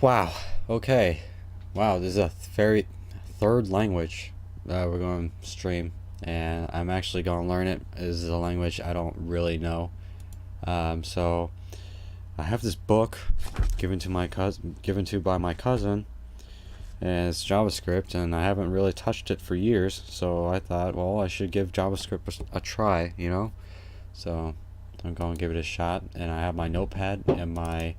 Wow. Okay. Wow. This is a very third language that we're going to stream, and I'm actually going to learn it. This is a language I don't really know. So I have this book given to by my cousin, and it's JavaScript, and I haven't really touched it for years. So I thought, well, I should give JavaScript a try, you know. So I'm going to give it a shot, and I have my notepad and my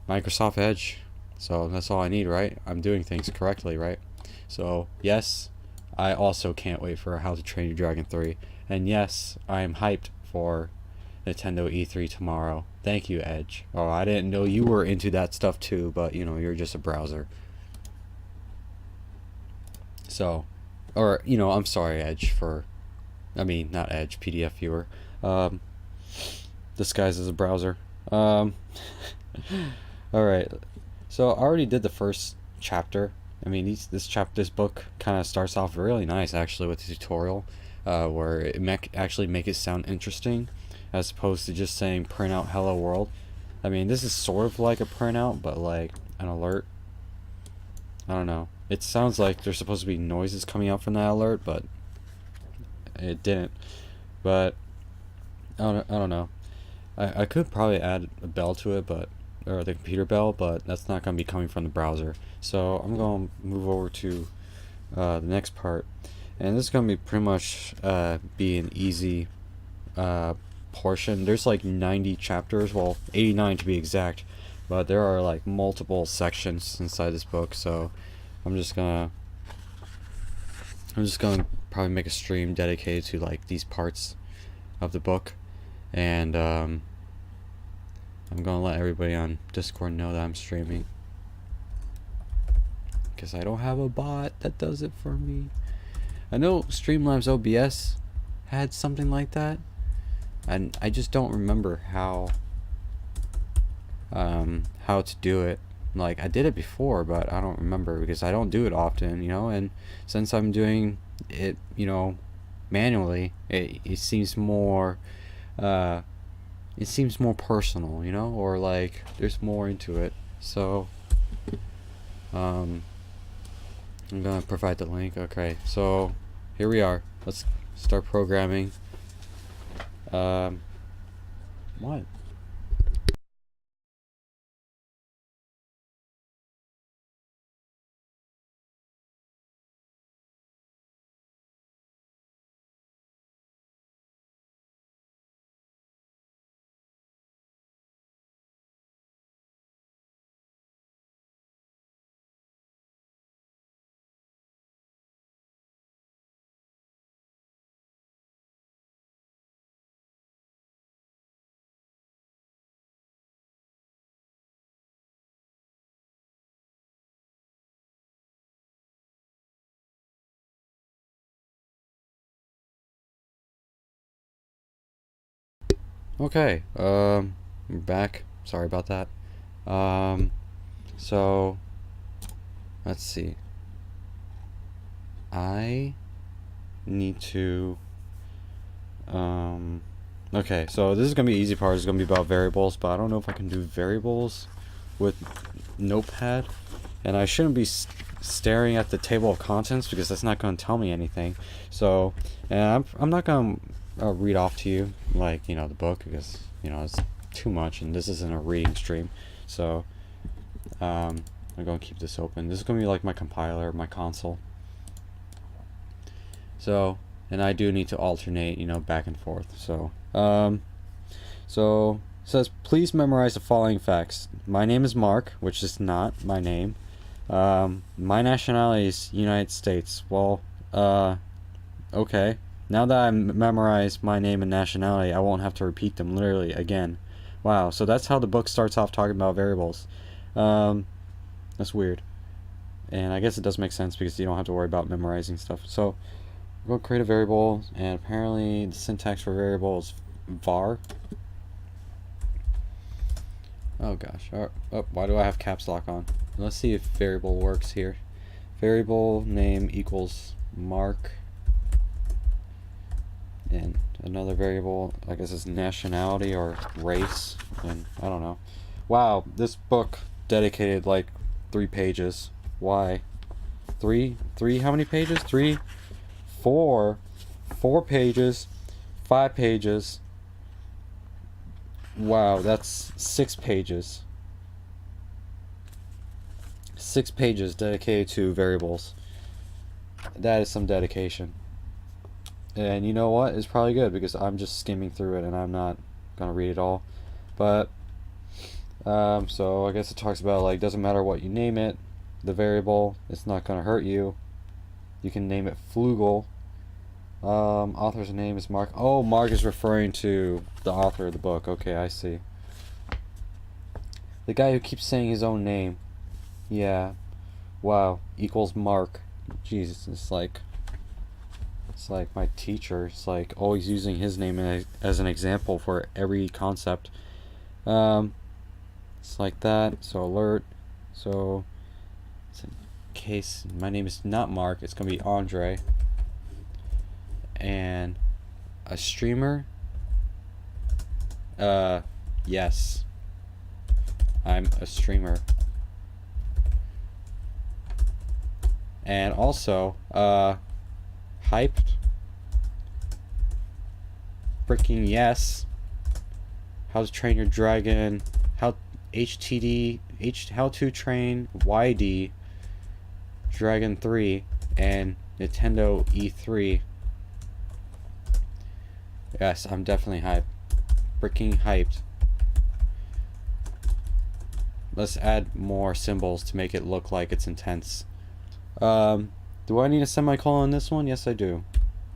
Microsoft Edge. So that's all I need, right? I'm doing things correctly, right? So yes, I also can't wait for How to Train Your Dragon 3. And yes, I am hyped for Nintendo E3 tomorrow. Thank you, Edge. Oh, I didn't know you were into that stuff too, but you know, you're just a browser. So, or, you know, I'm sorry, Edge, for, I mean, not Edge, PDF viewer. Um, disguised as a browser. Um, Alright, so I already did the first chapter. I mean, this book kind of starts off really nice, actually, with the tutorial, where it actually make it sound interesting, as opposed to just saying print out hello world. I mean, this is sort of like a printout, but like an alert. I don't know. It sounds like there's supposed to be noises coming out from that alert, but it didn't. But I don't know. I could probably add a bell to it, but or the computer bell, but that's not going to be coming from the browser. So I'm going to move over to the next part, and this is going to be pretty much be an easy portion. There's like 90 chapters, well 89 to be exact, but there are like multiple sections inside this book. So I'm just gonna probably make a stream dedicated to like these parts of the book, and I'm gonna let everybody on Discord know that I'm streaming, because I don't have a bot that does it for me. I know Streamlabs OBS had something like that, and I just don't remember how to do it. Like, I did it before, but I don't remember because I don't do it often, you know. And since I'm doing it, you know, manually, it seems more personal, you know, or like there's more into it. So I'm gonna provide the link. Okay, so here we are. Let's start programming. What? Okay, we're back. Sorry about that. So let's see. I need to okay, so this is gonna be the easy part. It's gonna be about variables, but I don't know if I can do variables with Notepad, and I shouldn't be staring at the table of contents because that's not going to tell me anything. So, and I'm not going to read off to you like, you know, the book, because, you know, it's too much, and this isn't a reading stream. So I'm going to keep this open. This is going to be like my compiler, my console. So, and I do need to alternate, you know, back and forth. So so it says, please memorize the following facts. My name is Mark, which is not my name. My nationality is United States. Well, okay. Now that I memorized my name and nationality, I won't have to repeat them literally again. Wow, so that's how the book starts off talking about variables. That's weird. And I guess it does make sense because you don't have to worry about memorizing stuff. So, we'll create a variable, and apparently the syntax for variable is var. Oh gosh. Oh, why do I have caps lock on? Let's see if variable works here. Variable name equals Mark, and another variable, I guess, is nationality or race, and I don't know. Wow, this book dedicated like 3 pages. Why? Three, how many pages? 3, 4, 4 pages, 5 pages. Wow, that's 6 pages. 6 pages dedicated to variables. That is some dedication. And you know what? It's probably good because I'm just skimming through it and I'm not gonna read it all. But so I guess it talks about, like, doesn't matter what you name it, the variable, it's not gonna hurt you. You can name it Flugel. Author's name is Mark. Oh, Mark is referring to the author of the book. Okay, I see. The guy who keeps saying his own name. Yeah. Wow. Equals Mark. Jesus, it's like my teacher. It's like always using his name as an example for every concept. It's like that. So alert. So in case my name is not Mark, it's gonna be Andre. And a streamer. Yes. I'm a streamer. And also, hyped. Freaking yes. How to train your dragon. How to train YD Dragon 3 and Nintendo E3. Yes, I'm definitely hyped. Freaking hyped. Let's add more symbols to make it look like it's intense. Do I need a semicolon in this one? Yes, I do.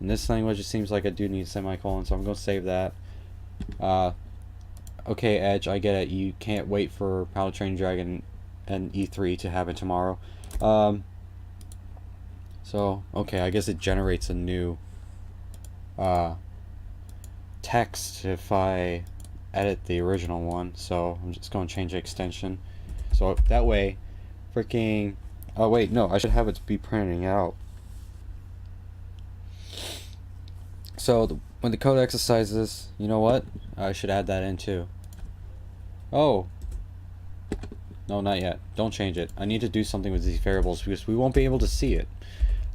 In this language, it seems like I do need a semicolon, so I'm going to save that. Okay, Edge, I get it. You can't wait for How to Train Your Dragon and E3 to happen tomorrow. So, okay, I guess it generates a new text if I edit the original one. So I'm just going to change the extension. So that way, freaking... Oh wait, no, I should have it be printing out. So when the code exercises, you know what? I should add that in too. Oh. No, not yet. Don't change it. I need to do something with these variables because we won't be able to see it.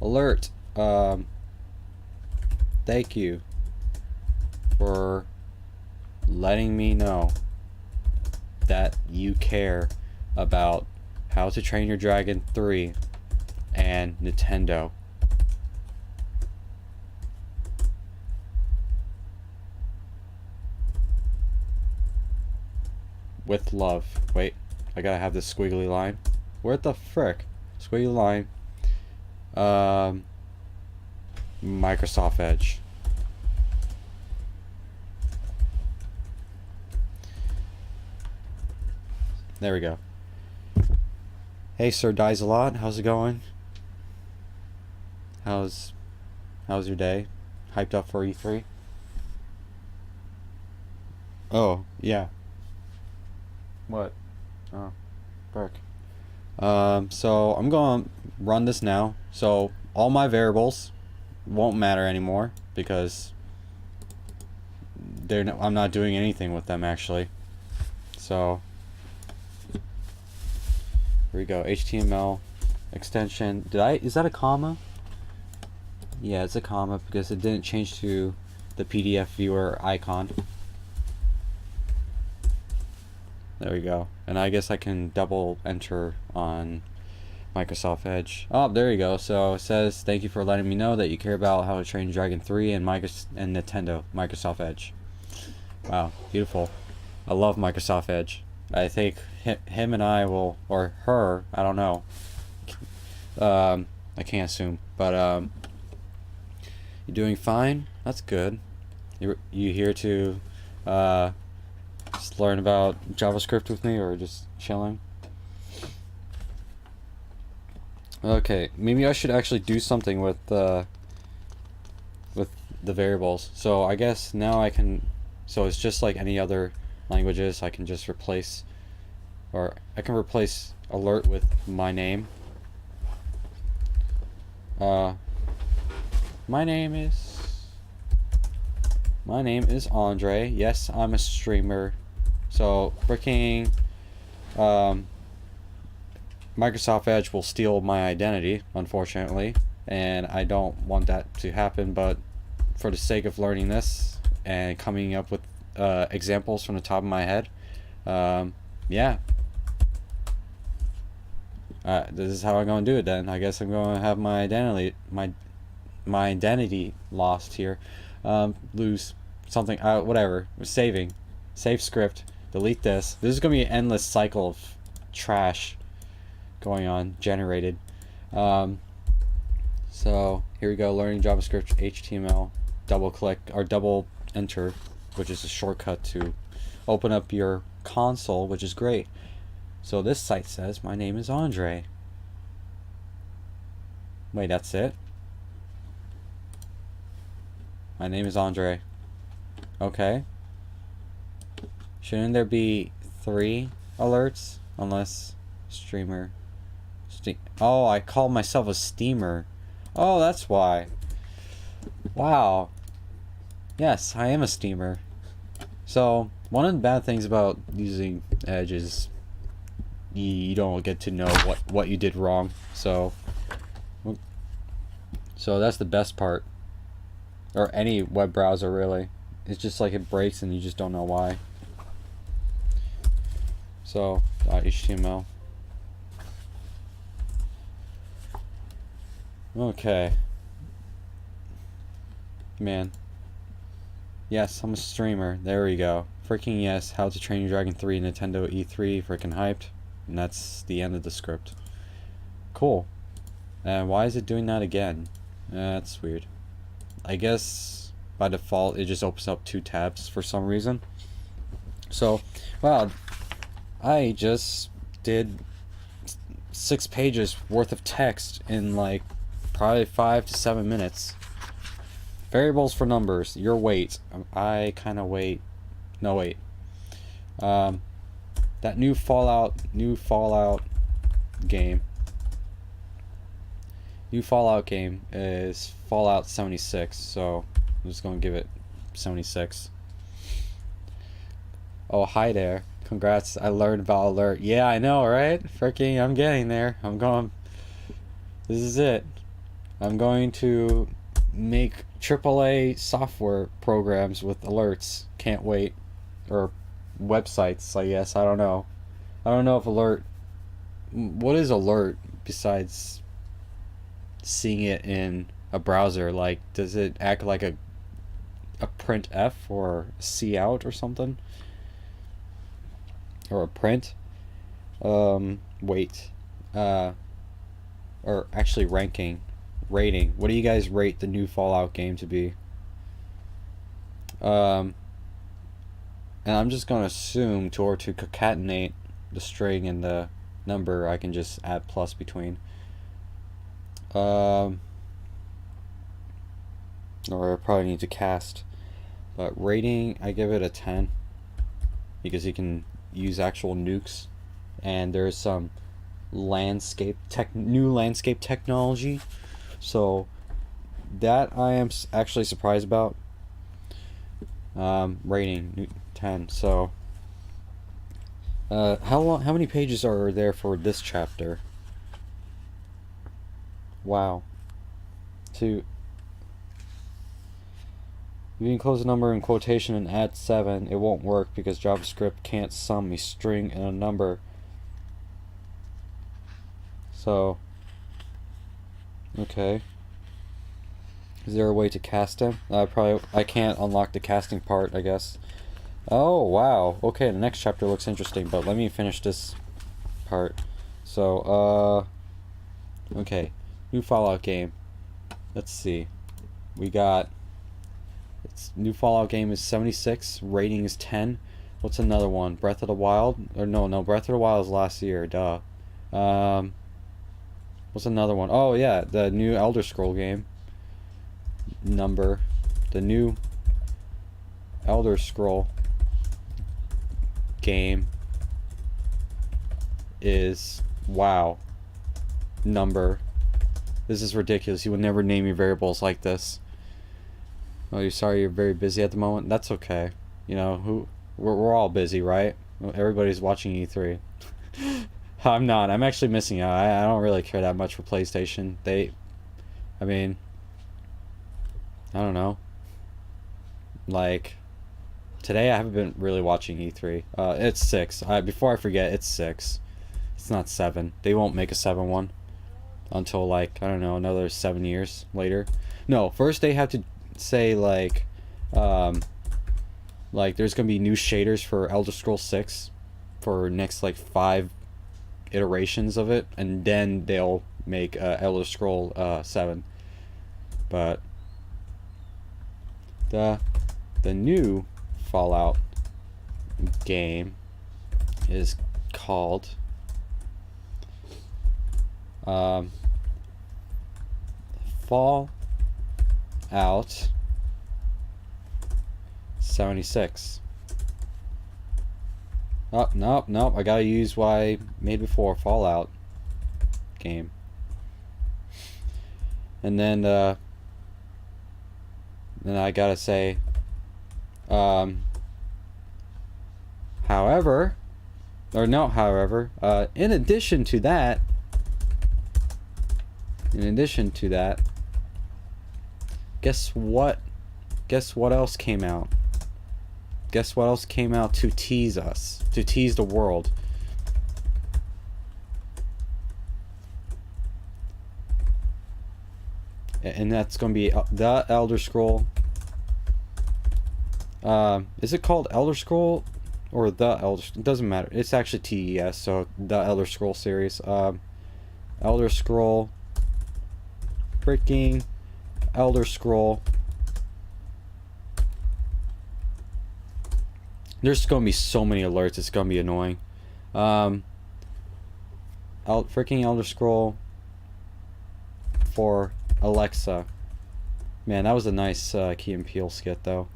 Alert. Thank you for letting me know that you care about How to Train Your Dragon 3 and Nintendo. With love. Wait, I gotta have this squiggly line. Where the frick? Squiggly line. Microsoft Edge. There we go. Hey, Sir Dies a Lot, how's it going? How's your day? Hyped up for E3? Oh, yeah. What? Oh, frick. So I'm gonna run this now. So all my variables won't matter anymore because I'm not doing anything with them actually. So here we go. HTML extension. Is that a comma? Yeah, it's a comma because it didn't change to the PDF viewer icon. There we go. And I guess I can double enter on Microsoft Edge. Oh, there you go. So it says, thank you for letting me know that you care about How to Train Dragon 3 and Nintendo, Microsoft Edge. Wow, beautiful. I love Microsoft Edge. I think him and I will, or her, I don't know. I can't assume. But you're doing fine? That's good. You here to just learn about JavaScript with me, or just chilling? Okay, maybe I should actually do something with the variables. So I guess now I can. So it's just like any other languages. I can just replace, or I can replace alert with my name. My name is Andre. Yes, I'm a streamer. So freaking Microsoft Edge will steal my identity, unfortunately, and I don't want that to happen, but for the sake of learning this and coming up with examples from the top of my head, yeah. This is how I'm going to do it then. I guess I'm going to have my identity lost here. Lose something, whatever. Saving. Save script. Delete this. This is going to be an endless cycle of trash going on, generated. So here we go, learning JavaScript, HTML, double click or double enter, which is a shortcut to open up your console, which is great. So this site says my name is Andre. Wait, that's it? My name is Andre. Okay. Shouldn't there be 3 alerts? Unless streamer. Oh, I call myself a steamer. Oh, that's why. Wow. Yes, I am a steamer. So, one of the bad things about using Edge is you don't get to know what you did wrong. So that's the best part. Or any web browser, really. It's just like it breaks and you just don't know why. So, .html. Okay. Man. Yes, I'm a streamer. There we go. Freaking yes. How to Train Your Dragon 3, Nintendo E3. Freaking hyped. And that's the end of the script. Cool. And why is it doing that again? That's weird. I guess by default it just opens up 2 tabs for some reason. So, wow. I just did 6 pages worth of text in like probably 5 to 7 minutes. Variables for numbers. Your weight. I kind of wait. No, wait. That new Fallout game. New Fallout game is Fallout 76, so I'm just gonna give it 76. Oh, hi there. Congrats, I learned about alert. Yeah, I know, right? Freaking, I'm getting there. This is it. I'm going to make AAA software programs with alerts. Can't wait. Or websites, I guess. I don't know. I don't know if alert... What is alert besides seeing it in a browser? Like, does it act like a printf or a cout or something? Or a print? Wait. Or actually ranking. Rating. What do you guys rate the new Fallout game to be? And I'm just gonna assume to concatenate the string and the number, I can just add plus between. Or I probably need to cast. But rating, I give it a 10. Because you can use actual nukes. And there's some new landscape technology. So that I am actually surprised about. Rating 10. So how many pages are there for this chapter? Wow. You can close a number in quotation and add 7. It won't work because JavaScript can't sum a string and a number. So, okay. Is there a way to cast him? I can't unlock the casting part, I guess. Oh, wow. Okay, the next chapter looks interesting, but let me finish this part. So, okay. New Fallout game. Let's see. We got... New Fallout game is 76. Rating is 10. What's another one? Breath of the Wild? Or no, Breath of the Wild was last year. Duh. What's another one? Oh, yeah. The new Elder Scroll game. The new Elder Scroll game is... Wow. Number. This is ridiculous. You would never name your variables like this. Oh, you're sorry you're very busy at the moment? That's okay. You know, we're all busy, right? Everybody's watching E3. I'm not. I'm actually missing out. I don't really care that much for PlayStation. I mean, I don't know. Like, today I haven't been really watching E3. It's 6. Before I forget, it's 6. It's not 7. They won't make a 7 one until, like, I don't know, another 7 years later. No, first they have to say, like there's gonna be new shaders for Elder Scrolls 6 for next, like, 5 iterations of it, and then they'll make Elder Scroll 7. But the new Fallout game is called Fallout 76. Oh, nope, I gotta use what I made before, Fallout game. And then I gotta say, however, in addition to that, guess what else came out? Guess what else came out to tease us, to tease the world? And that's going to be the Elder Scroll. Is it called Elder Scroll or the Elder? It doesn't matter. It's actually TES, so the Elder Scroll series. Elder Scroll. Freaking Elder Scroll. There's going to be so many alerts. It's going to be annoying. Freaking Elder Scroll for Alexa. Man, that was a nice Key and Peele skit, though.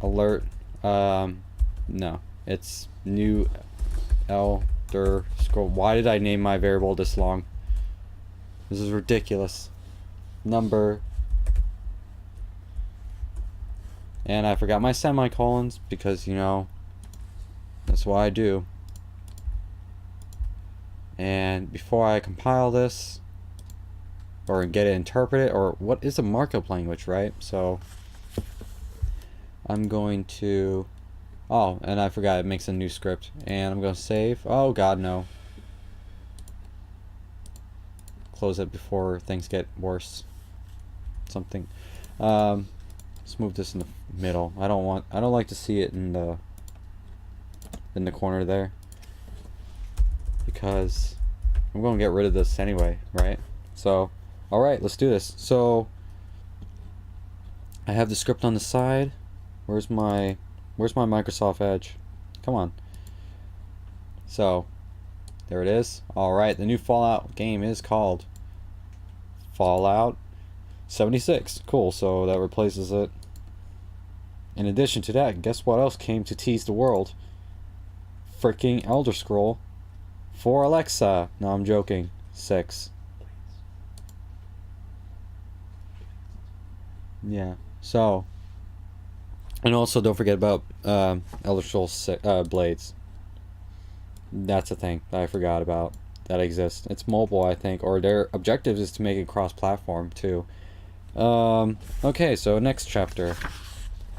Alert. No. It's new Elder Scroll. Why did I name my variable this long? This is ridiculous. Number. And I forgot my semicolons because, you know, that's what I do. And before I compile this, or get it interpreted, or what is a markup language, right? So I'm going to, oh, and I forgot it makes a new script, and I'm going to save. Oh god, no. Close it before things get worse. Something. Let's move this in the middle. I don't like to see it in the corner there, because I'm going to get rid of this anyway, right? So, alright, let's do this. So, I have the script on the side. Where's my Microsoft Edge? Come on. So, there it is. Alright, the new Fallout game is called Fallout 76. Cool, so that replaces it. In addition to that, guess what else came to tease the world? Freaking Elder Scroll for Alexa. No, I'm joking. 6. Yeah. So, and also don't forget about Elder Scrolls 6, Blades. That's a thing that I forgot about that exists. It's mobile, I think, or their objective is to make it cross-platform too. Okay, so next chapter.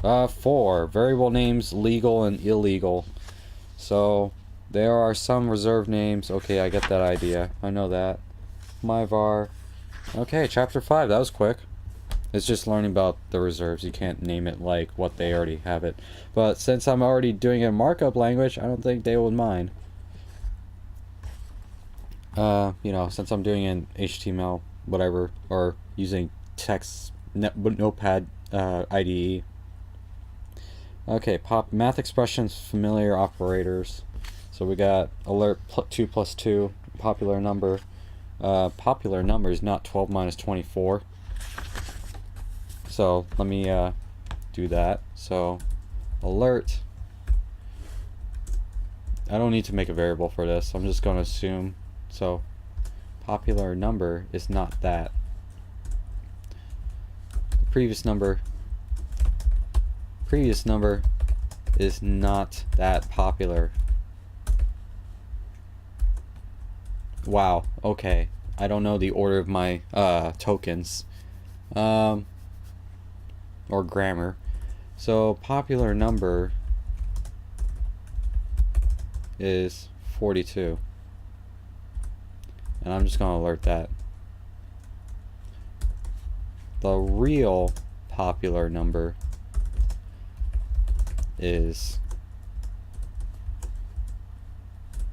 4 variable names, legal and illegal. So there are some reserved names. Okay, I get that idea. I know that. My var. Okay, chapter 5. That was quick. It's just learning about the reserves. You can't name it like what they already have it. But since I'm already doing it in markup language, I don't think they would mind. You know, since I'm doing it in HTML, whatever, or using text, Notepad, IDE. Okay, math expressions, familiar operators. So we got alert 2 plus 2, popular number. Popular number is not 12 minus 24. So let me do that. So alert. I don't need to make a variable for this. I'm just going to assume. So popular number is not that. The previous number is not that popular. Wow, okay. I don't know the order of my tokens. Or grammar. So popular number is 42. And I'm just gonna alert that. The real popular number is,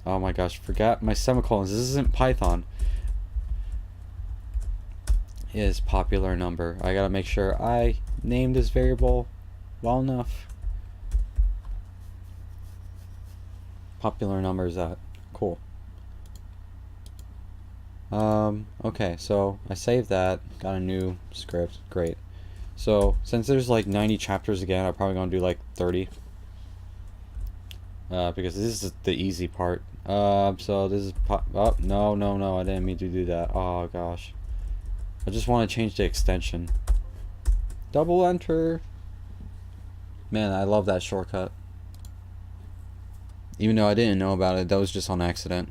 oh my gosh, forgot my semicolons. This isn't Python. Is popular number. I gotta make sure I named this variable well enough. Popular number is that. Cool. Okay, so I saved that, got a new script, great. So, since there's like 90 chapters again, I'm probably gonna do like 30. Because this is the easy part. So this is oh, no, I didn't mean to do that. Oh gosh. I just want to change the extension. Double enter. Man, I love that shortcut. Even though I didn't know about it, that was just on accident.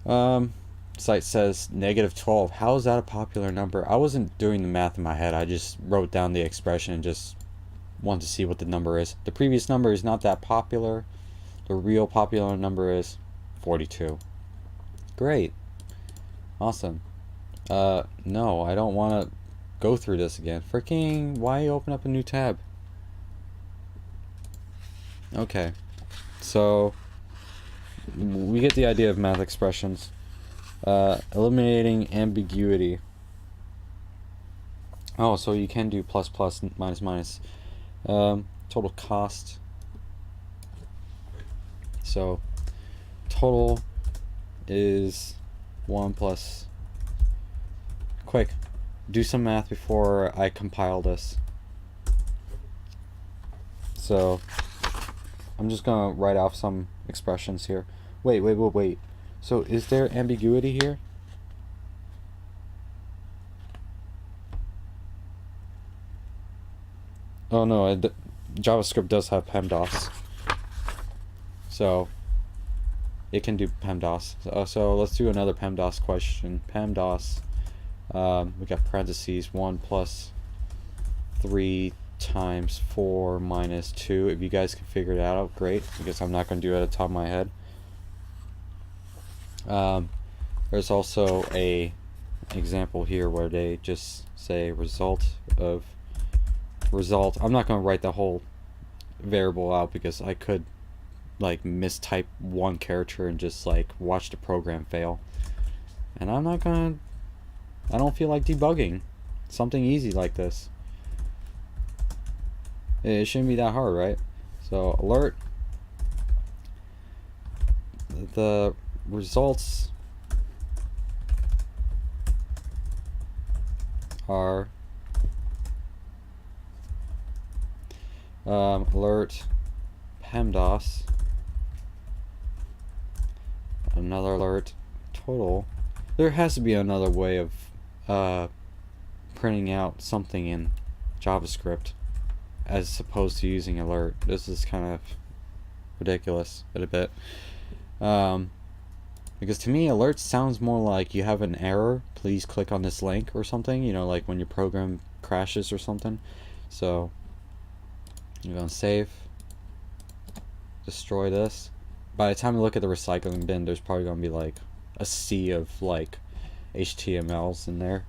Site says -12. How is that a popular number? I wasn't doing the math in my head. I just wrote down the expression and just wanted to see what the number is. The previous number is not that popular. The real popular number is 42. Great. Awesome. No, I don't want to go through this again. Freaking, why open up a new tab? Okay. So, we get the idea of math expressions. Eliminating ambiguity. Oh, so you can do plus plus minus minus. Total cost. So total is 1 plus. Quick, do some math before I compile this. So I'm just gonna write off some expressions here. Wait. So is there ambiguity here? Oh no, JavaScript does have PEMDAS. So it can do PEMDAS. So let's do another PEMDAS question. PEMDAS, we got parentheses 1 plus 3 times 4 minus 2. If you guys can figure that out, great, because I'm not going to do it at the top of my head. There's also a example here where they just say result. I'm not going to write the whole variable out because I could like mistype one character and just like watch the program fail, and I don't feel like debugging something easy like this. It shouldn't be that hard, right? So alert, the results are alert PEMDAS, another alert total. There has to be another way of printing out something in JavaScript as opposed to using alert. This is kind of ridiculous a bit. Because to me, alert sounds more like you have an error, please click on this link or something, you know, like when your program crashes or something. So you're gonna save, destroy this. By the time you look at the recycling bin, there's probably gonna be like a sea of like HTMLs in there.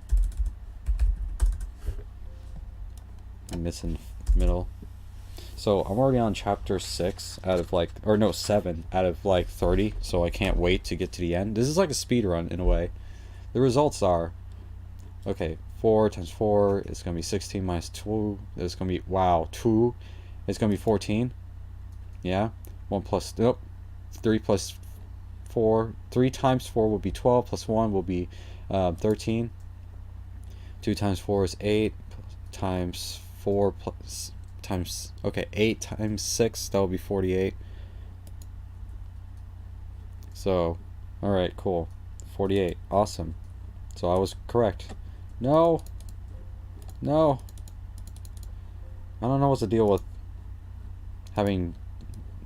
I'm missing middle. So I'm already on chapter 6 out of like, or no, 7 out of like 30, so I can't wait to get to the end. This is like a speed run in a way. The results are, okay, 4 times 4 is going to be 16 minus 2. It's going to be, wow, 2. It's going to be 14. Yeah. 1 plus, nope. 3 plus 4. 3 times 4 will be 12, plus 1 will be 13. 2 times 4 is 8, times 4 plus times, okay, 8 times 6, that will be 48. So, alright, cool. 48, awesome. So I was correct. No! I don't know what's the deal with having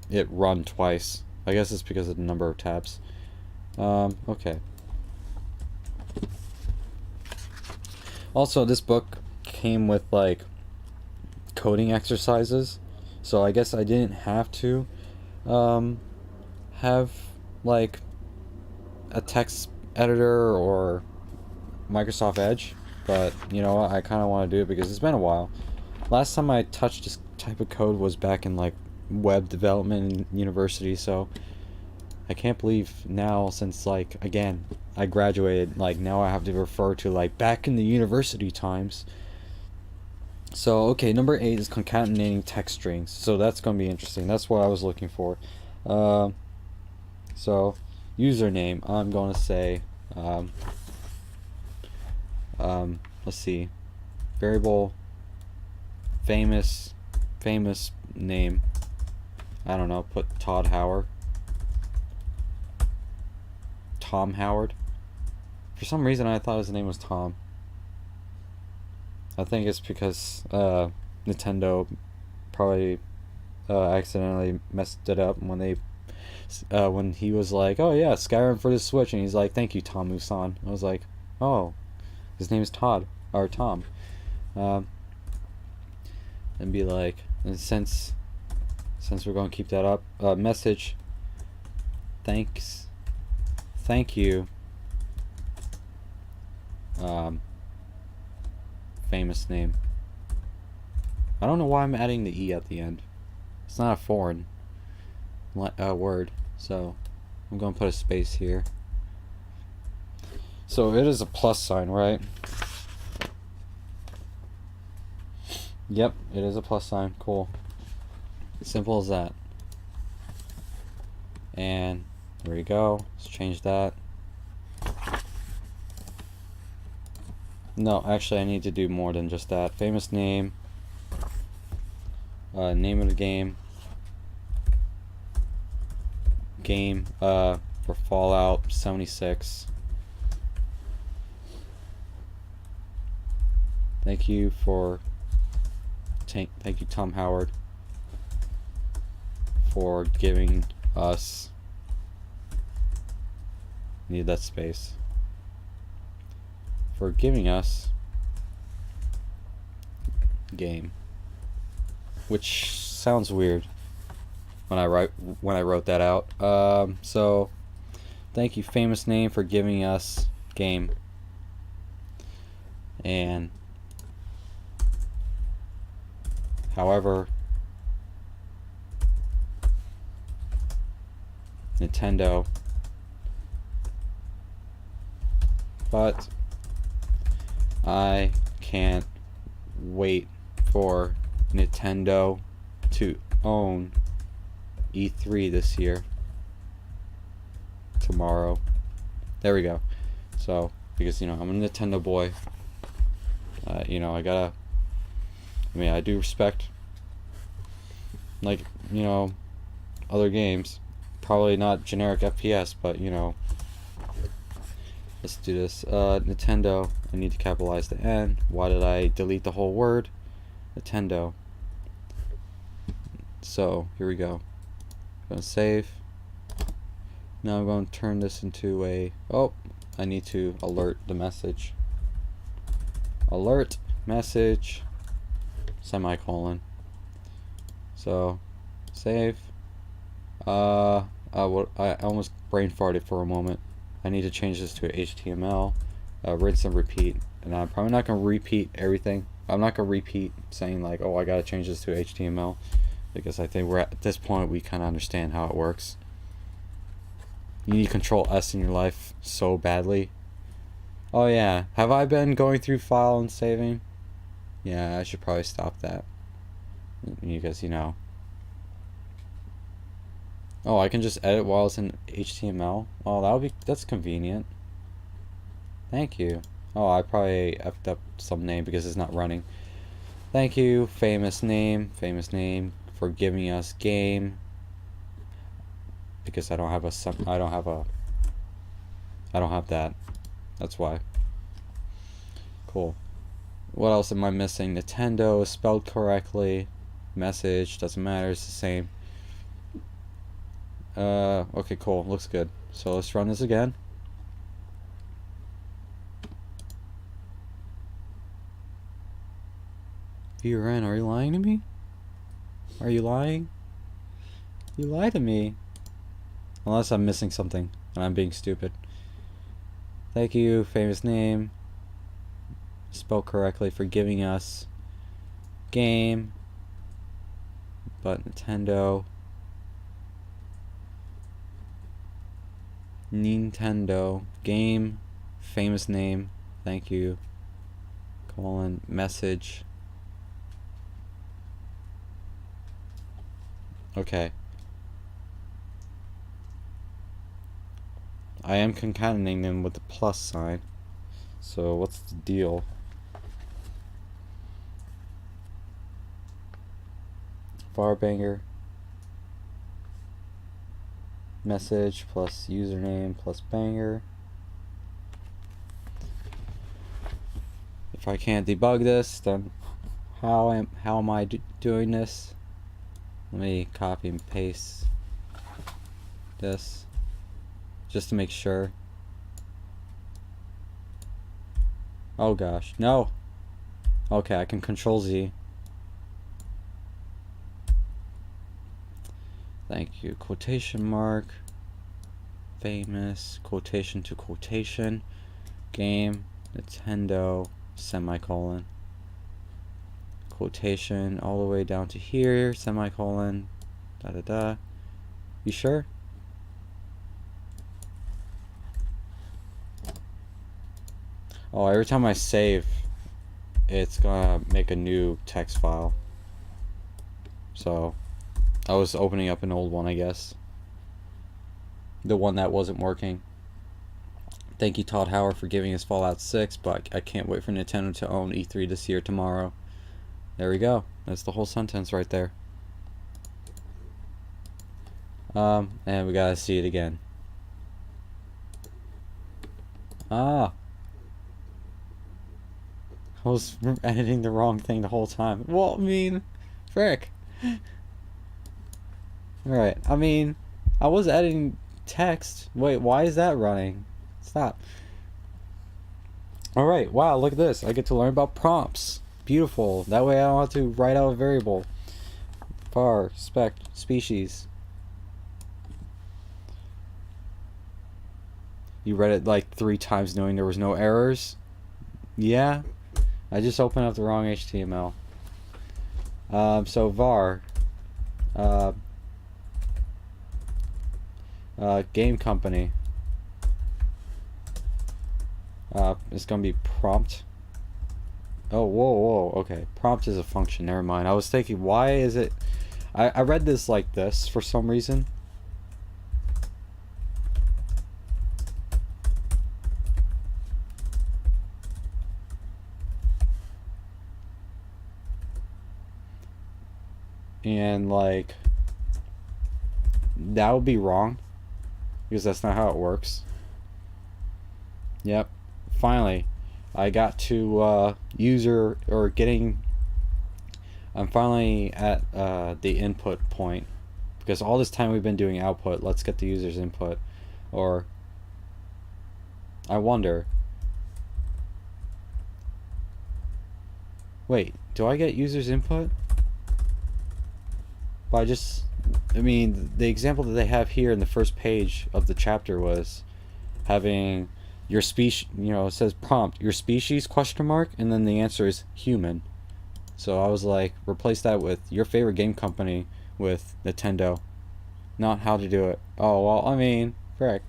it run twice. I guess it's because of the number of tabs. Okay. Also, this book came with like coding exercises, so I guess I didn't have to have like a text editor or Microsoft Edge, but you know what, I kind of want to do it because it's been a while. Last time I touched this type of code was back in like web development in university, so I can't believe now, since like again I graduated, like now I have to refer to like back in the university times. So okay, number 8 is concatenating text strings, so that's going to be interesting. That's what I was looking for. So username, I'm going to say let's see, variable famous name, I don't know, put Todd Howard, Tom Howard. For some reason I thought his name was Tom. I think it's because Nintendo probably accidentally messed it up when they when he was like, oh yeah, Skyrim for the Switch, and he's like, thank you, Tom Musan. I was like, oh, his name is Todd, or Tom. And be like, and since we're going to keep that up, message, thank you, famous name. I don't know why I'm adding the E at the end. It's not a foreign word, so I'm going to put a space here. So it is a plus sign, right? Yep, it is a plus sign. Cool. Simple as that. And there we go. Let's change that. No, actually I need to do more than just that. Famous name. Name of the game. Game for Fallout 76. Thank you, Tom Howard, for giving us, need that space, for giving us game, which sounds weird when I wrote that out. So thank you, famous name, for giving us game. And however, Nintendo, but I can't wait for Nintendo to own E3 this year. Tomorrow. There we go. So, because, you know, I'm a Nintendo boy. You know, I do respect, like, you know, other games. Probably not generic FPS, but, you know, let's do this. Nintendo, I need to capitalize the N. Why did I delete the whole word? Nintendo. So, here we go. I'm going to save. Now I'm going to turn this into a, oh, I need to alert the message. Alert message, semicolon. So, save. I almost brain farted for a moment. I need to change this to HTML. Rinse and repeat. And I'm probably not going to repeat everything. I'm not going to repeat saying like, oh, I got to change this to HTML. Because I think we're at this point, we kind of understand how it works. You need Control S in your life so badly. Oh yeah, have I been going through file and saving? Yeah, I should probably stop that. Because, you know. Oh, I can just edit while it's in HTML? Oh, that's convenient. Thank you. Oh, I probably effed up some name because it's not running. Thank you, famous name, for giving us game. Because I don't have that. That's why. Cool. What else am I missing? Nintendo is spelled correctly. Message, doesn't matter, it's the same. Okay, cool. Looks good. So let's run this again. VRN, are you lying to me? Are you lying? You lied to me. Unless I'm missing something and I'm being stupid. Thank you, famous name. Spelled correctly, for giving us game. But Nintendo. Nintendo. Game. Famous name. Thank you. Colon. Message. Okay. I am concatenating them with the plus sign. So what's the deal? Varbanger. Message plus username plus banger. If I can't debug this, then how am I doing this? Let me copy and paste this just to make sure. Oh gosh, no. Okay, I can Control Z. Thank you. Quotation mark. Famous. Quotation to quotation. Game. Nintendo. Semicolon. Quotation all the way down to here. Semicolon. Da da da. You sure? Oh, every time I save, it's gonna make a new text file. So I was opening up an old one, I guess. The one that wasn't working. Thank you, Todd Howard, for giving us Fallout 6, but I can't wait for Nintendo to own E3 this year tomorrow. There we go. That's the whole sentence right there. And we gotta see it again. Ah. I was editing the wrong thing the whole time. Well, I mean, frick. Alright, I mean, I was editing text. Wait, why is that running? Stop. Alright, wow, look at this. I get to learn about prompts. Beautiful. That way I don't have to write out a variable. Var, spec, species. You read it like 3 times knowing there was no errors? Yeah? I just opened up the wrong HTML. So var. Game company. It's gonna be prompt. Oh, whoa, okay. Prompt is a function, never mind. I was thinking, why is it... I read this like this for some reason. And, like... that would be wrong. Because that's not how it works. Yep. Finally. I got to user or getting. I'm finally at the input point, because all this time we've been doing output. Let's get the user's input. Or I wonder. Wait, do I get user's input? But I mean, the example that they have here in the first page of the chapter was having your species, you know, it says prompt, your species, question mark, and then the answer is human. So I was like, replace that with your favorite game company with Nintendo. Not how to do it. Oh, well, I mean, frick.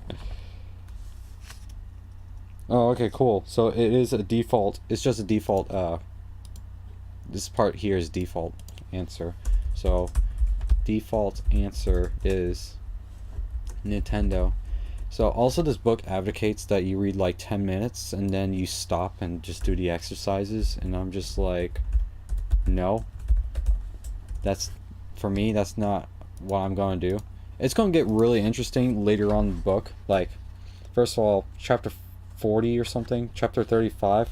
Oh, okay, cool. So it is a default, it's just a default, this part here is default answer. So default answer is Nintendo. So also this book advocates that you read like 10 minutes and then you stop and just do the exercises, and I'm just like, no. That's, for me, that's not what I'm going to do. It's going to get really interesting later on in the book. Like, first of all, chapter 40 or something, chapter 35,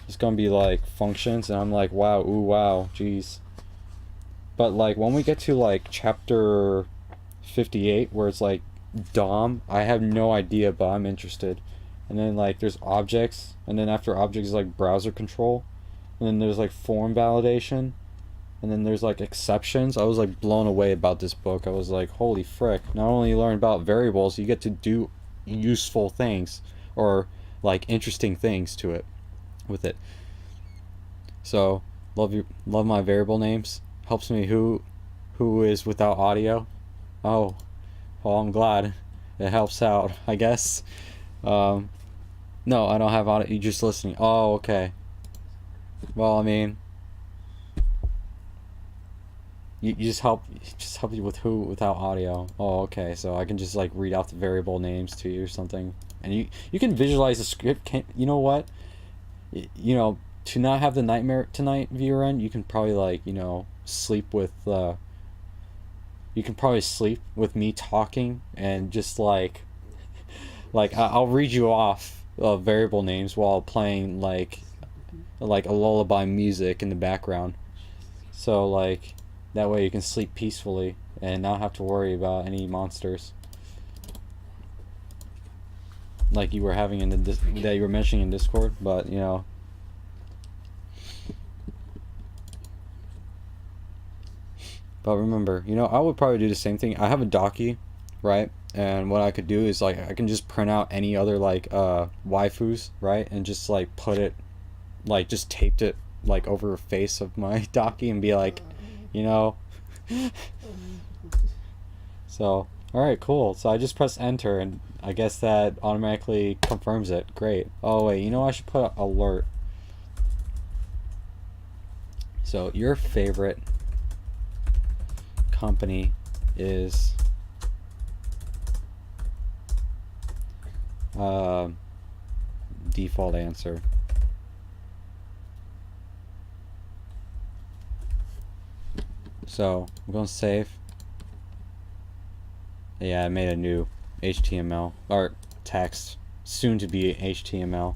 it's going to be like functions, and I'm like, wow, ooh, wow, jeez. But like when we get to like chapter 58 where it's like DOM. I have no idea, but I'm interested. And then like there's objects, and then after objects is like browser control, and then there's like form validation, and then there's like exceptions. I was like blown away about this book. I was like, holy frick! Not only you learn about variables, you get to do useful things or like interesting things to it with it. So love my variable names. Helps me who is without audio. Oh, well, I'm glad it helps out, I guess. No, I don't have audio. You just listening. Oh, okay. Well, I mean, you just help you with who without audio. Oh, okay. So I can just like read out the variable names to you or something, and you can visualize the script. You know what? You know, to not have the Nightmare Tonight viewer in, you can probably like sleep with you can probably sleep with me talking and just like I'll read you off variable names while playing like a lullaby music in the background. So like that way you can sleep peacefully and not have to worry about any monsters. Like you were having in that you were mentioning in Discord, but But remember, I would probably do the same thing. I have a Docky, right? And what I could do is like I can just print out any other like waifus, right? And just like put it, like just taped it like over the face of my Docky and be like, So, alright, cool. So I just press enter and I guess that automatically confirms it. Great. Oh wait, I should put alert. So your favorite company is default answer. So I'm going to save. Yeah, I made a new HTML or text, soon to be HTML.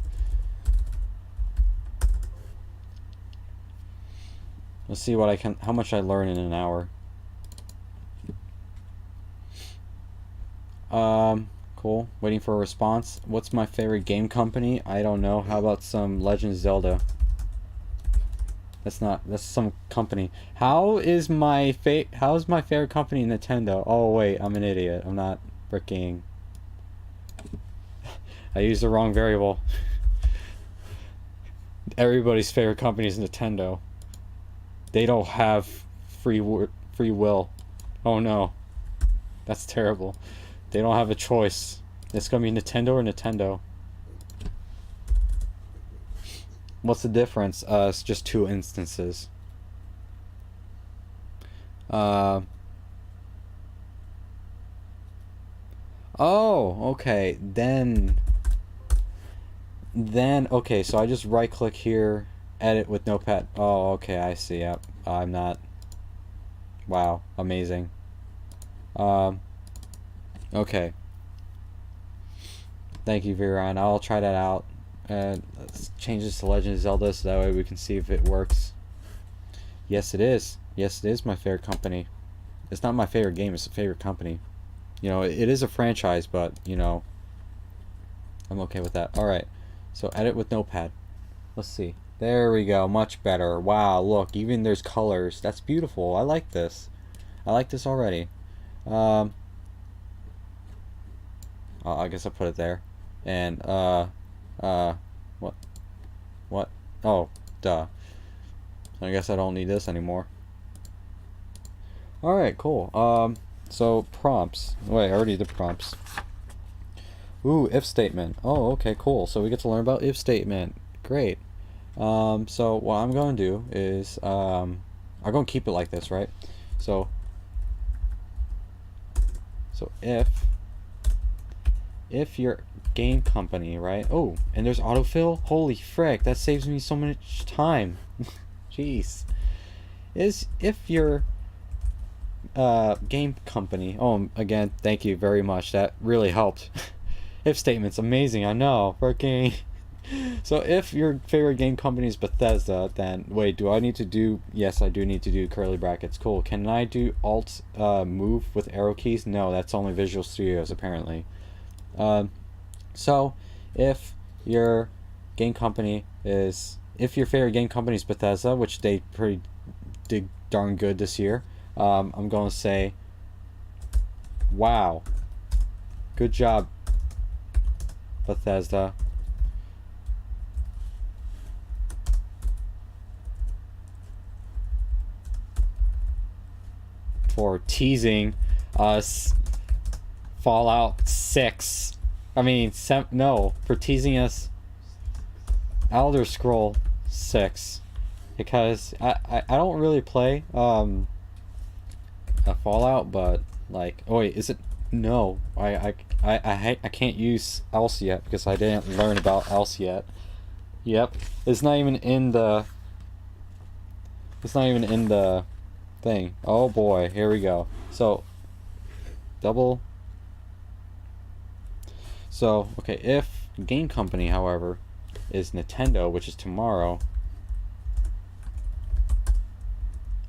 Let's see how much I learn in an hour. Cool. Waiting for a response. What's my favorite game company? I don't know. How about some Legend of Zelda? That's some company. How is my favorite company Nintendo? Oh wait, I'm an idiot. I'm not freaking. I used the wrong variable. Everybody's favorite company is Nintendo. They don't have free will. Oh no. That's terrible. They don't have a choice. It's gonna be Nintendo or Nintendo. What's the difference? It's just two instances. Oh, okay. Then okay, so I just right click here, edit with notepad. Oh, okay, I see. Yep. I'm not. Wow, amazing. Okay. Thank you, Viran. I'll try that out. Let's change this to Legend of Zelda so that way we can see if it works. Yes, it is. Yes, it is my favorite company. It's not my favorite game, it's a favorite company. It is a franchise, but, I'm okay with that. Alright, so edit with notepad. Let's see. There we go, much better. Wow, look, even there's colors. That's beautiful. I like this. I like this already. I guess I put it there. And, what? Oh, duh. I guess I don't need this anymore. Alright, cool. So prompts. Wait, I already did prompts. Ooh, if statement. Oh, okay, cool. So we get to learn about if statement. Great. So what I'm going to do is, I'm going to keep it like this, right? So if your game company, right? Oh, and there's autofill? Holy frick, that saves me so much time. Jeez. If your game company, oh, again, thank you very much. That really helped. If statement's amazing, I know. Freaking So if your favorite game company is Bethesda, then wait, do I need to do? Yes, I do need to do curly brackets. Cool. Can I do Alt move with arrow keys? No, that's only Visual Studios apparently. So if your game company is, if your favorite game company is Bethesda, which they pretty did darn good this year, I'm going to say, wow, good job, Bethesda. For teasing us Fallout 6. I mean, no, for teasing us Elder Scroll 6. Because I don't really play a Fallout, but like, oh wait, is it? No, I can't use else yet because I didn't learn about else yet. Yep, it's not even in the. It's not even in the thing. Oh boy, here we go. So double. So okay, if game company, however, is Nintendo, which is tomorrow,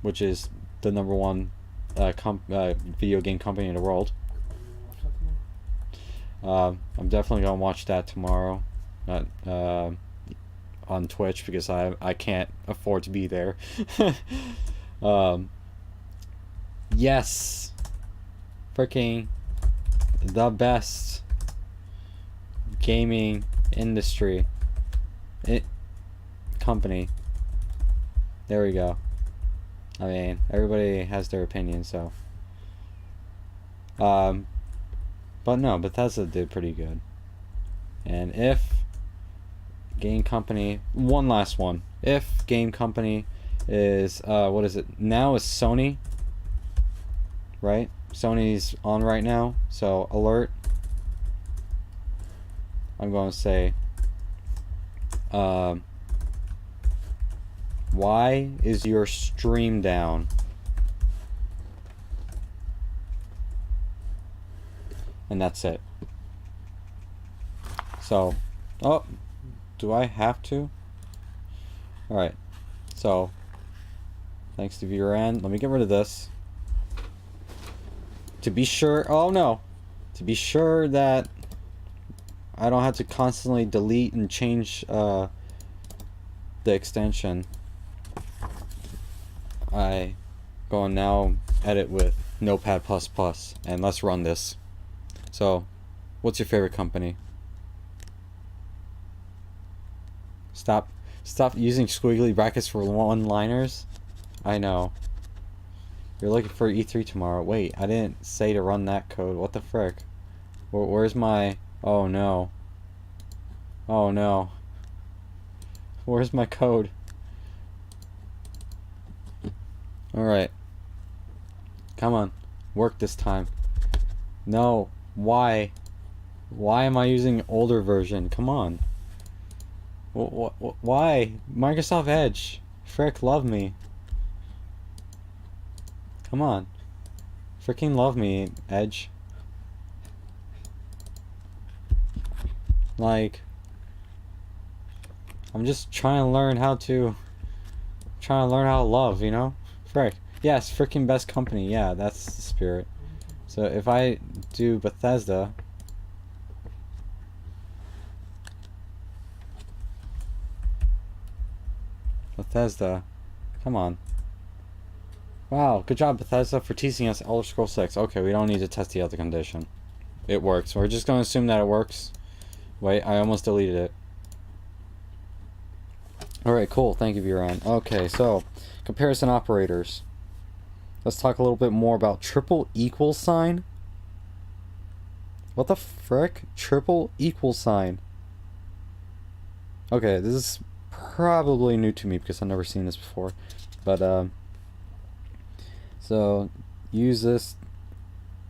which is the number one video game company in the world. I'm definitely gonna watch that tomorrow, on Twitch because I can't afford to be there. Yes, freaking the best gaming industry company. There we go. I mean, everybody has their opinion, so. But no, Bethesda did pretty good. And if game company, one last one. If game company is, what is it? Now is Sony, right? Sony's on right now, so alert. I'm going to say, why is your stream down? And that's it. So, oh, do I have to? Alright, so, thanks to viewer end, let me get rid of this. To be sure, oh no, to be sure that I don't have to constantly delete and change the extension, I go and now edit with Notepad++, and let's run this. So, what's your favorite company? Stop using squiggly brackets for one-liners. I know. You're looking for E3 tomorrow. Wait, I didn't say to run that code. What the frick? Where's my... Oh no. Oh no. Where's my code? Alright. Come on. Work this time. No. Why? Why am I using older version? Come on. Why? Microsoft Edge. Frick, love me. Come on. Freaking love me, Edge. Like, I'm just trying to learn how to love, you know? Frick. Yes, freaking best company. Yeah, that's the spirit. So if I do Bethesda, come on. Wow, good job Bethesda for teasing us Elder Scrolls 6. Okay, we don't need to test the other condition. It works. We're just going to assume that it works. Wait, I almost deleted it. Alright, cool. Thank you, Viran. Okay, so, comparison operators. Let's talk a little bit more about triple equal sign. What the frick? Triple equal sign. Okay, this is probably new to me because I've never seen this before. But, so, use this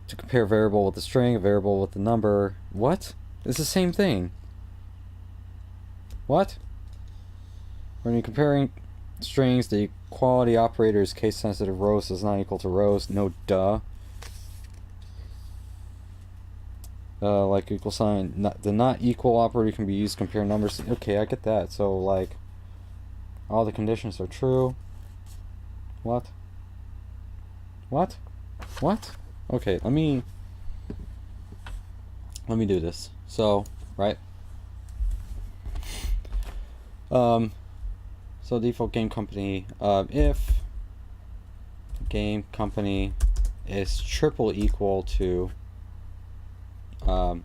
to compare a variable with a string, a variable with a number. What? It's the same thing. What? When you're comparing strings, the equality operator is case-sensitive. Rows is not equal to rows. No, duh. Like equal sign, the not equal operator can be used to compare numbers. Okay, I get that. So like, all the conditions are true. What? What? What? Okay, let me do this. So, right? So default game company, if game company is triple equal to the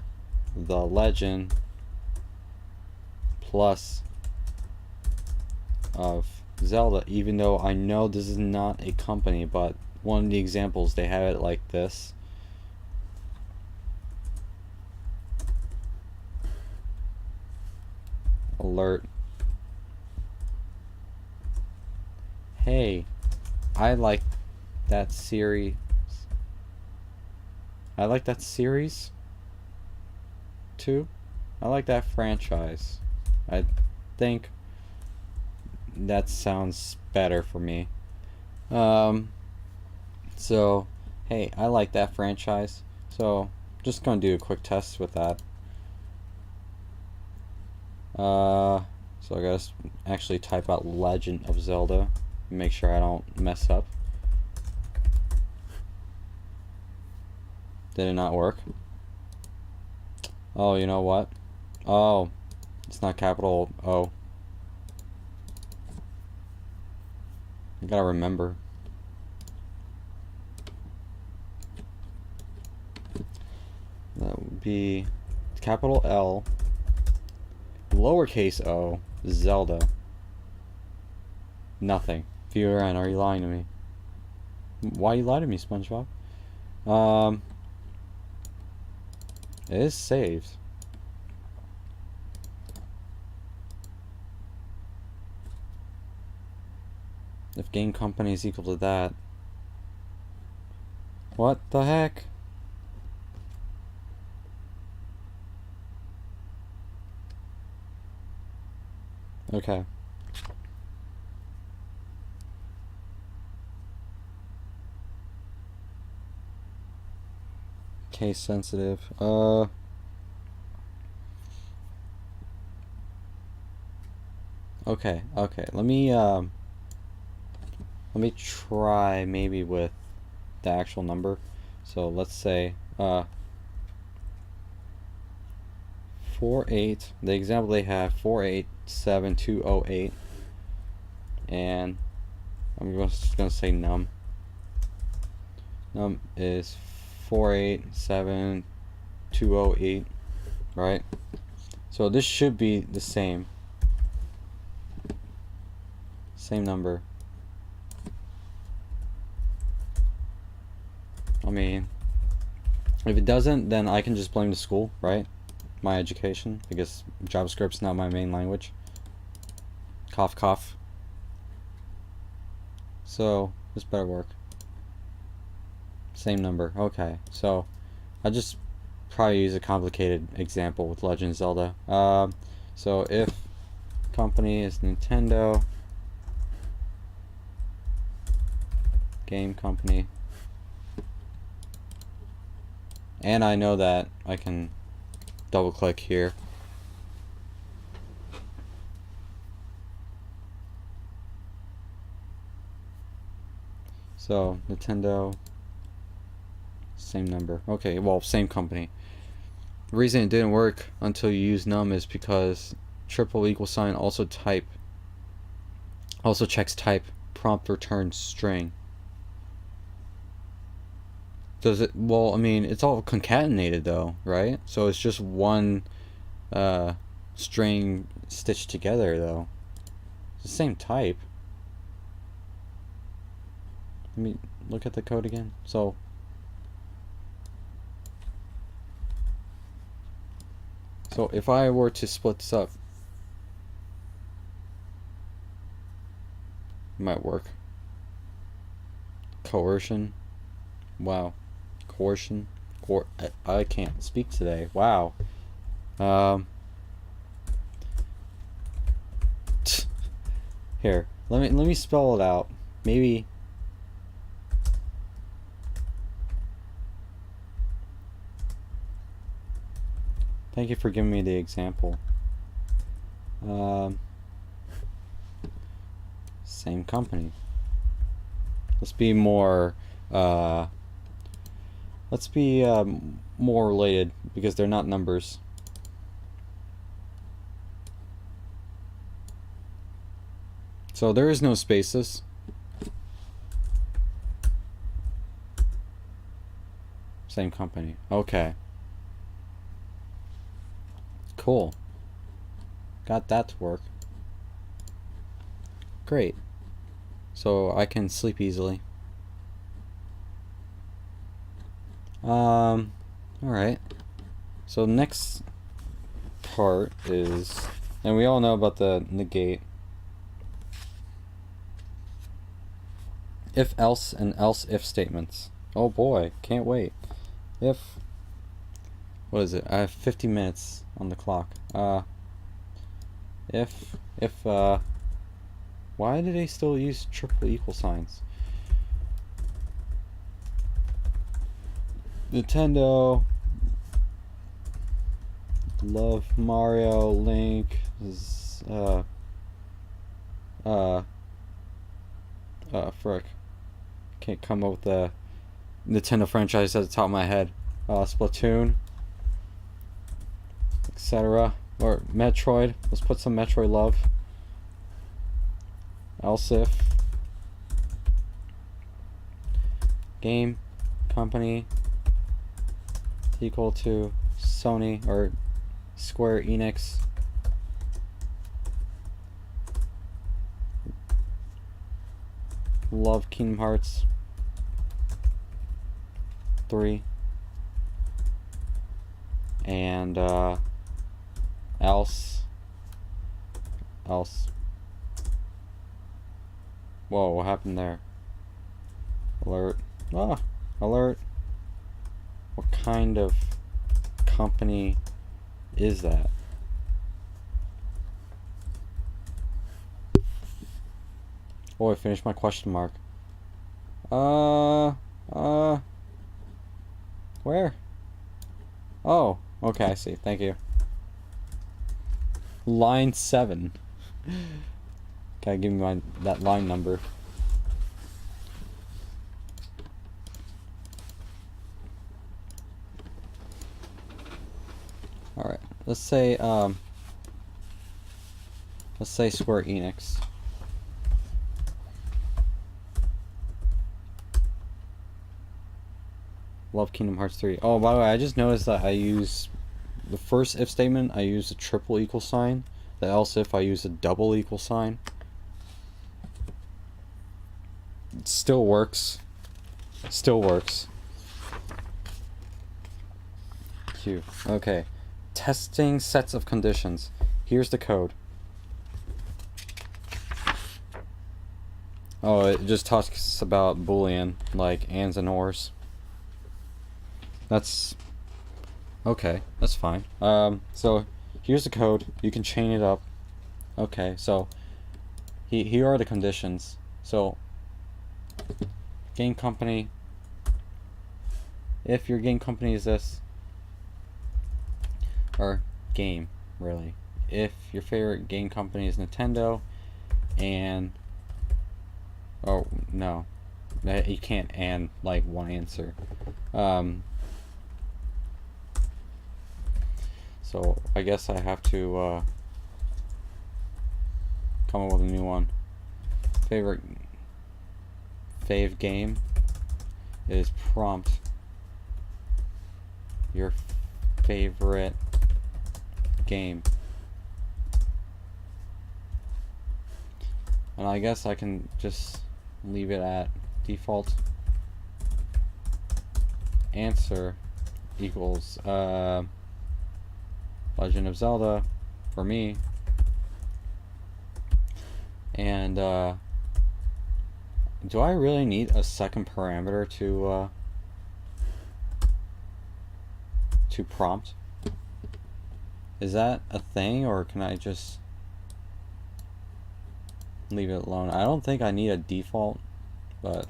legend plus of Zelda, even though I know this is not a company, but one of the examples they have it like this. Alert. Hey, I like that series. I like that series too. I like that franchise. I think that sounds better for me. So, hey, I like that franchise. So, just gonna do a quick test with that. So I gotta actually type out Legend of Zelda. Make sure I don't mess up. Did it not work? Oh, you know what? Oh, it's not capital O. I gotta remember. That would be capital L, lowercase o, Zelda. Nothing. Viewer N, are you lying to me? Why you lie to me, SpongeBob? It is saved. If game company is equal to that. What the heck? Okay. Case sensitive. Okay. Let me try maybe with the actual number. So let's say 48. The example they have 487208, and I'm just gonna say num. Num is 487208, right? So this should be the same number. I mean, if it doesn't, then I can just blame the school, right? My education, because JavaScript's not my main language. Cough, cough. So this better work. Same number. Okay, so I just probably use a complicated example with Legend of Zelda. So if company is Nintendo, game company, and I know that I can double click here. So Nintendo, same number. Okay, well, same company. The reason it didn't work until you use num is because triple equal sign also checks type, prompt return string. Does it? Well, I mean, it's all concatenated though, right? So it's just one string stitched together though. It's the same type. Let me look at the code again. So if I were to split this up, it might work. Coercion. Wow. Coercion. I can't speak today. Wow. Here, let me spell it out. Maybe. Thank you for giving me the example. Same company. Let's be more more related because they're not numbers. So there is no spaces. Same company. Okay. Cool. Got that to work. Great. So I can sleep easily. Alright. So next part is, and we all know about the negate. If else and else if statements. Oh boy, can't wait. If, what is it? I have 50 minutes on the clock. Why do they still use triple equal signs? Nintendo, love Mario, Link, frick. Can't come up with the Nintendo franchise at the top of my head. Splatoon, etc. Or Metroid. Let's put some Metroid love. Else if. Game company equal to Sony or Square Enix. Love Kingdom Hearts 3. And else. Whoa, what happened there? Alert. Alert. What kind of company is that? Oh, I finished my question mark. Where? Oh, okay, I see. Thank you. Line 7. Gotta give me that line number. Alright, let's say Square Enix. Love Kingdom Hearts 3. Oh, by the way, I just noticed that I use the first if statement, I use a triple equal sign. The else if, I use a double equal sign. It still works. Still works. Q. Okay. Testing sets of conditions. Here's the code. Oh, it just talks about Boolean, like ands and ors. That's okay, that's fine. So here's the code. You can chain it up. Okay, so here are the conditions. So game company, if your game company is this, or game, really. If your favorite game company is Nintendo, and oh no, you can't and like one answer. So I guess I have to come up with a new one. Fave game is prompt your favorite game. And I guess I can just leave it at default. Answer equals Legend of Zelda for me. And do I really need a second parameter to prompt? Is that a thing, or can I just leave it alone? I don't think I need a default, but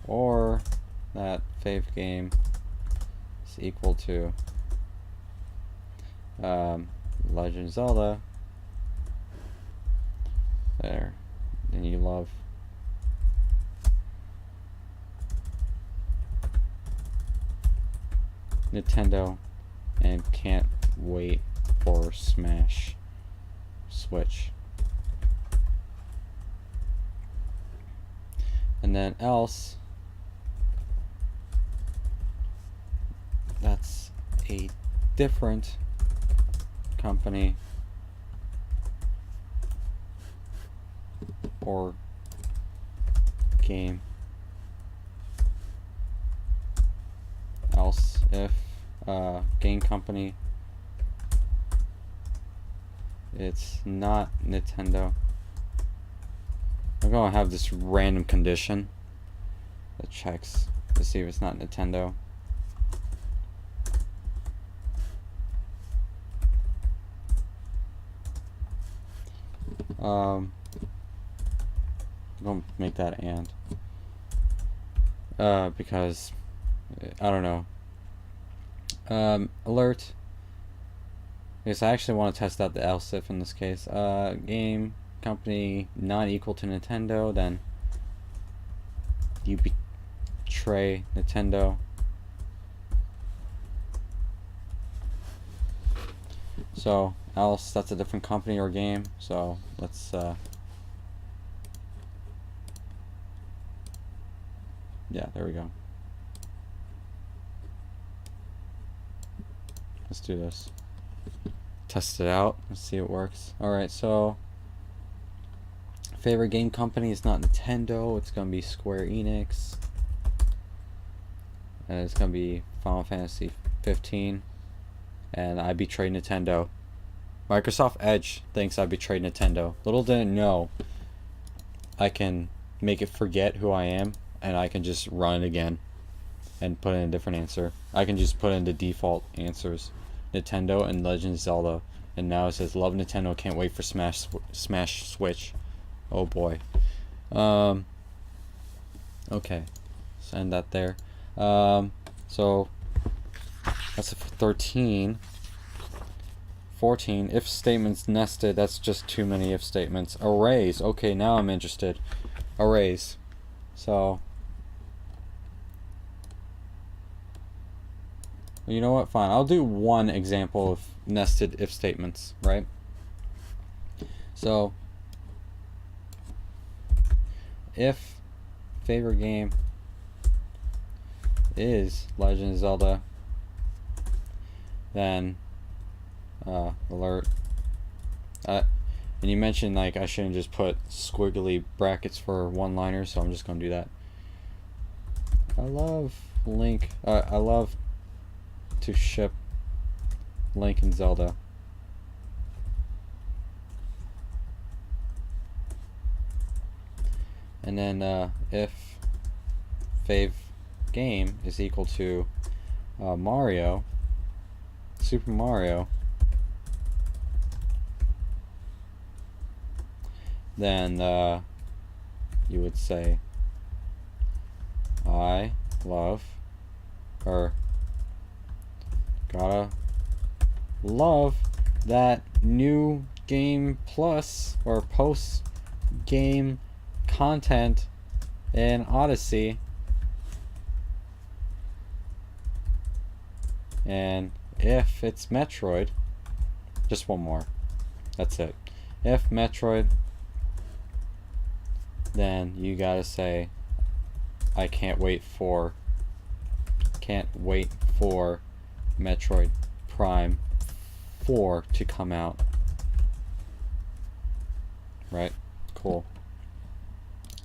or that fave game is equal to Legend of Zelda. There. And you love Nintendo and can't wait for Smash Switch. And then else, that's a different company or game. Else if game company, it's not Nintendo. I'm gonna have this random condition that checks to see if it's not Nintendo. I'm gonna make that and because I don't know. Alert. Because I actually want to test out the else if in this case. Game company not equal to Nintendo, then you betray Nintendo. So else, that's a different company or game. So let's yeah, there we go. Let's do this. Test it out. Let's see if it works. Alright, so favorite game company is not Nintendo. It's gonna be Square Enix. And it's gonna be Final Fantasy 15. And I betrayed Nintendo. Microsoft Edge thinks I betrayed Nintendo. Little didn't know I can make it forget who I am, and I can just run it again and put in a different answer. I can just put in the default answers. Nintendo and Legend of Zelda. And now it says love Nintendo, can't wait for Smash Switch. Oh boy. Okay. Send that there. So that's it for 13. 14. If statements nested, that's just too many if statements. Arrays. Okay, now I'm interested. Arrays. So you know what? Fine. I'll do one example of nested if statements, right? So, if favorite game is Legend of Zelda, then alert. And you mentioned like I shouldn't just put squiggly brackets for one-liners, so I'm just gonna do that. I love Link. I love to ship Link and Zelda. And then if fave game is equal to Mario, Super Mario, then you would say I love, or gotta love that new game plus or post game content in Odyssey. And if it's Metroid, just one more, that's it. If Metroid, then you gotta say I can't wait for Metroid Prime 4 to come out. Right? Cool.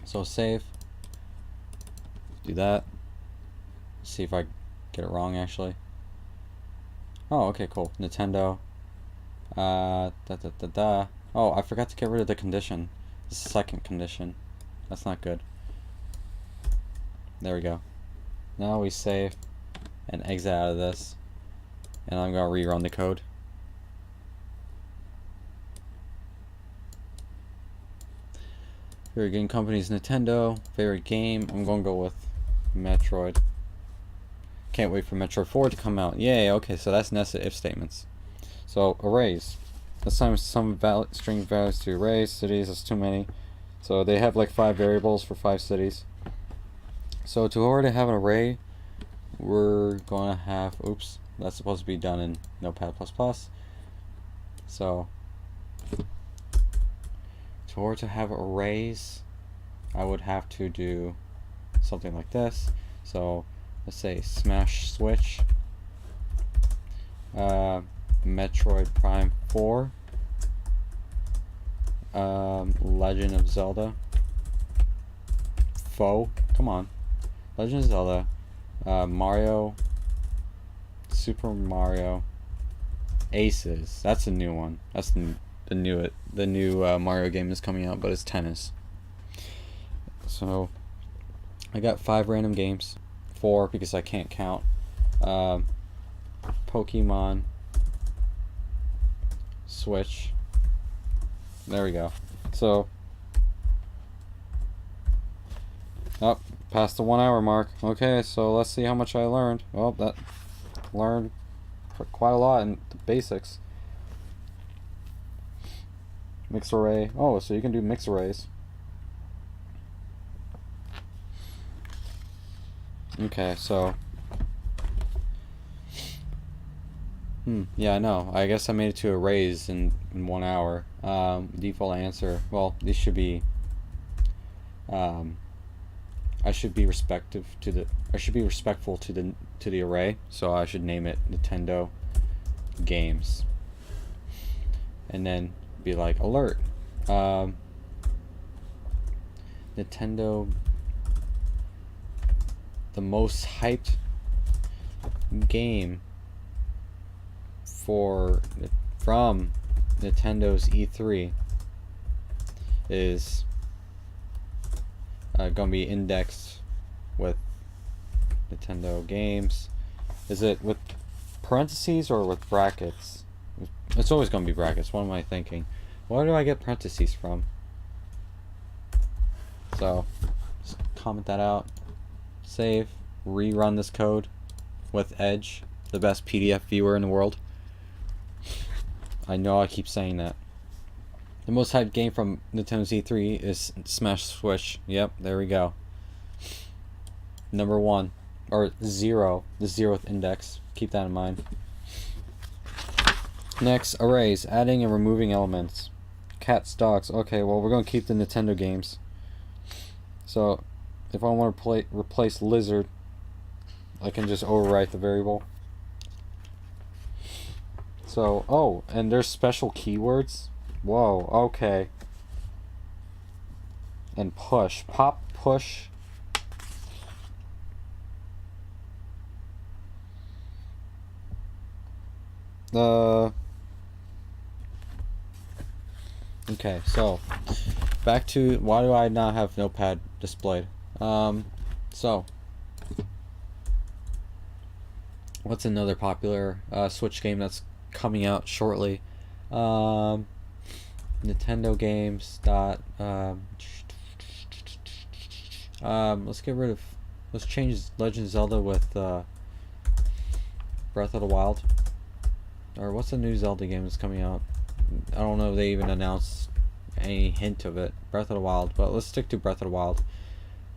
So save. Do that. See if I get it wrong actually. Oh, okay, cool. Nintendo. Oh, I forgot to get rid of the condition. The second condition. That's not good. There we go. Now we save and exit out of this. And I'm gonna rerun the code. Favorite game company is Nintendo. Favorite game, I'm gonna go with Metroid. Can't wait for Metroid 4 to come out. Yay, okay, so that's nested if statements. So, arrays. Assign some string values to arrays. Cities, that's too many. So they have like 5 variables for 5 cities. So to already have an array, we're gonna have, oops, that's supposed to be done in Notepad++. So in order to have arrays, I would have to do something like this. So let's say smash switch Metroid Prime 4, Legend of Zelda, Foe, come on, Legend of Zelda, Mario, Super Mario, Aces. That's a new one. That's the new Mario game is coming out, but it's tennis. So I got 5 random games, 4 because I can't count. Pokemon Switch. There we go. So, oh, past the 1 hour mark. Okay, so let's see how much I learned. Well, that learned quite a lot in the basics. Mixed array. Oh, so you can do mixed arrays. Okay, so yeah, I know. I guess I made it to arrays in 1 hour. Default answer. Well, these should be. I should be respectful to the array. So I should name it Nintendo Games. And then be like alert. Nintendo. The most hyped game from Nintendo's E3 is gonna be indexed with Nintendo Games. Is it with parentheses or with brackets? It's always gonna be brackets. What am I thinking? Where do I get parentheses from? So just comment that out. Save. Rerun this code with Edge, the best PDF viewer in the world. I know I keep saying that. The most hyped game from Nintendo's E3 is Smash Switch. Yep, there we go. Number 1. Or 0. The 0th index. Keep that in mind. Next, arrays. Adding and removing elements. Cats, dogs. Okay, well, we're going to keep the Nintendo games. So, if I want to replace lizard, I can just overwrite the variable. So, oh, and there's special keywords. Whoa, okay. And push. Pop, push. Okay, so back to why do I not have Notepad displayed? So what's another popular Switch game that's coming out shortly? Nintendo games dot let's change Legend of Zelda with Breath of the Wild. Or what's the new Zelda game that's coming out? I don't know if they even announced any hint of it. Breath of the Wild, but let's stick to Breath of the Wild.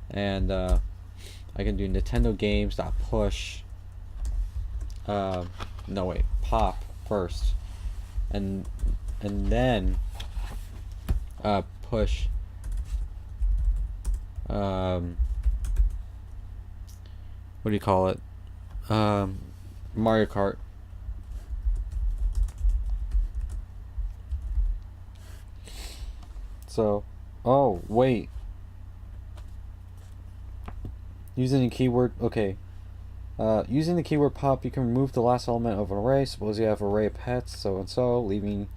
And I can do Nintendo games dot push. No wait, pop first, and then push. What do you call it? Mario Kart. So, oh wait. Using the keyword, okay. Using the keyword pop, you can remove the last element of an array. Suppose you have an array of pets, so and so, leaving.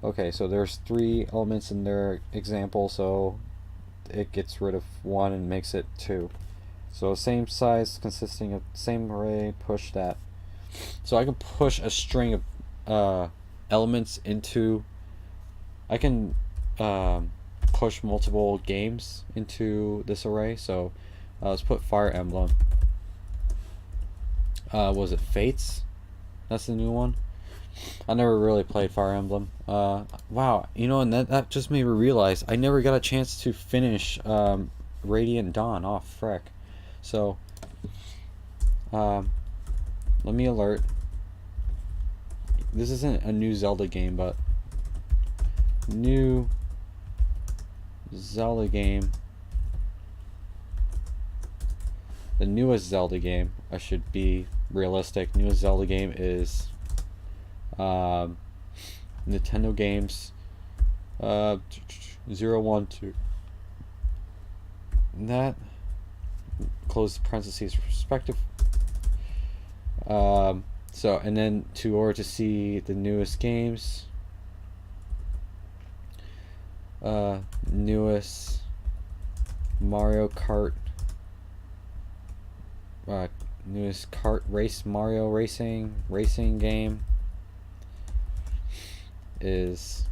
Okay, so there's 3 elements in their example, so it gets rid of 1 and makes it 2. So same size, consisting of same array, push that. So I can push a string of elements into. I can push multiple games into this array. So let's put Fire Emblem. Was it Fates? That's the new one. I never really played Fire Emblem. Wow, you know, and that just made me realize I never got a chance to finish Radiant Dawn. Oh, frick. So, let me alert. This isn't a new Zelda game, but new Zelda game. The newest Zelda game, I should be realistic. Newest Zelda game is Nintendo games 012. That close parentheses perspective. So, and then to order to see the newest games, newest Mario Kart, newest kart race, Mario racing game is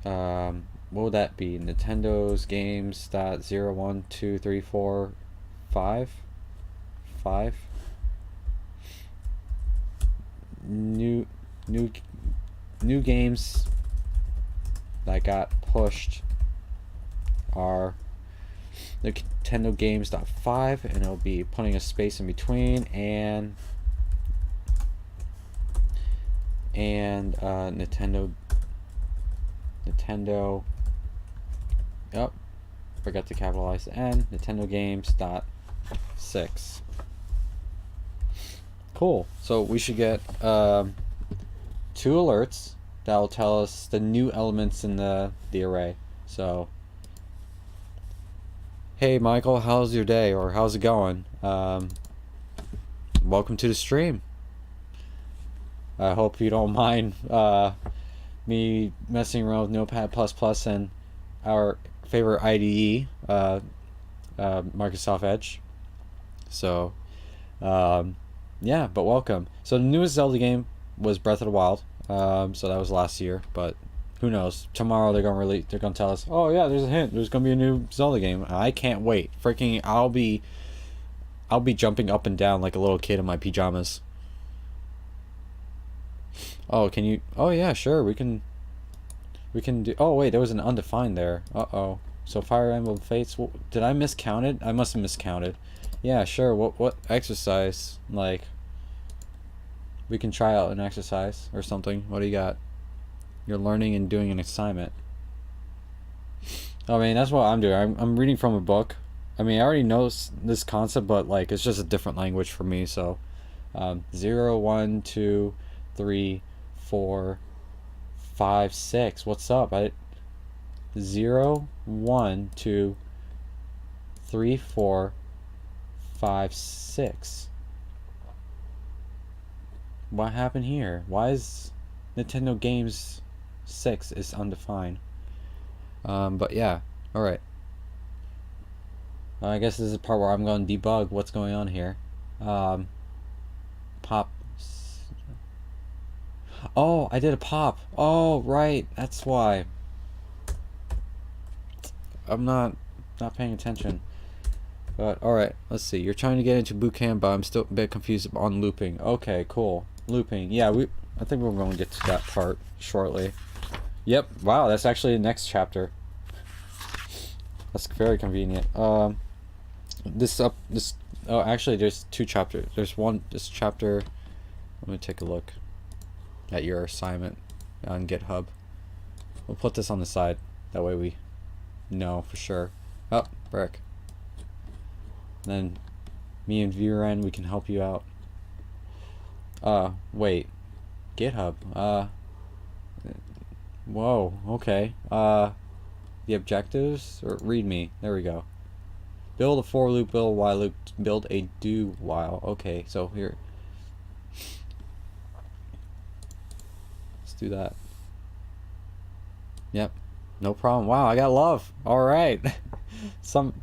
what would that be? Nintendo's games dot 0123455 new games that got pushed are the Nintendo games dot 5, and it'll be putting a space in between, and Nintendo forgot to capitalize the N. Nintendo games dot 6. Cool. So we should get 2 alerts that will tell us the new elements in the array. So, hey Michael, how's your day, or how's it going? Welcome to the stream. I hope you don't mind me messing around with Notepad++ and our favorite IDE, Microsoft Edge. So, yeah, but welcome. So the newest Zelda game was Breath of the Wild. So that was last year, but who knows? Tomorrow they're gonna tell us, oh yeah, there's a hint. There's gonna be a new Zelda game. I can't wait. Freaking, I'll be jumping up and down like a little kid in my pajamas. Oh, can you? Oh yeah, sure. We can do. Oh wait, there was an undefined there. Uh-oh. So Fire Emblem Fates. Did I miscount it? I must have miscounted. Yeah, sure. What exercise? Like, we can try out an exercise or something. What do you got? You're learning and doing an assignment. I mean, that's what I'm doing. I'm reading from a book. I mean, I already know this concept, but like, it's just a different language for me. So, 0, 1, 2, 3, 4, 5, 6. What's up? 0, 1, 2, 3, 4, 5, 6. What happened here? Why is Nintendo Games 6 is undefined? But yeah, all right. I guess this is the part where I'm going to debug what's going on here. Pop. Oh, I did a pop. Oh, right. That's why. I'm not paying attention. But alright, let's see. You're trying to get into boot camp, but I'm still a bit confused on looping. Okay, cool. Looping. Yeah, I think we're going to get to that part shortly. Yep. Wow, that's actually the next chapter. That's very convenient. Oh, actually there's 2 chapters. There's this chapter. Let me take a look at your assignment on GitHub. We'll put this on the side. That way we know for sure. Oh, brick. Then me and Viren, we can help you out. Wait. GitHub. Whoa, okay. The objectives? Or readme. There we go. Build a for loop, build a while loop, build a do while. Okay, so here. Let's do that. Yep. No problem. Wow, I got love. Alright.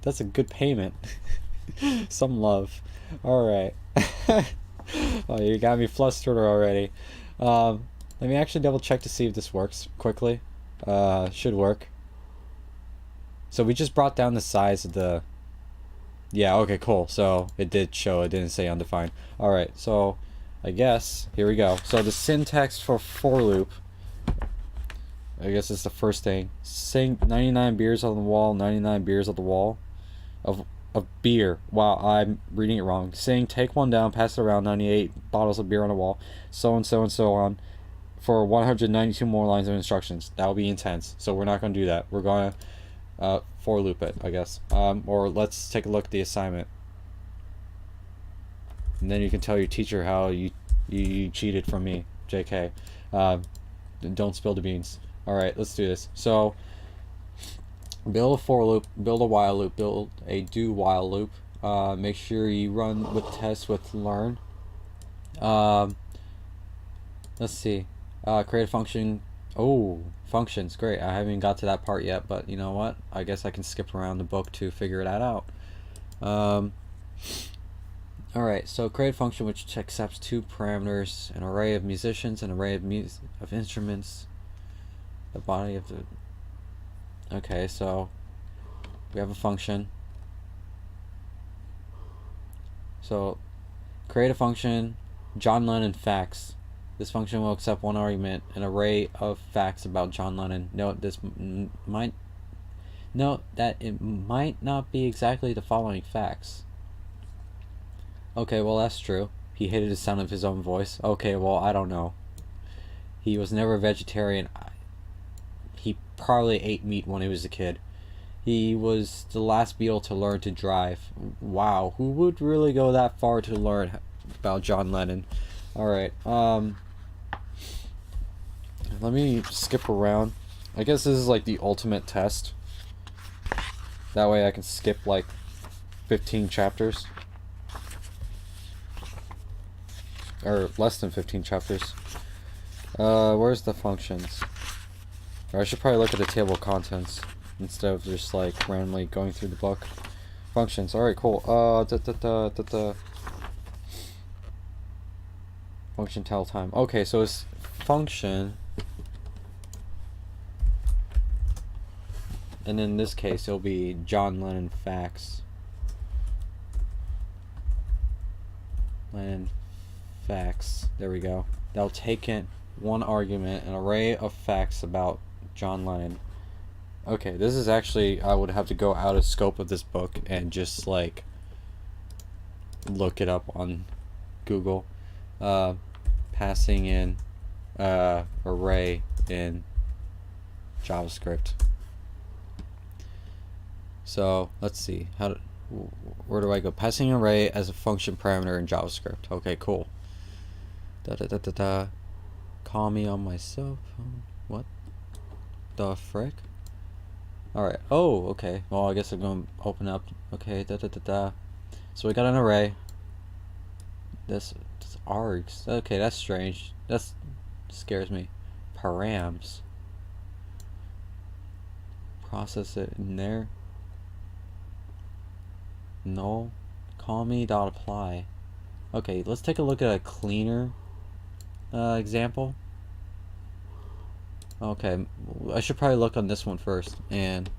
That's a good payment. Some love. Alright. Oh, you got me flustered already. Let me actually double check to see if this works quickly. Should work. So we just brought down the size of the Yeah, okay, cool. So it did show, it didn't say undefined. Alright, so I guess, here we go. So the syntax for for loop, I guess it's the first thing. Sing 99 beers on the wall, 99 beers on the wall. Of beer. Wow, I'm reading it wrong. Saying take one down, pass it around, 98 bottles of beer on the wall, so and so and so on, for 192 more lines of instructions. That will be intense. So we're not going to do that. We're going to for loop it, I guess. Or let's take a look at the assignment. And then you can tell your teacher how you cheated from me. JK. Don't spill the beans. Alright, let's do this. So, build a for loop, build a while loop, build a do while loop. Make sure you run with tests with learn. Let's see. Create a function. Oh, functions, great. I haven't even got to that part yet, but you know what? I guess I can skip around the book to figure that out. Alright, so create a function which accepts two parameters: an array of musicians, an array of instruments, the body of the... Okay, so we have a function. So create a function, John Lennon facts. This function will accept one argument, an array of facts about John Lennon. Note that it might not be exactly the following facts. Okay, well that's true. He hated the sound of his own voice. Okay, well I don't know. He was never a vegetarian. He probably ate meat when he was a kid. He was the last Beatle to learn to drive. Wow, who would really go that far to learn about John Lennon? Alright, let me skip around. I guess this is like the ultimate test. That way I can skip like 15 chapters. Or less than 15 chapters. Where's the functions? Or I should probably look at the table of contents instead of just like randomly going through the book. Functions. Alright, cool. Function tell time. Okay, so it's function. And in this case, it'll be John Lennon facts. Lennon facts. There we go. That'll take in one argument, an array of facts about John Lennon. Okay, this is actually, I would have to go out of scope of this book and just like look it up on Google. Passing in array in JavaScript. So let's see, where do I go? Passing an array as a function parameter in JavaScript. Okay, cool. Call me on my cell phone. What the frick? Alright. Oh, okay. Well, I guess I'm going to open up. Okay. So we got an array. This args. Okay, that's strange. That scares me. Params. Process it in there. No. Call me dot apply. Okay, let's take a look at a cleaner example. Okay, I should probably look on this one first. And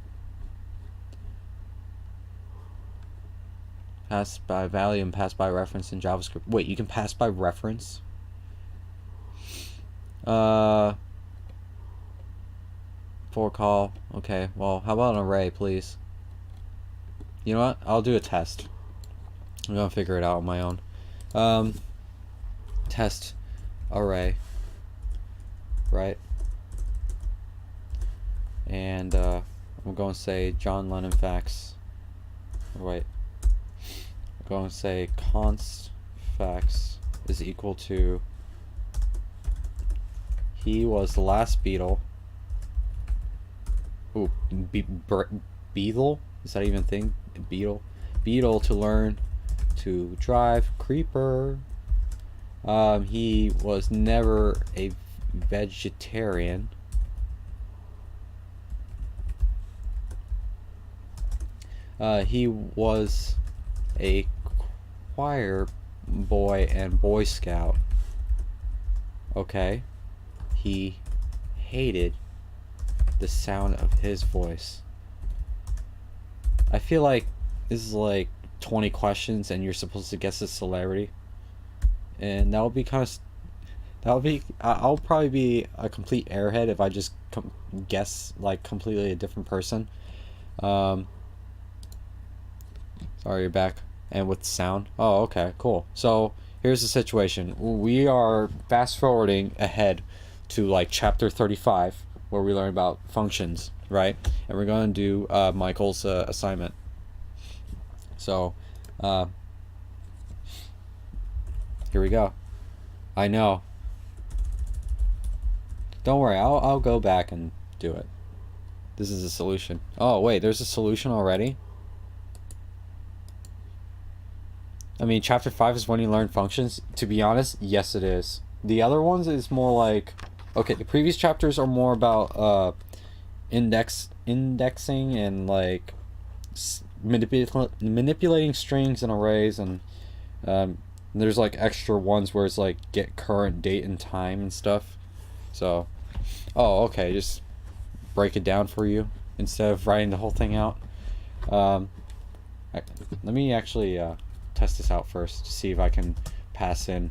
pass by value and pass by reference in JavaScript. Wait, you can pass by reference? For call. Okay, well, how about an array, please? You know what? I'll do a test. I'm gonna figure it out on my own. Test array. Right? And I'm going to say John Lennon facts. Wait. I'm going to say const facts is equal to he was the last Beatle. Ooh, Beatle? Is that even a thing? Beatle? Beatle to learn to drive. Creeper. He was never a vegetarian. He was a choir boy and Boy Scout. Okay. He hated the sound of his voice. I feel like this is like 20 questions and you're supposed to guess the celerity, and that would be kind of that would be I'll probably be a complete airhead if I just guess like completely a different person. Sorry, you're back. And with sound. Oh, okay, cool. So here's the situation. We are fast forwarding ahead to like chapter 35, where we learn about functions, right? And we're going to do Michael's assignment. So here we go. I know. Don't worry, I'll go back and do it. This is a solution. Oh wait, there's a solution already? I mean, chapter 5 is when you learn functions. To be honest, yes it is. The other ones is more like... Okay, the previous chapters are more about indexing and like manipulating strings and arrays, and there's like extra ones where it's like get current date and time and stuff. So, oh, okay, just break it down for you instead of writing the whole thing out. Let me actually test this out first to see if I can pass in.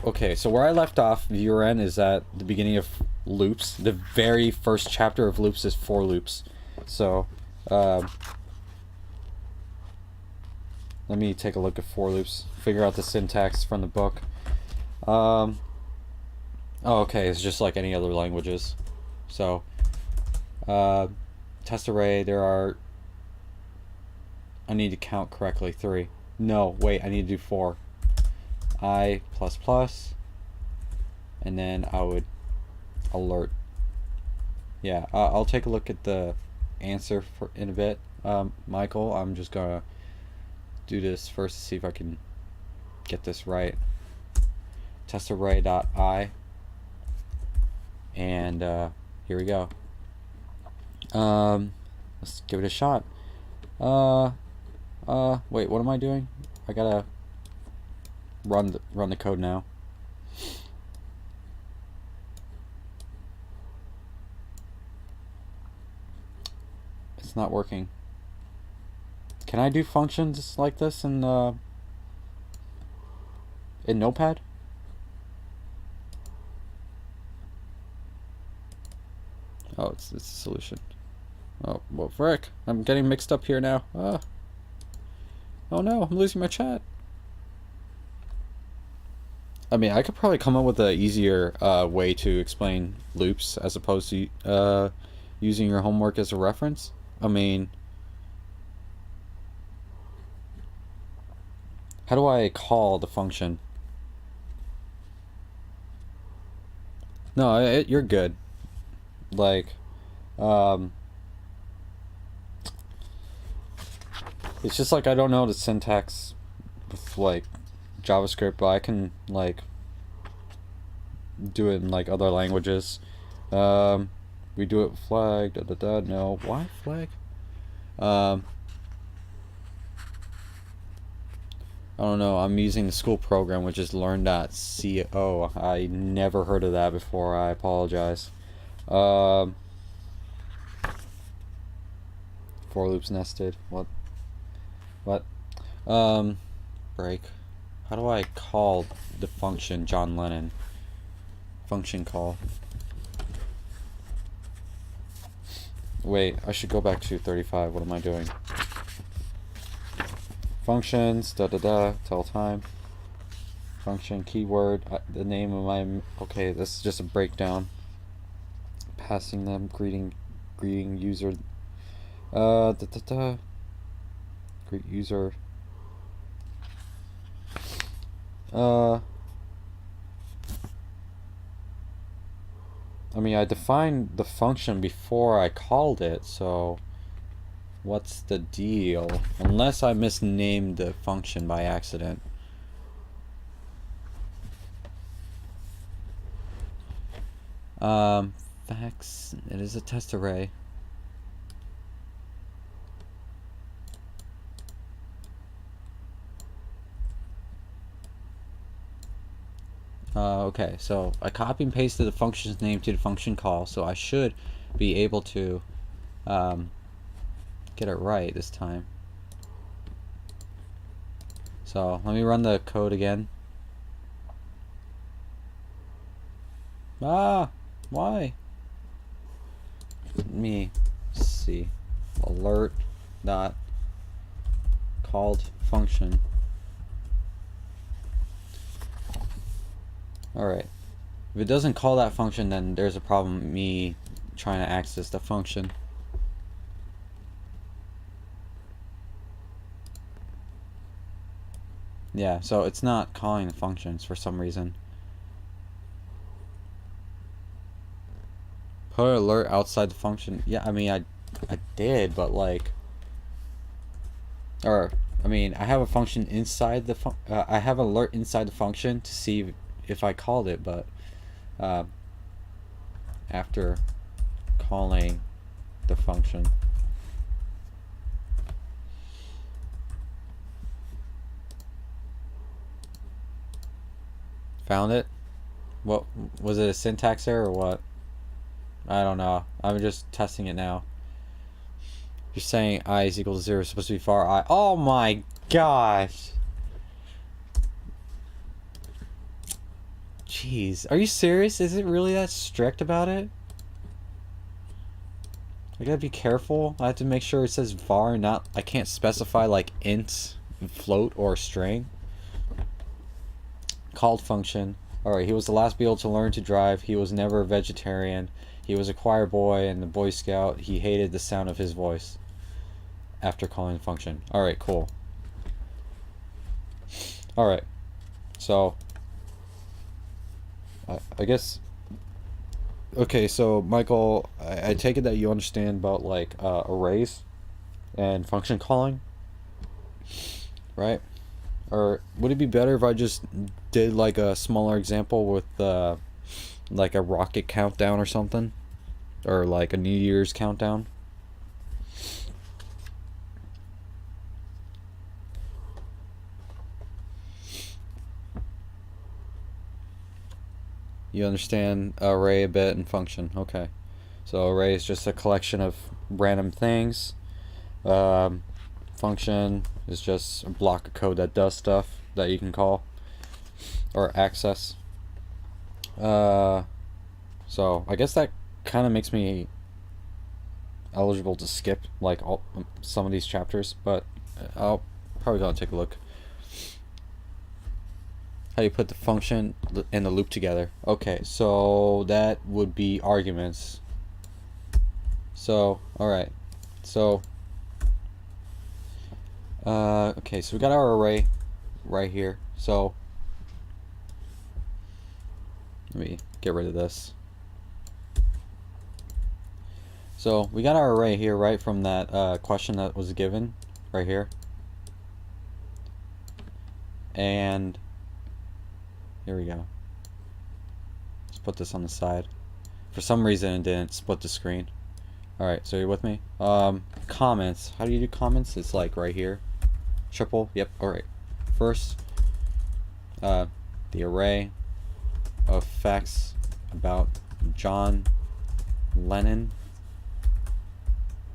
Okay, so where I left off, viewer N, is at the beginning of loops. The very first chapter of loops is for loops. So, let me take a look at for loops, figure out the syntax from the book. Oh, okay, it's just like any other languages. So, test array, there are... I need to count correctly, 3. No, wait, I need to do 4. I++, and then I would alert. Yeah, I'll take a look at the answer in a bit, Michael. I'm just gonna do this first to see if I can get this right. Test array.I, and here we go. Let's give it a shot. Wait, what am I doing? I gotta run the code now. It's not working. Can I do functions like this in Notepad? Oh, it's a solution. Oh, well, frick. I'm getting mixed up here now. Oh no, I'm losing my chat. I mean, I could probably come up with an easier way to explain loops as opposed to using your homework as a reference. I mean, how do I call the function? No, you're good. Like, it's just like I don't know the syntax with like JavaScript, but I can like do it in like other languages. We do it with flag. No, why flag? I don't know. I'm using the school program, which is learn.co. I never heard of that before. I apologize. For loops nested. What? Break. How do I call the function John Lennon? Function call. Wait, I should go back to 35. What am I doing? Functions, tell time. Function, keyword, the name of my... Okay, this is just a breakdown. Passing them, greeting user. Greet user. I mean, I defined the function before I called it, so what's the deal? Unless I misnamed the function by accident. Facts, it is a test array. Okay, so I copy and pasted the function's name to the function call, so I should be able to get it right this time. So let me run the code again. Ah, why? Let me see. Alert dot called function. Alright. If it doesn't call that function, then there's a problem with me trying to access the function. Yeah, so it's not calling the functions for some reason. Put alert outside the function. Yeah, I mean, I did, but like, or I mean, I have a function inside the I have an alert inside the function to see if I called it, but after calling the function. Found it? What was it, a syntax error or what? I don't know. I'm just testing it now. You're saying I is equal to 0 is supposed to be far I. Oh my gosh. Jeez. Are you serious? Is it really that strict about it? I gotta be careful. I have to make sure it says var, not, I can't specify like int, float, or string. Called function. Alright, he was the last Beatle to learn to drive. He was never a vegetarian. He was a choir boy and a Boy Scout. He hated the sound of his voice after calling the function. Alright, cool. Alright. So, I guess... Okay, so Michael, I take it that you understand about like arrays and function calling, right? Or would it be better if I just did like a smaller example with like a rocket countdown or something, or like a New Year's countdown? You understand array a bit and function. Okay. So array is just a collection of random things. Function is just a block of code that does stuff that you can call or access. So I guess that kind of makes me eligible to skip like some of these chapters, but I'll probably go and take a look. How you put the function and the loop together. Okay, so that would be arguments. So, alright. So, okay, so we got our array right here. So, let me get rid of this. So, we got our array here, right, from that question that was given, right here. And here we go. Let's put this on the side. For some reason it didn't split the screen. Alright, so you're with me? Comments. How do you do comments? It's like right here. Triple. Yep, alright. First, the array of facts about John Lennon.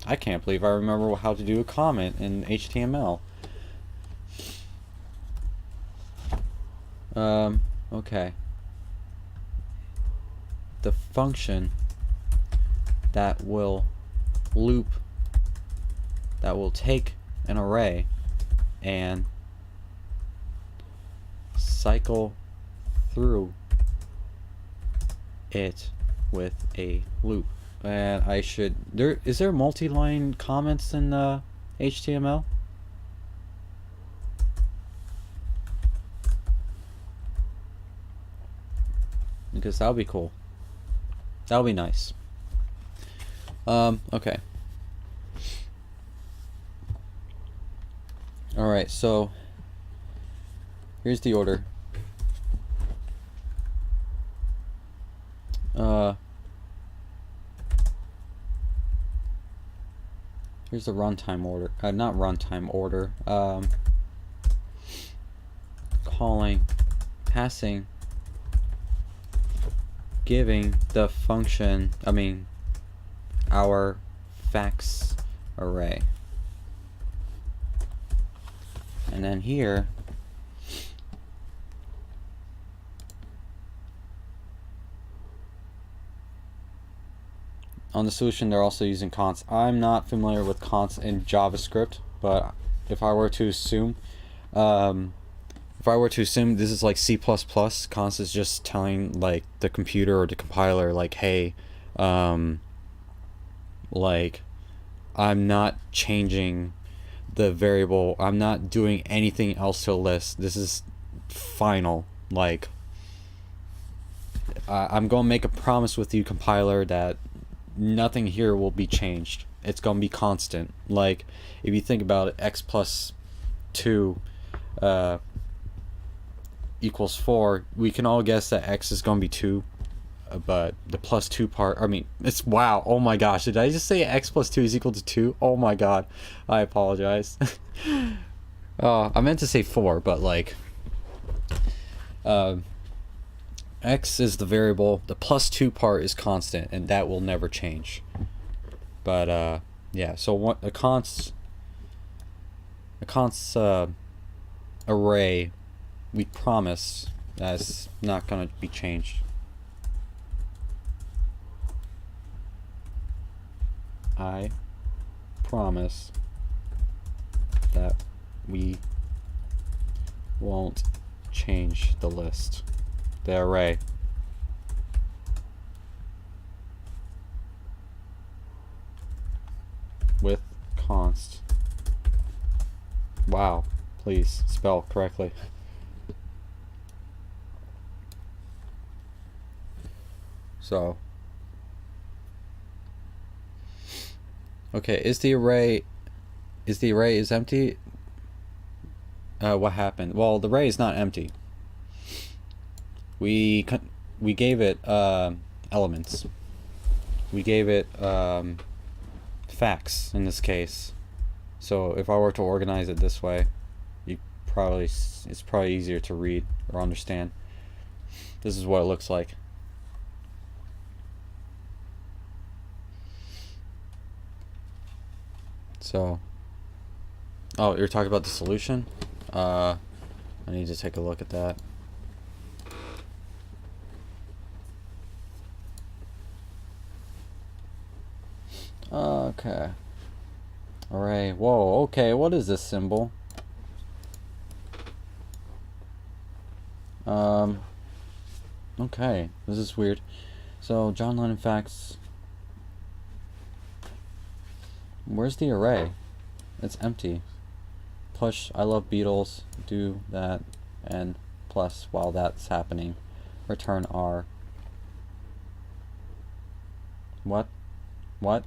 I can't believe I remember how to do a comment in HTML. Okay. The function that will loop, that will take an array and cycle through it with a loop. And I should, is there multi-line comments in HTML? Because that would be cool. That would be nice. Okay. Alright, so here's the order. Here's the runtime order. Not runtime order. Calling, passing, giving the function, our facts array. And then here, on the solution, they're also using const. I'm not familiar with const in JavaScript, but if I were to assume, this is like C++, const is just telling like the computer or the compiler like, hey, like, I'm not changing the variable, I'm not doing anything else to a list. This is final. Like, I'm going to make a promise with you, compiler, that nothing here will be changed. It's going to be constant. Like, if you think about it, x plus 2 equals 4, we can all guess that x is going to be 2. But the plus 2 part, I mean, it's, wow, oh my gosh, did I just say x plus 2 is equal to 2? Oh my god, I apologize. I meant to say 4, but like, x is the variable, the plus 2 part is constant, and that will never change. But yeah, so what a const array, we promise that's not going to be changed. I promise that we won't change the list, the array. With const. Wow, please spell correctly. So, okay, is the array is empty? What happened? Well, the array is not empty. We gave it elements. We gave it facts in this case. So if I were to organize it this way, it's probably easier to read or understand. This is what it looks like. So, oh, you're talking about the solution? I need to take a look at that. Okay. Array. Whoa, okay, what is this symbol? Okay, this is weird. So, John Lennon facts. Where's the array? It's empty. Push I love Beatles, do that, and plus while that's happening, return R. What? What?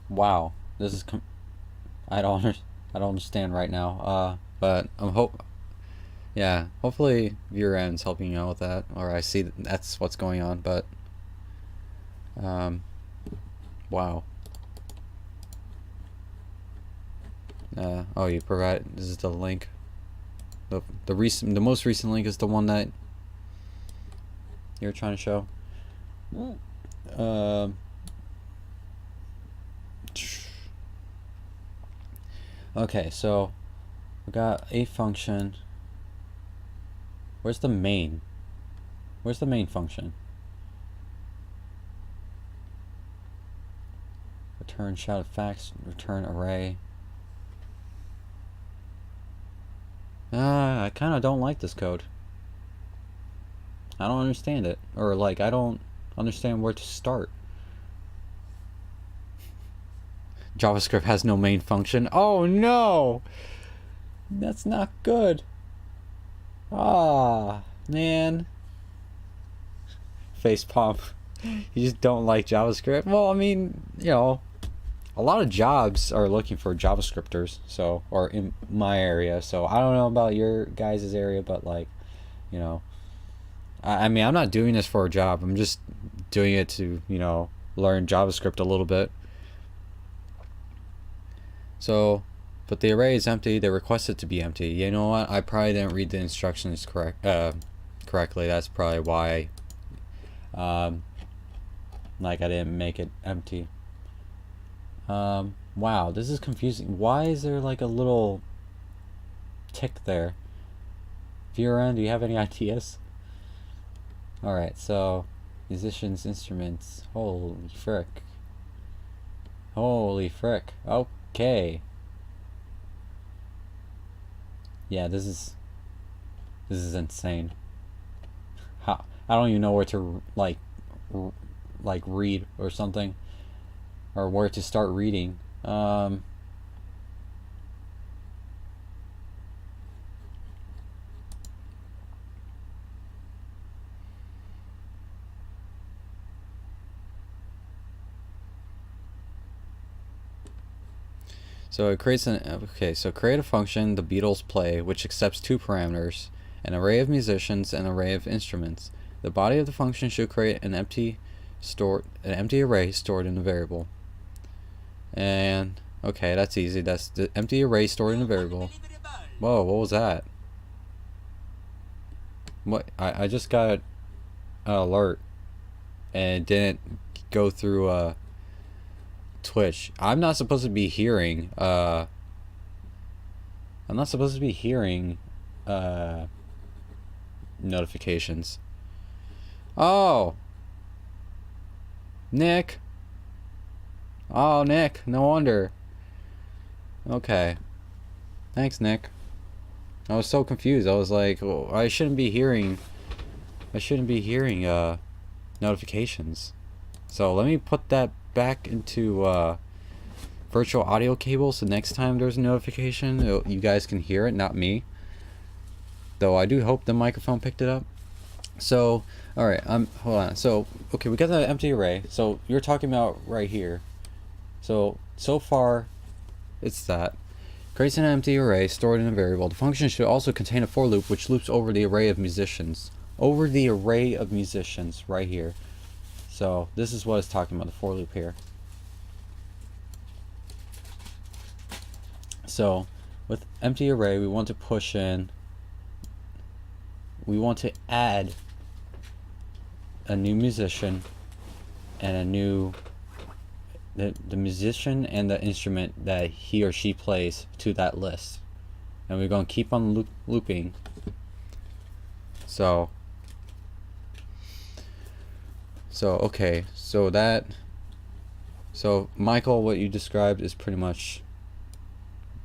Wow. This is I don't understand right now. But yeah, hopefully viewer end's helping you out with that, or I see that's what's going on, but wow. Oh, you provide, this is the link. The most recent link is the one that you're trying to show. Okay, so we got a function. Where's the main? Where's the main function? Return shouted facts, return array. I kind of don't like this code. I don't understand it. Or like, I don't understand where to start. JavaScript has no main function. Oh no! That's not good. Ah, man. Facepalm. You just don't like JavaScript? Well, I mean, you know, a lot of jobs are looking for JavaScripters, so, or in my area, so I don't know about your guys' area, but like, you know, I mean, I'm not doing this for a job. I'm just doing it to, you know, learn JavaScript a little bit. So But the array is empty. They request it to be empty. You know what? I probably didn't read the instructions correctly. That's probably why. Like I didn't make it empty. Wow, this is confusing. Why is there like a little tick there? Viren, do you have any ideas? Alright, so musicians, instruments. Holy frick. Holy frick. Okay. Yeah, this is insane. I don't even know where to like read or something, or where to start reading. So it creates so create a function, the Beatles play, which accepts two parameters, an array of musicians and an array of instruments. The body of the function should create an empty array stored in a variable. And okay, that's easy. That's the empty array stored in a variable. Whoa, what was that? What? I just got an alert and it didn't go through Twitch. I'm not supposed to be hearing notifications. Oh, Nick. Oh, Nick. No wonder. Okay. Thanks, Nick. I was so confused. I was like, oh, I shouldn't be hearing notifications. So let me put that back into virtual audio cable, so next time there's a notification, you guys can hear it, not me. Though I do hope the microphone picked it up. So, alright, hold on. So, okay, we got the empty array. So, you're talking about right here. So far, it's that. Creates an empty array stored in a variable. The function should also contain a for loop which loops over the array of musicians. Over the array of musicians, right here. So, this is what it's talking about, the for loop here. So, with empty array, we want to push in, we want to add a new musician and a new, the musician and the instrument that he or she plays to that list. And we're going to keep on looping. So okay, so Michael, what you described is pretty much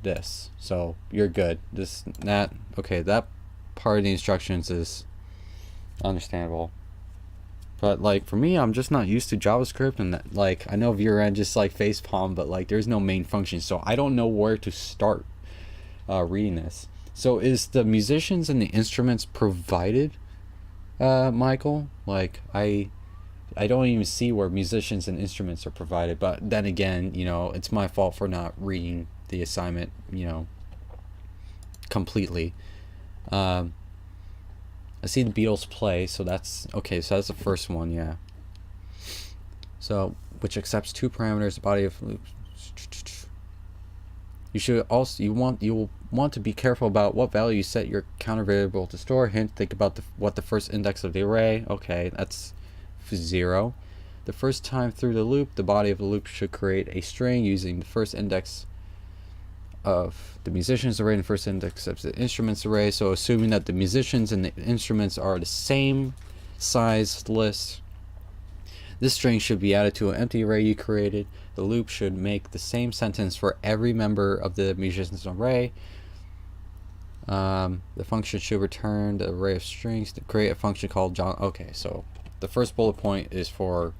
this. So you're good. Okay, that part of the instructions is understandable. But like for me, I'm just not used to JavaScript, and that, like I know Viren just like facepalm, but like there's no main function, so I don't know where to start reading this. So is the musicians and the instruments provided, Michael? Like I don't even see where musicians and instruments are provided, but then again, you know, it's my fault for not reading the assignment, you know, completely. I see the Beatles play, so that's okay. So that's the first one, yeah. So which accepts two parameters, the body of loops. You'll want to be careful about what value you set your counter variable to store. Hint: think about what the first index of the array. Okay, that's 0. The first time through the loop, the body of the loop should create a string using the first index of the musicians array and the first index of the instruments array. So assuming that the musicians and the instruments are the same size list, this string should be added to an empty array you created. The loop should make the same sentence for every member of the musicians array. The function should return the array of strings to create a function called John. Okay, so the first bullet point is for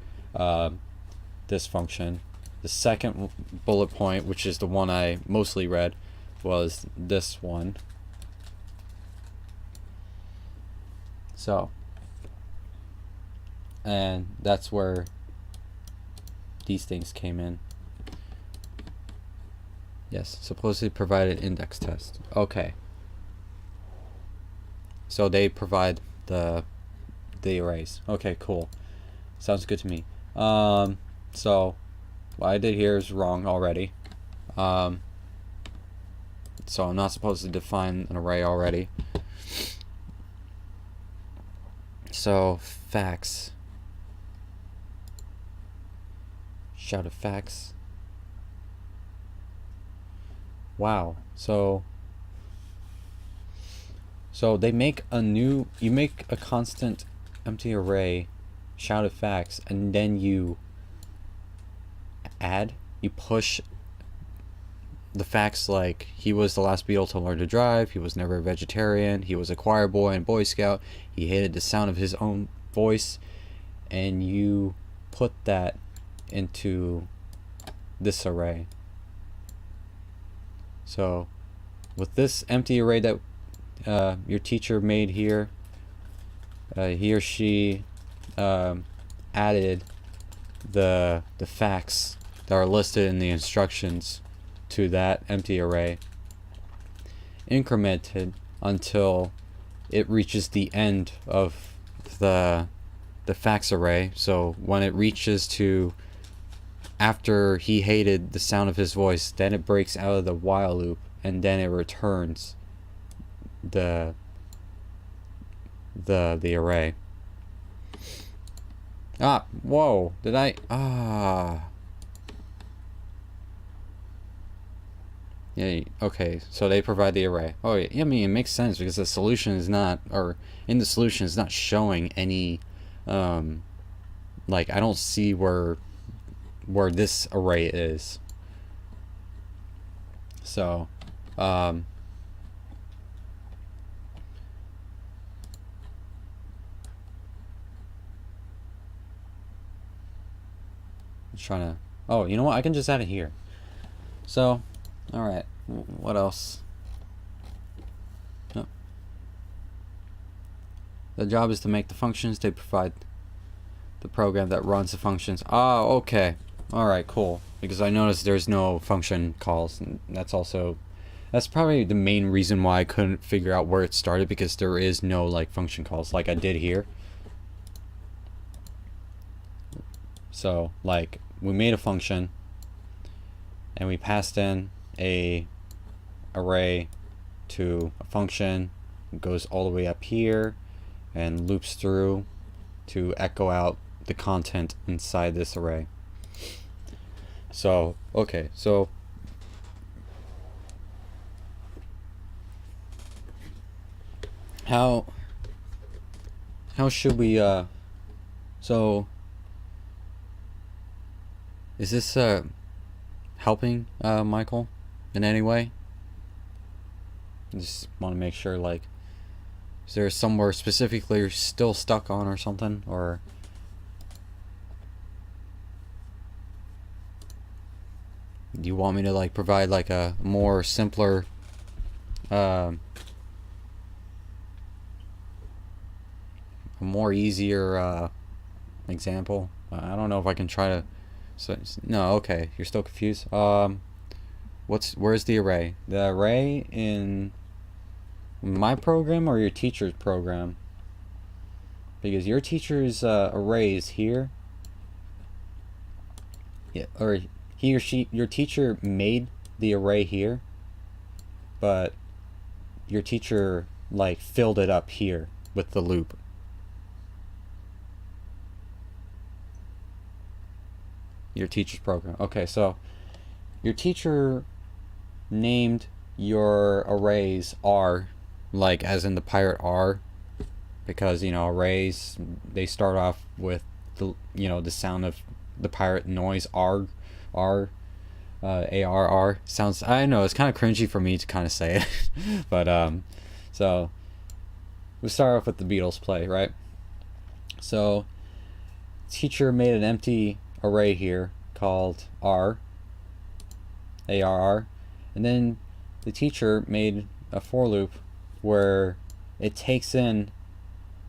this function. The second bullet point, which is the one I mostly read, was this one. So, and that's where these things came in. Yes, supposedly provided index test. Okay. So they provide the arrays. Okay, cool. Sounds good to me. So what I did here is wrong already. So I'm not supposed to define an array already. So facts. Shout of facts. Wow. So they make a new, you make a constant empty array, shout of facts, and then you push the facts like he was the last Beatle to learn to drive, he was never a vegetarian, he was a choir boy and Boy Scout, he hated the sound of his own voice, and you put that into this array. So with this empty array that your teacher made here, he or she added the facts that are listed in the instructions to that empty array, incremented until it reaches the end of the facts array. So when it reaches to after he hated the sound of his voice, then it breaks out of the while loop, and then it returns the array. Whoa, did I yeah, okay, so they provide the array. Oh yeah, I mean, it makes sense because the solution is not, or in the solution is not showing any like I don't see where this array is. So I'm trying to, oh, you know what, I can just add it here. So alright, what else? Oh. The job is to make the functions. They provide the program that runs the functions. Oh, okay. Alright, cool. Because I noticed there's no function calls, and that's probably the main reason why I couldn't figure out where it started, because there is no like function calls like I did here. So like we made a function and we passed in a array to a function, it goes all the way up here and loops through to echo out the content inside this array. So okay, so how should we so is this helping Michael in any way? I just want to make sure, like, is there somewhere specifically you're still stuck on or something, or do you want me to like provide like a more simpler a more easier example? I don't know if I can try to. So no, okay, you're still confused. Where's the array? The array in my program or your teacher's program? Because your teacher's array is here. Yeah, or he or she, your teacher made the array here, but your teacher like filled it up here with the loop. Your teacher's program. Okay, so your teacher named your arrays R, like as in the pirate R, because you know arrays, they start off with the, you know, the sound of the pirate noise R, ARR sounds. I know it's kind of cringy for me to kind of say it, but so we start off with the Beatles play, right? So teacher made an empty array here called ARR, and then the teacher made a for loop where it takes in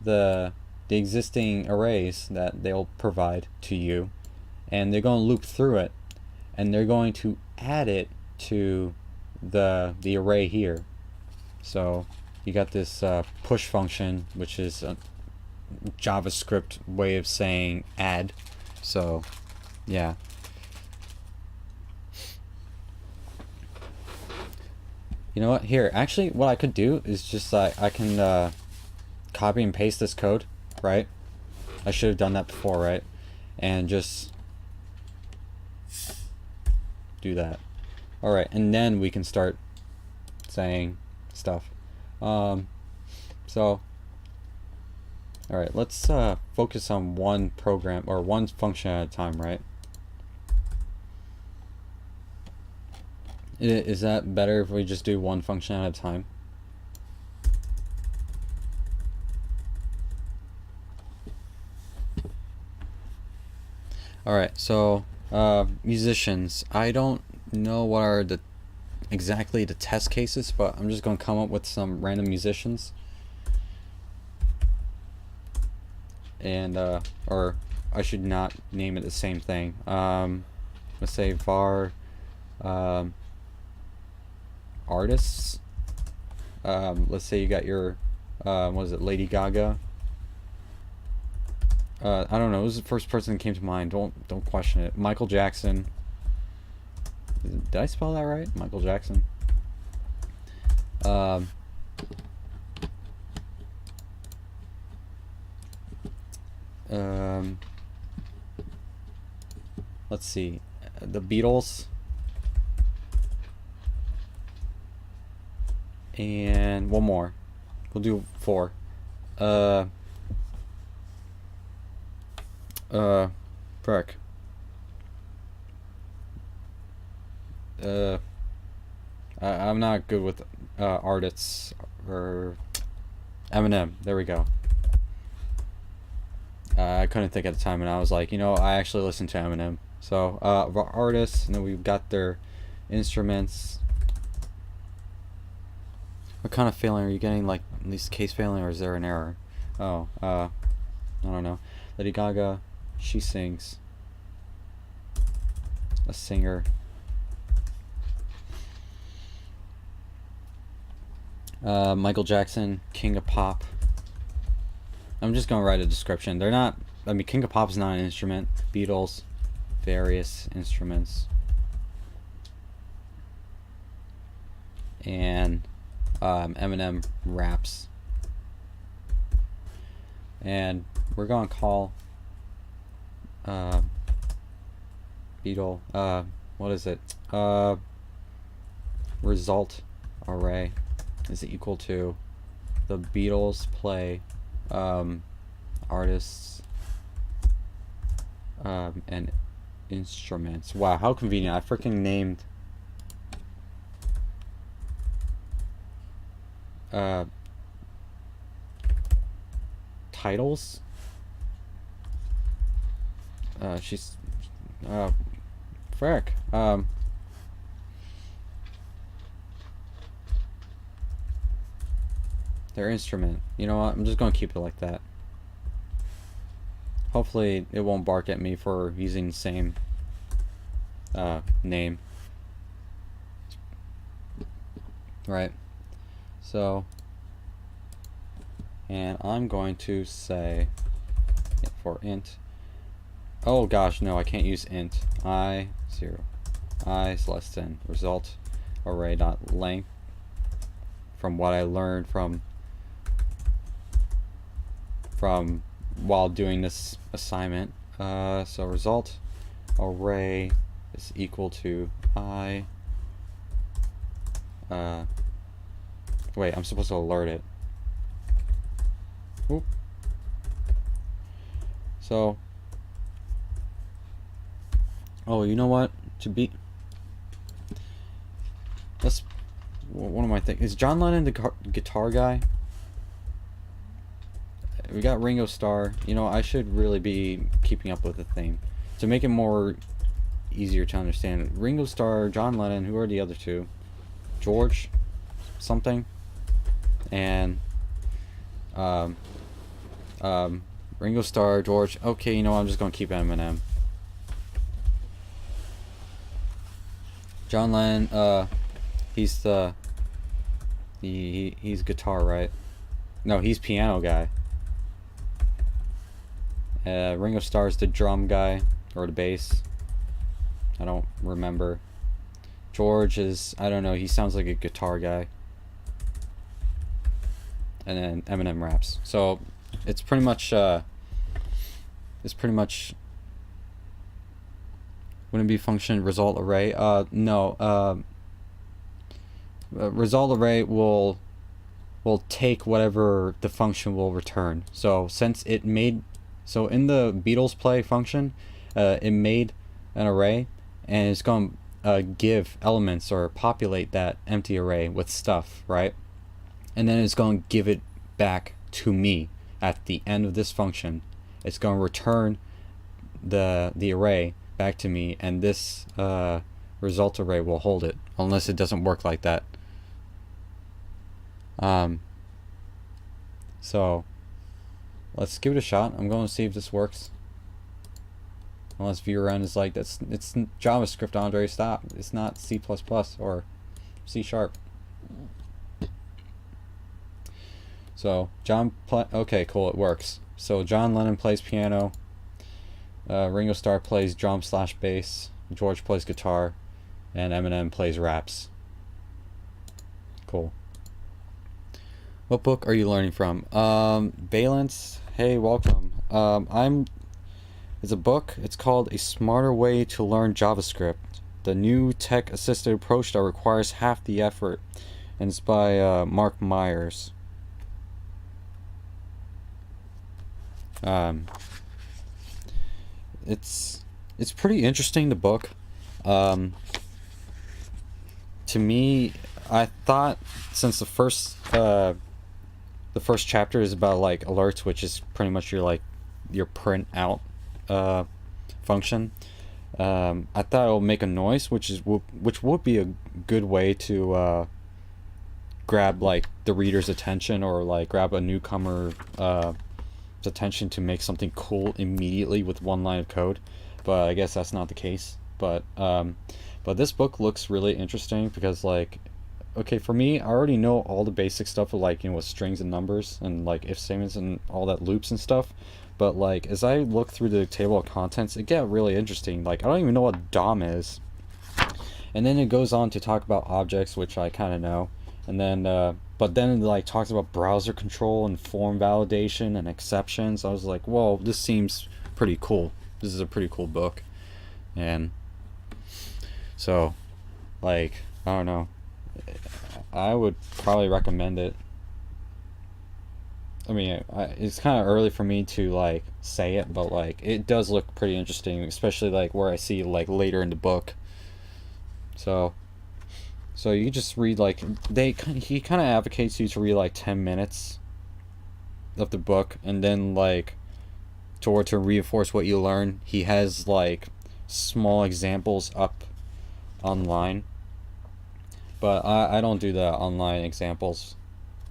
the existing arrays that they'll provide to you, and they're going to loop through it, and they're going to add it to the array here. So you got this push function, which is a JavaScript way of saying add. So yeah. You know what? Here, actually, what I could do is just I can copy and paste this code, right? I should have done that before, right? And just do that. All right, and then we can start saying stuff. So, all right, let's focus on one program or one function at a time, right? Is that better if we just do one function at a time? Alright, so musicians. I don't know what are exactly the test cases, but I'm just going to come up with some random musicians. And, or I should not name it the same thing. Let's say var artists. Let's say you got your, what is it, Lady Gaga. I don't know. It was the first person that came to mind. Don't question it. Michael Jackson. Did I spell that right? Michael Jackson. Let's see. The Beatles. And one more. We'll do 4. Frick. I'm not good with artists or Eminem. There we go. I couldn't think at the time, and I was like, you know, I actually listened to Eminem. So artists, and then we've got their instruments. What kind of failing are you getting? Like at least case failing, or is there an error? Oh, I don't know. Lady Gaga, she sings. A singer. Michael Jackson, King of Pop. I'm just gonna write a description. They're not. I mean, King of Pop is not an instrument. Beatles, various instruments, and Eminem raps. And we're gonna call Beatle. What is it? Result array is equal to the Beatles play artists and instruments. Wow, how convenient. I freaking named titles. She's frick. Their instrument. You know what? I'm just gonna keep it like that. Hopefully it won't bark at me for using the same name. Right. So, and I'm going to say for int. Oh gosh, no, I can't use int. I 0. I is less than result array dot length. From what I learned from while doing this assignment. So result array is equal to I. Wait, I'm supposed to alert it. Oop. So, oh, you know what? To be, let's. What am I thinking? Is John Lennon the guitar guy? We got Ringo Starr. You know, I should really be keeping up with the thing to make it more easier to understand. Ringo Starr, John Lennon. Who are the other two? George, something, and Ringo Starr, George. Okay, you know what? I'm just gonna keep Eminem. John Lennon. He's the he's guitar, right? No, he's piano guy. Ringo Starr's the drum guy or the bass. I don't remember. George is, I don't know, he sounds like a guitar guy. And then Eminem raps. So it's pretty much wouldn't be function result array. No. Result array will take whatever the function will return. So since it made, so in the Beatles play function, it made an array, and it's going to give elements or populate that empty array with stuff, right? And then it's going to give it back to me at the end of this function. It's going to return the array back to me, and this result array will hold it, unless it doesn't work like that. So let's give it a shot. I'm going to see if this works. Unless VRN is like, it's JavaScript, Andre, stop. It's not C++ or C#. So okay, cool, it works. So John Lennon plays piano, Ringo Starr plays drum/bass, George plays guitar, and Eminem plays raps. Cool. What book are you learning from? Valence, hey, welcome. It's a book. It's called A Smarter Way to Learn JavaScript, the new tech-assisted approach that requires half the effort, and it's by Mark Myers. It's pretty interesting, the book. To me, I thought, since the first chapter is about like alerts, which is pretty much your print out function, I thought it would make a noise, which would be a good way to grab like the reader's attention, or like grab a newcomer attention to make something cool immediately with one line of code. But I guess that's not the case. But this book looks really interesting because, like, okay, for me, I already know all the basic stuff of, like, with strings and numbers and like if statements and all that loops and stuff. But like as I look through the table of contents, it gets really interesting. Like, I don't even know what DOM is, and then it goes on to talk about objects, which I kind of know, and then but then it like talks about browser control and form validation and exceptions. I was like, whoa, this seems pretty cool. This is a pretty cool book. And so, like, I don't know, I would probably recommend it. I mean, it's kind of early for me to like say it, but like it does look pretty interesting, especially like where I see like later in the book. So you just read, like, he kind of advocates you to read like 10 minutes of the book, and then like to reinforce what you learn, he has like small examples up online. But I don't do the online examples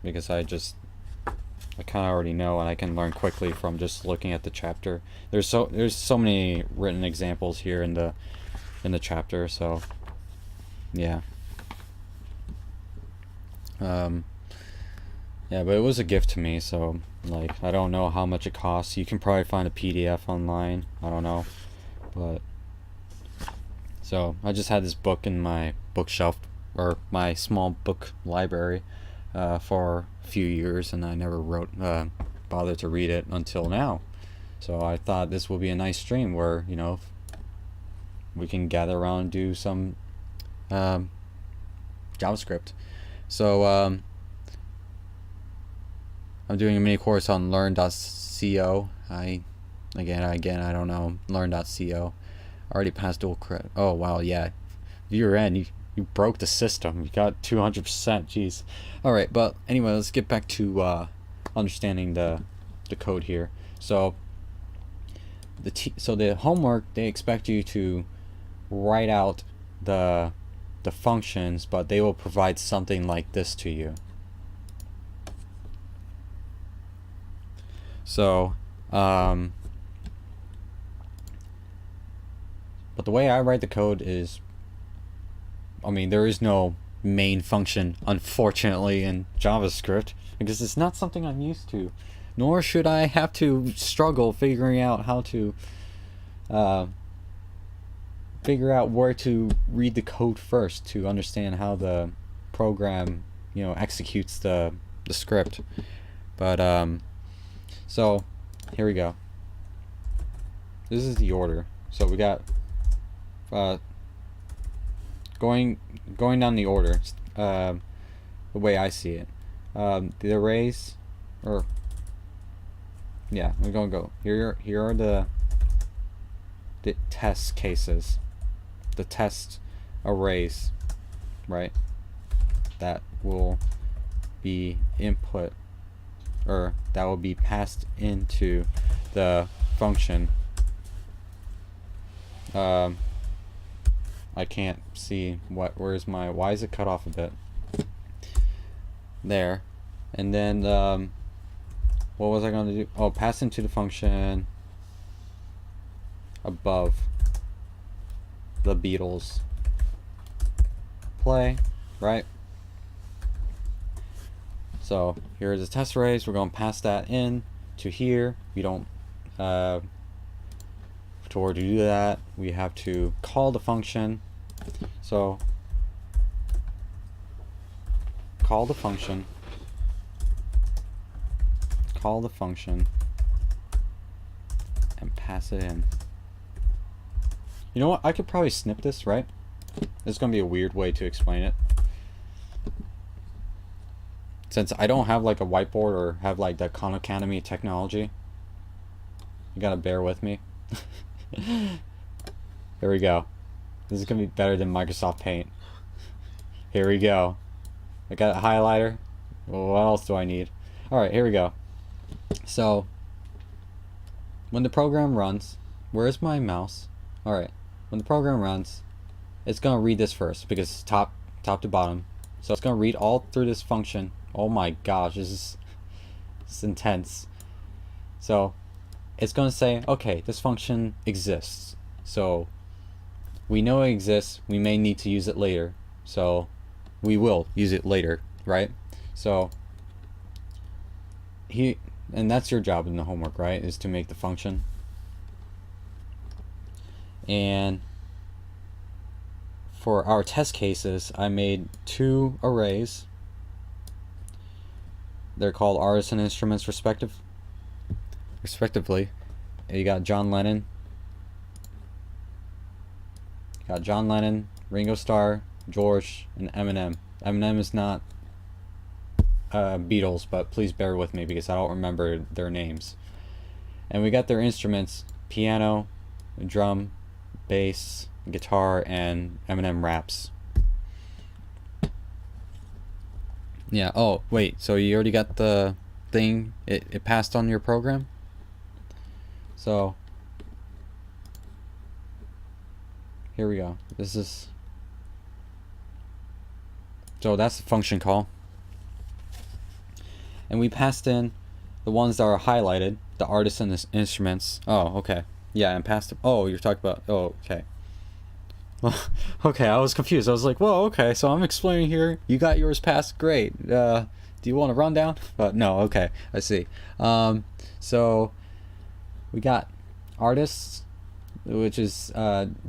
because I kind of already know, and I can learn quickly from just looking at the chapter. There's so many written examples here in the chapter, so yeah. Yeah, but it was a gift to me, so like I don't know how much it costs. You can probably find a PDF online. I don't know, but so I just had this book in my bookshelf, or my small book library, for a few years, and I never bothered to read it until now. So I thought this will be a nice stream where, you know, we can gather around and do some JavaScript. So I'm doing a mini course on learn.co. Again, I don't know, learn.co. Already passed dual credit. Oh wow, yeah. You're in. You broke the system. You got 200%. Jeez. All right, but anyway, let's get back to understanding the code here. So the homework, they expect you to write out the functions, but they will provide something like this to you. So but the way I write the code is, I mean, there is no main function, unfortunately, in JavaScript, because it's not something I'm used to, nor should I have to struggle figuring out how to figure out where to read the code first to understand how the program, you know, executes the script. But so here we go. This is the order. So we got going down the order, the way I see it. The arrays, or yeah, we're gonna go here. Here are the test cases, the test arrays, right? That will be input, or that will be passed into the function. I can't see where's my, why is it cut off a bit? There. And then what was I going to do? Oh, pass into the function above the Beatles play, right? So here's the test arrays. We're going to pass that in to here. We don't to do that, we have to call the function. So call the function and pass it in. You know what? I could probably snip this, right? It's gonna be a weird way to explain it. Since I don't have like a whiteboard or have like that Khan Academy technology, you gotta bear with me. Here we go. This is gonna be better than Microsoft Paint. Here we go. I got a highlighter. Well, what else do I need? Alright, here we go. So when the program runs, where's my mouse? Alright, when the program runs, it's gonna read this first because it's top to bottom. So it's gonna read all through this function. Oh my gosh, this is intense. So it's going to say, okay, this function exists. So we know it exists. We may need to use it later. So we will use it later, right? So and that's your job in the homework, right? Is to make the function. And for our test cases, I made 2 arrays. They're called artists and instruments respectively. You got John Lennon, Ringo Starr, George, and Eminem. Eminem is not Beatles, but please bear with me because I don't remember their names. And we got their instruments: piano, drum, bass, guitar, and Eminem raps. Yeah. Oh wait, so you already got the thing? It passed on your program? So here we go. So that's the function call. And we passed in the ones that are highlighted, the artists and the instruments. Oh, okay. Yeah, and passed them. Oh, you're talking about, oh, okay. Well, okay, I was confused. I was like, well, okay, so I'm explaining here. You got yours passed. Great. Do you want a rundown? No, okay, I see. So we got artists, which is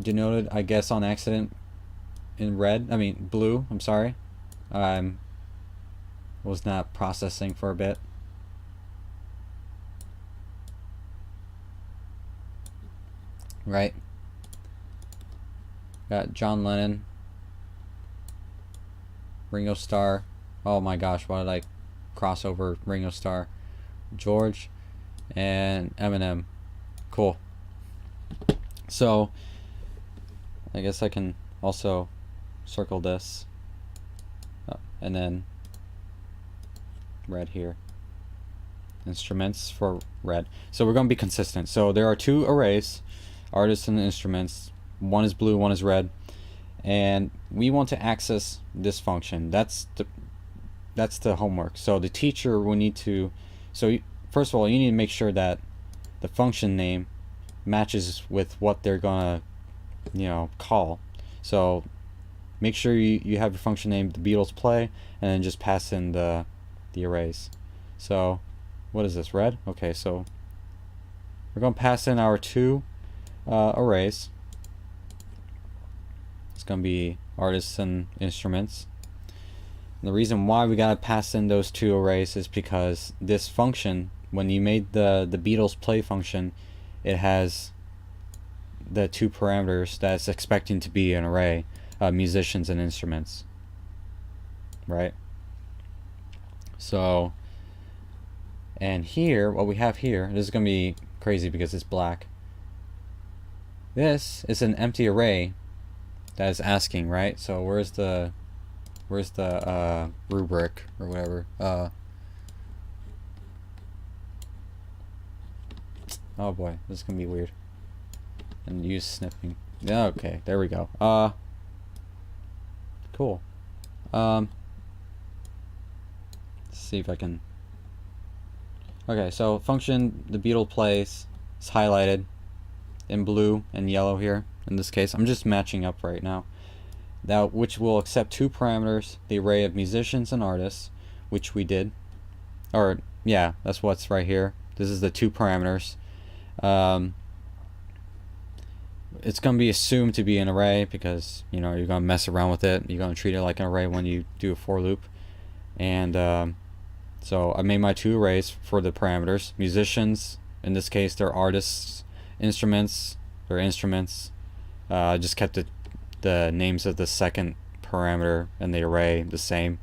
denoted, I guess, on accident in blue. I'm sorry. Was not processing for a bit. Right. Got John Lennon, Ringo Starr. Oh my gosh, why did I cross over Ringo Starr? George and Eminem. Cool. So I guess I can also circle this and then red here. Instruments for red. So we're going to be consistent. So there are 2 arrays, artists and instruments. One is blue, one is red, and we want to access this function. That's the homework. So the teacher will need to, first of all, you need to make sure that the function name matches with what they're gonna call. So make sure you have your function name, the Beatles play, and then just pass in the arrays. So what is this, red? Okay, so we're gonna pass in our 2 arrays. It's going to be artists and instruments. And the reason why we got to pass in those two arrays is because this function, when you made the Beatles play function, it has the two parameters that's expecting to be an array, musicians and instruments, right? So, and here, what we have here, this is going to be crazy because it's black. This is an empty array that is asking, right? So where's the rubric or whatever? Oh boy, this is gonna be weird. And use snipping. Yeah, okay, there we go. Cool. Let's see if I can. Okay, so function the Beatle plays is highlighted in blue and yellow here. In this case, I'm just matching up right now. Now, which will accept two parameters: the array of musicians and artists, which we did. Or yeah, that's what's right here. This is the two parameters. It's going to be assumed to be an array because, you know, you're going to mess around with it. You're going to treat it like an array when you do a for loop. And so I made my two arrays for the parameters. Musicians, in this case, they're artists. Instruments, they're instruments. I just kept the names of the second parameter and the array the same.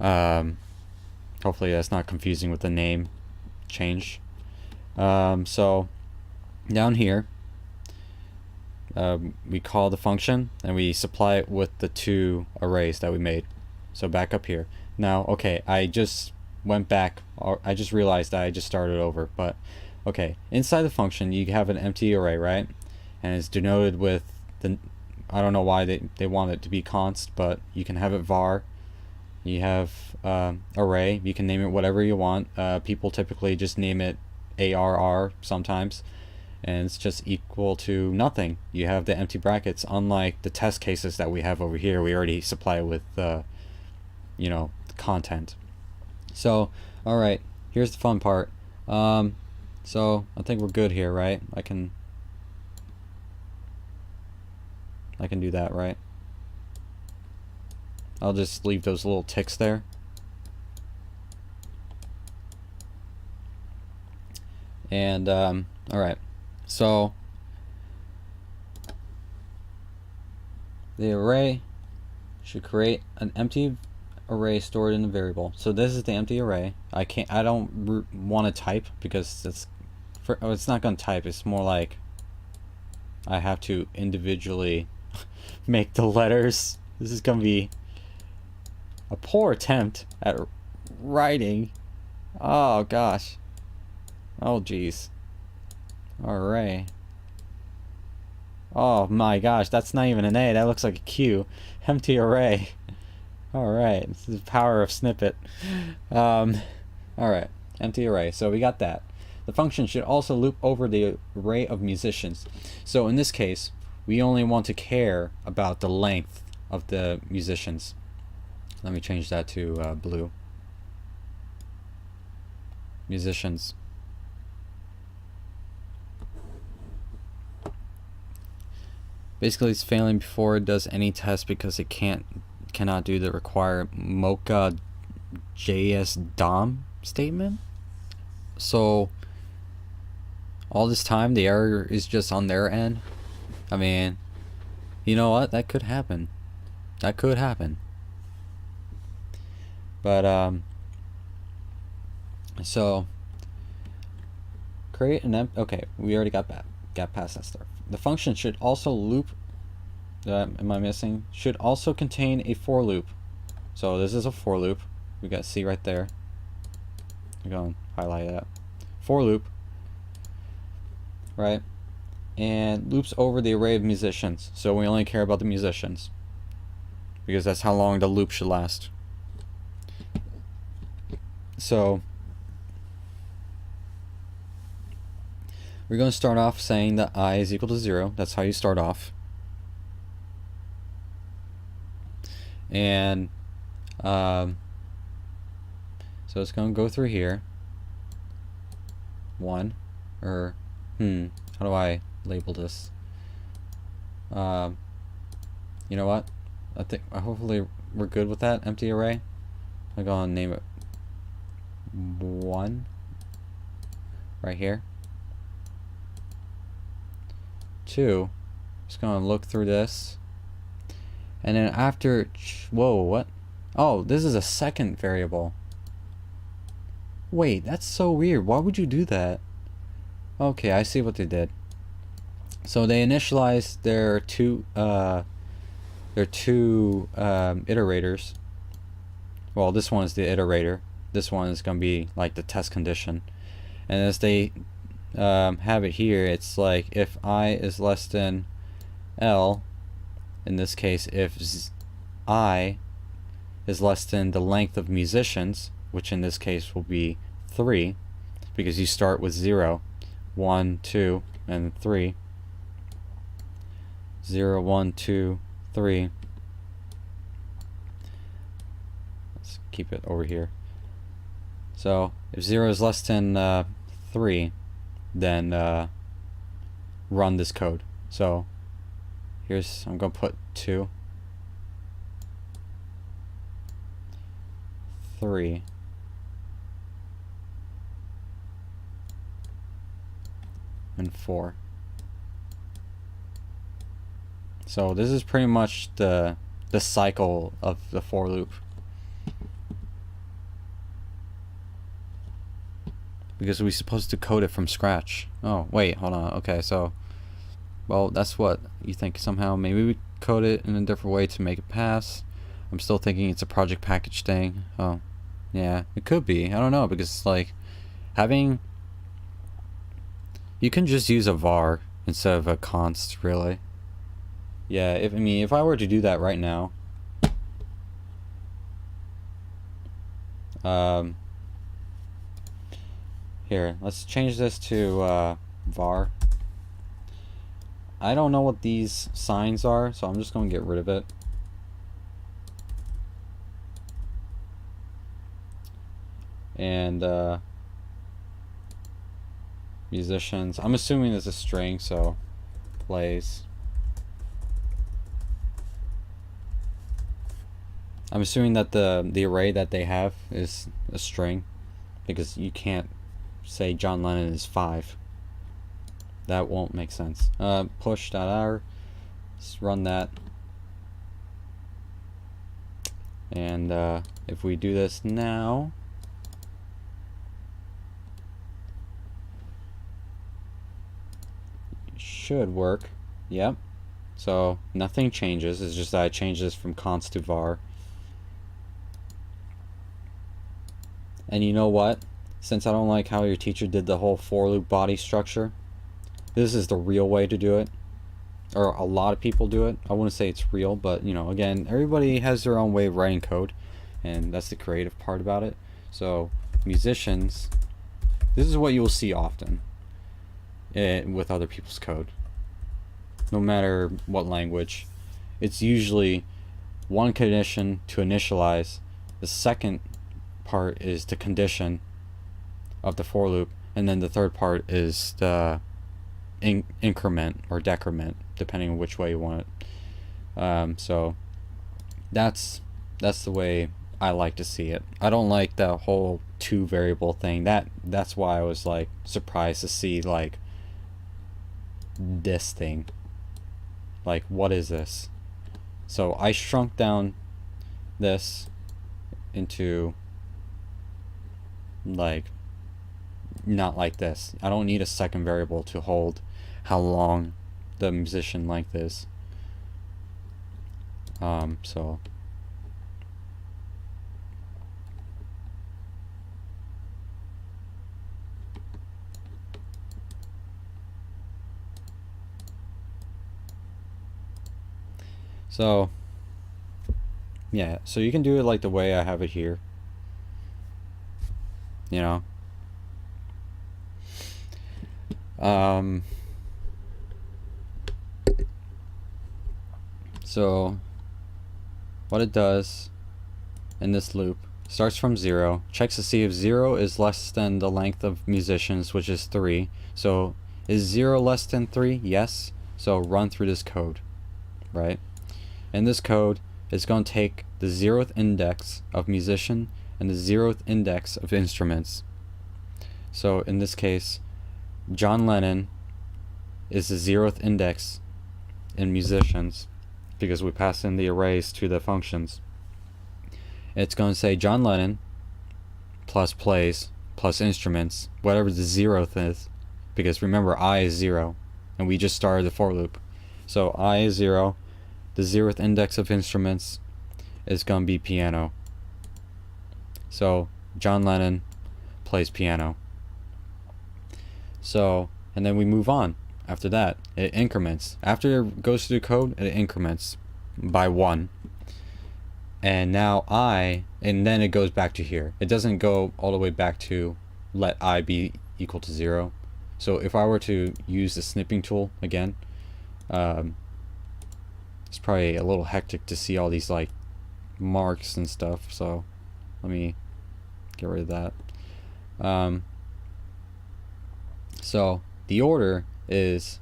Hopefully that's not confusing with the name change. So down here, we call the function and we supply it with the two arrays that we made. So back up here. Now, okay, I just went back. I just realized that I just started over. But okay, inside the function you have an empty array, right? And it's denoted with the, I don't know why they want it to be const, but you can have it var. You have array. You can name it whatever you want. People typically just name it ARR sometimes, and it's just equal to nothing. You have the empty brackets. Unlike the test cases that we have over here, we already supply it with you know, content. So all right, here's the fun part. So I think we're good here, right? I can do that, right? I'll just leave those little ticks there. And all right, so the array should create an empty array stored in a variable. So this is the empty array. I don't want to type because it's not going to type. It's more like I have to individually make the letters. This is going to be a poor attempt at writing. Oh gosh. Oh geez. Array. Oh my gosh, that's not even an A. That looks like a Q. Empty array. Alright, this is the power of snippet. Alright, empty array. So we got that. The function should also loop over the array of musicians. So in this case, we only want to care about the length of the musicians. Let me change that to blue. Musicians. Basically, it's failing before it does any test because it cannot do the required Mocha JS DOM statement. So all this time the error is just on their end. I mean, you know what? That could happen. That could happen. But so create an okay, we already got past that stuff. The function should also loop. Am I missing? Should also contain a for loop. So this is a for loop. We got C right there. I'm going to highlight that. For loop. Right? And loops over the array of musicians. So we only care about the musicians, because that's how long the loop should last. So we're going to start off saying that I is equal to 0. That's how you start off. And so it's going to go through here. 1, or how do I label this? You know what? I think hopefully we're good with that empty array. I'm gonna name it 1 right here. 2, just gonna look through this, and then after, whoa, what? Oh, this is a second variable. Wait, that's so weird. Why would you do that? Okay, I see what they did. So they initialized their two iterators. Well, this one is the iterator. This one is gonna be like the test condition. And as they have it here, it's like if I is less than L, in this case if I is less than the length of musicians, which in this case will be 3, because you start with 0, 1, 2, and 3. 0, 1, 2, 3. Let's keep it over here. So if 0 is less than 3, then run this code. So here's, I'm gonna put 2, 3, and 4. So this is pretty much the cycle of the for loop. Because we're supposed to code it from scratch. Oh, wait, hold on. Okay, so, well, that's what you think somehow. Maybe we code it in a different way to make it pass. I'm still thinking it's a project package thing. Oh, yeah, it could be. I don't know, because it's like having, you can just use a var instead of a const, really. Yeah, if I were to do that right now, here, let's change this to var. I don't know what these signs are, so I'm just going to get rid of it. And musicians, I'm assuming it's a string, so plays. I'm assuming that the array that they have is a string, because you can't say John Lennon is 5. That won't make sense. Push.r, let's run that. And if we do this now, it should work. Yep. So nothing changes, it's just that I changed this from const to var. And you know what? Since I don't like how your teacher did the whole for loop body structure, this is the real way to do it. Or a lot of people do it. I wouldn't say it's real, but you know, again, everybody has their own way of writing code, and that's the creative part about it. So musicians, this is what you will see often with other people's code. No matter what language, it's usually one condition to initialize, the second part is the condition of the for loop, and then the third part is the increment or decrement, depending on which way you want it. So that's the way I like to see it. I don't like the whole 2 variable thing. That's why I was like surprised to see like this thing. Like, what is this? So I shrunk down this into like not like this. I don't need a second variable to hold how long the musician length is. So yeah, so you can do it like the way I have it here, you know. So what it does in this loop, starts from 0, checks to see if 0 is less than the length of musicians, which is 3. So is 0 less than 3? Yes. So run through this code, right? in this code, it's going to take the 0th index of musician and the 0th index of instruments. So in this case, John Lennon is the 0th index in musicians because we pass in the arrays to the functions. It's going to say John Lennon plus plays plus instruments, whatever the 0th is, because remember I is 0 and we just started the for loop. So I is 0, the 0th index of instruments is going to be piano. So John Lennon plays piano. So, and then we move on. After that, it increments. After it goes through the code, it increments by 1. And now and then it goes back to here. It doesn't go all the way back to let I be equal to 0. So if I were to use the snipping tool again, it's probably a little hectic to see all these like marks and stuff. So let me get rid of that. So the order is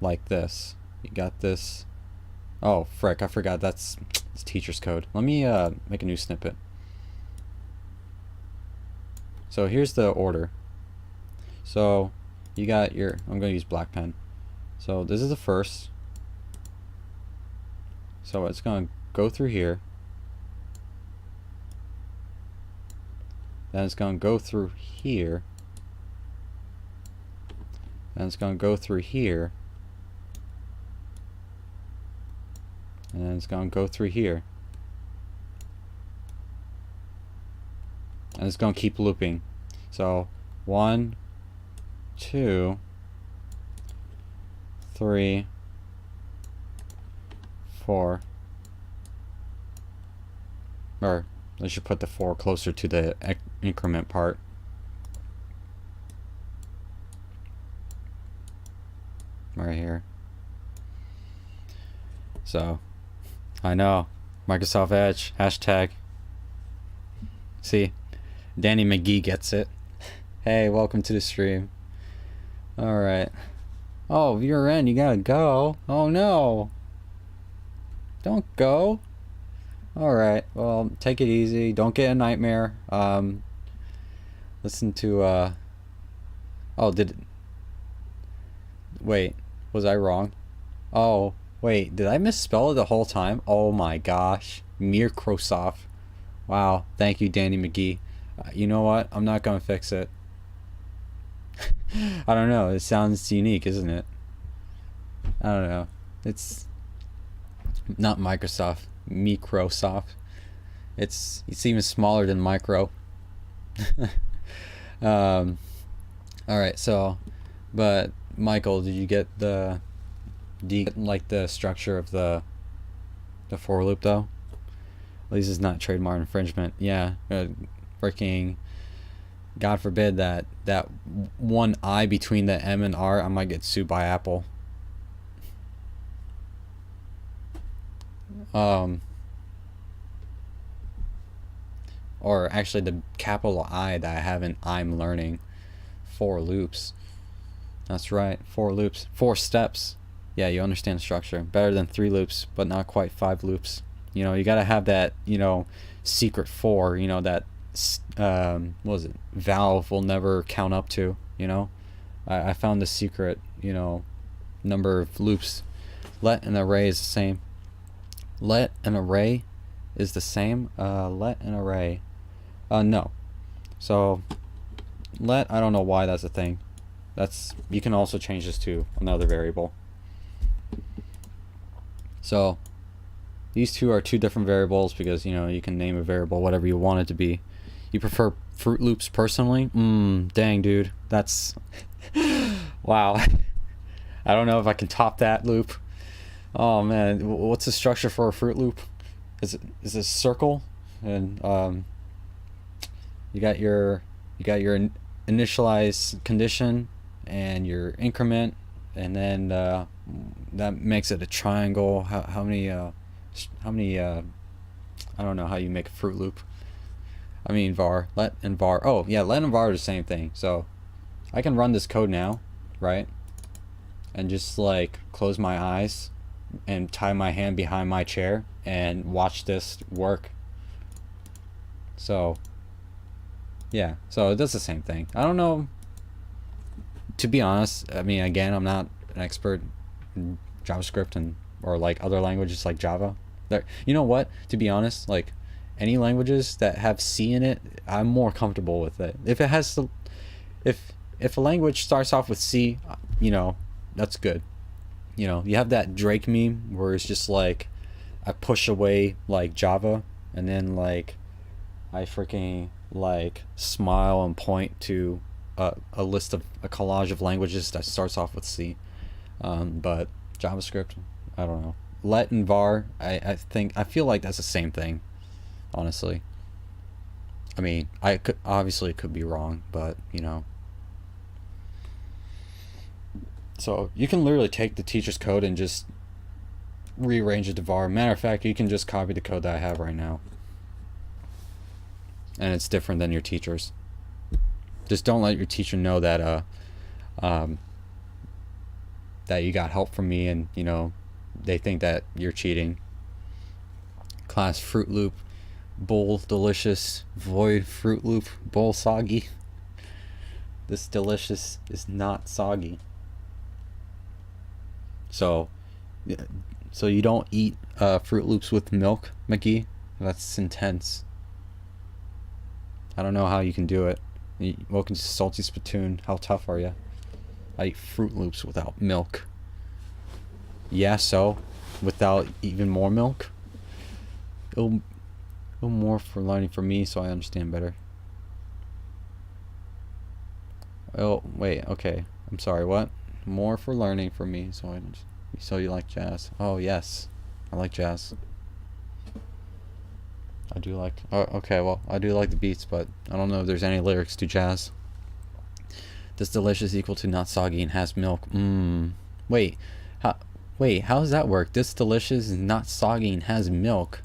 like this. You got this. Oh frick, I forgot it's teacher's code. Let me make a new snippet. So here's the order. So you got your, I'm going to use black pen. So this is the first. So it's going to go through here. Then it's going to go through here. Then it's going to go through here. And then it's going to go through here. And it's going to keep looping. So 1, 2, 3, 4. Or I should put the 4 closer to the increment part. Right here. So I know, Microsoft Edge, hashtag. See, Danny McGee gets it. Hey, welcome to the stream. Alright. Oh, you're in, you gotta go. Oh no. Don't go. Alright, well, take it easy. Don't get a nightmare. Listen to, oh, wait, was I wrong? Oh, wait, did I misspell it the whole time? Oh my gosh. Microsoft. Wow, thank you, Danny McGee. You know what? I'm not gonna fix it. I don't know, it sounds unique, isn't it? I don't know. It's not Microsoft. Microsoft. It's even smaller than micro. Alright, so, but Michael, did you get like the structure of the for loop though? At least it's not trademark infringement. Yeah, freaking God forbid that one I between the M and R, I might get sued by Apple. Or actually the capital I that I have in I'm learning. 4 loops. That's right, 4 loops. 4 steps. Yeah, you understand the structure. Better than 3 loops, but not quite 5 loops. You know, you gotta have that, you know, secret 4, you know, that, what was it? Valve will never count up to, you know? I found the secret, you know, number of loops. Let an array is the same. Let an array is the same. Let an array. No. So, let, I don't know why that's a thing. That's, you can also change this to another variable. So, these two are 2 different variables because, you know, you can name a variable whatever you want it to be. You prefer Fruit Loops personally? Dang, dude. That's... wow. I don't know if I can top that loop. Oh, man. What's the structure for a Fruit Loop? Is it a circle? And, you got your initialize condition and your increment, and then that makes it a triangle. How many I don't know how you make a Fruit Loop. I mean var, let and var. Oh yeah, let and var are the same thing. So I can run this code now, right? And just like close my eyes and tie my hand behind my chair and watch this work. So yeah, so it does the same thing. I don't know, to be honest. I mean, again, I'm not an expert in JavaScript and or like other languages like Java. There, you know what? To be honest, like any languages that have C in it, I'm more comfortable with it. If it has the, if a language starts off with C, you know, that's good. You know, you have that Drake meme where it's just like, I push away like Java, and then like I freaking like smile and point to a list of a collage of languages that starts off with C. But JavaScript, I don't know. Let and var, I think, I feel like that's the same thing, honestly. I mean, I could obviously, it could be wrong, but you know. So you can literally take the teacher's code and just rearrange it to var. Matter of fact, you can just copy the code that I have right now, and it's different than your teacher's. Just don't let your teacher know that that you got help from me, and you know they think that you're cheating. Class Fruit Loop, bowl delicious, void Fruit Loop, bowl soggy. This delicious is not soggy. So you don't eat Fruit Loops with milk, McGee? That's intense. I don't know how you can do it. Welcome to Salty Spittoon. How tough are you? I eat Fruit Loops without milk. Yeah, so without even more milk? It'll more for learning for me, so I understand better. Oh wait, okay. I'm sorry. What? More for learning for me, so you like jazz? Oh yes, I like jazz. I do like. Oh, okay, well I do like the beats, but I don't know if there's any lyrics to jazz. This delicious equal to not soggy and has milk. Wait, how does that work? This delicious is not soggy and has milk.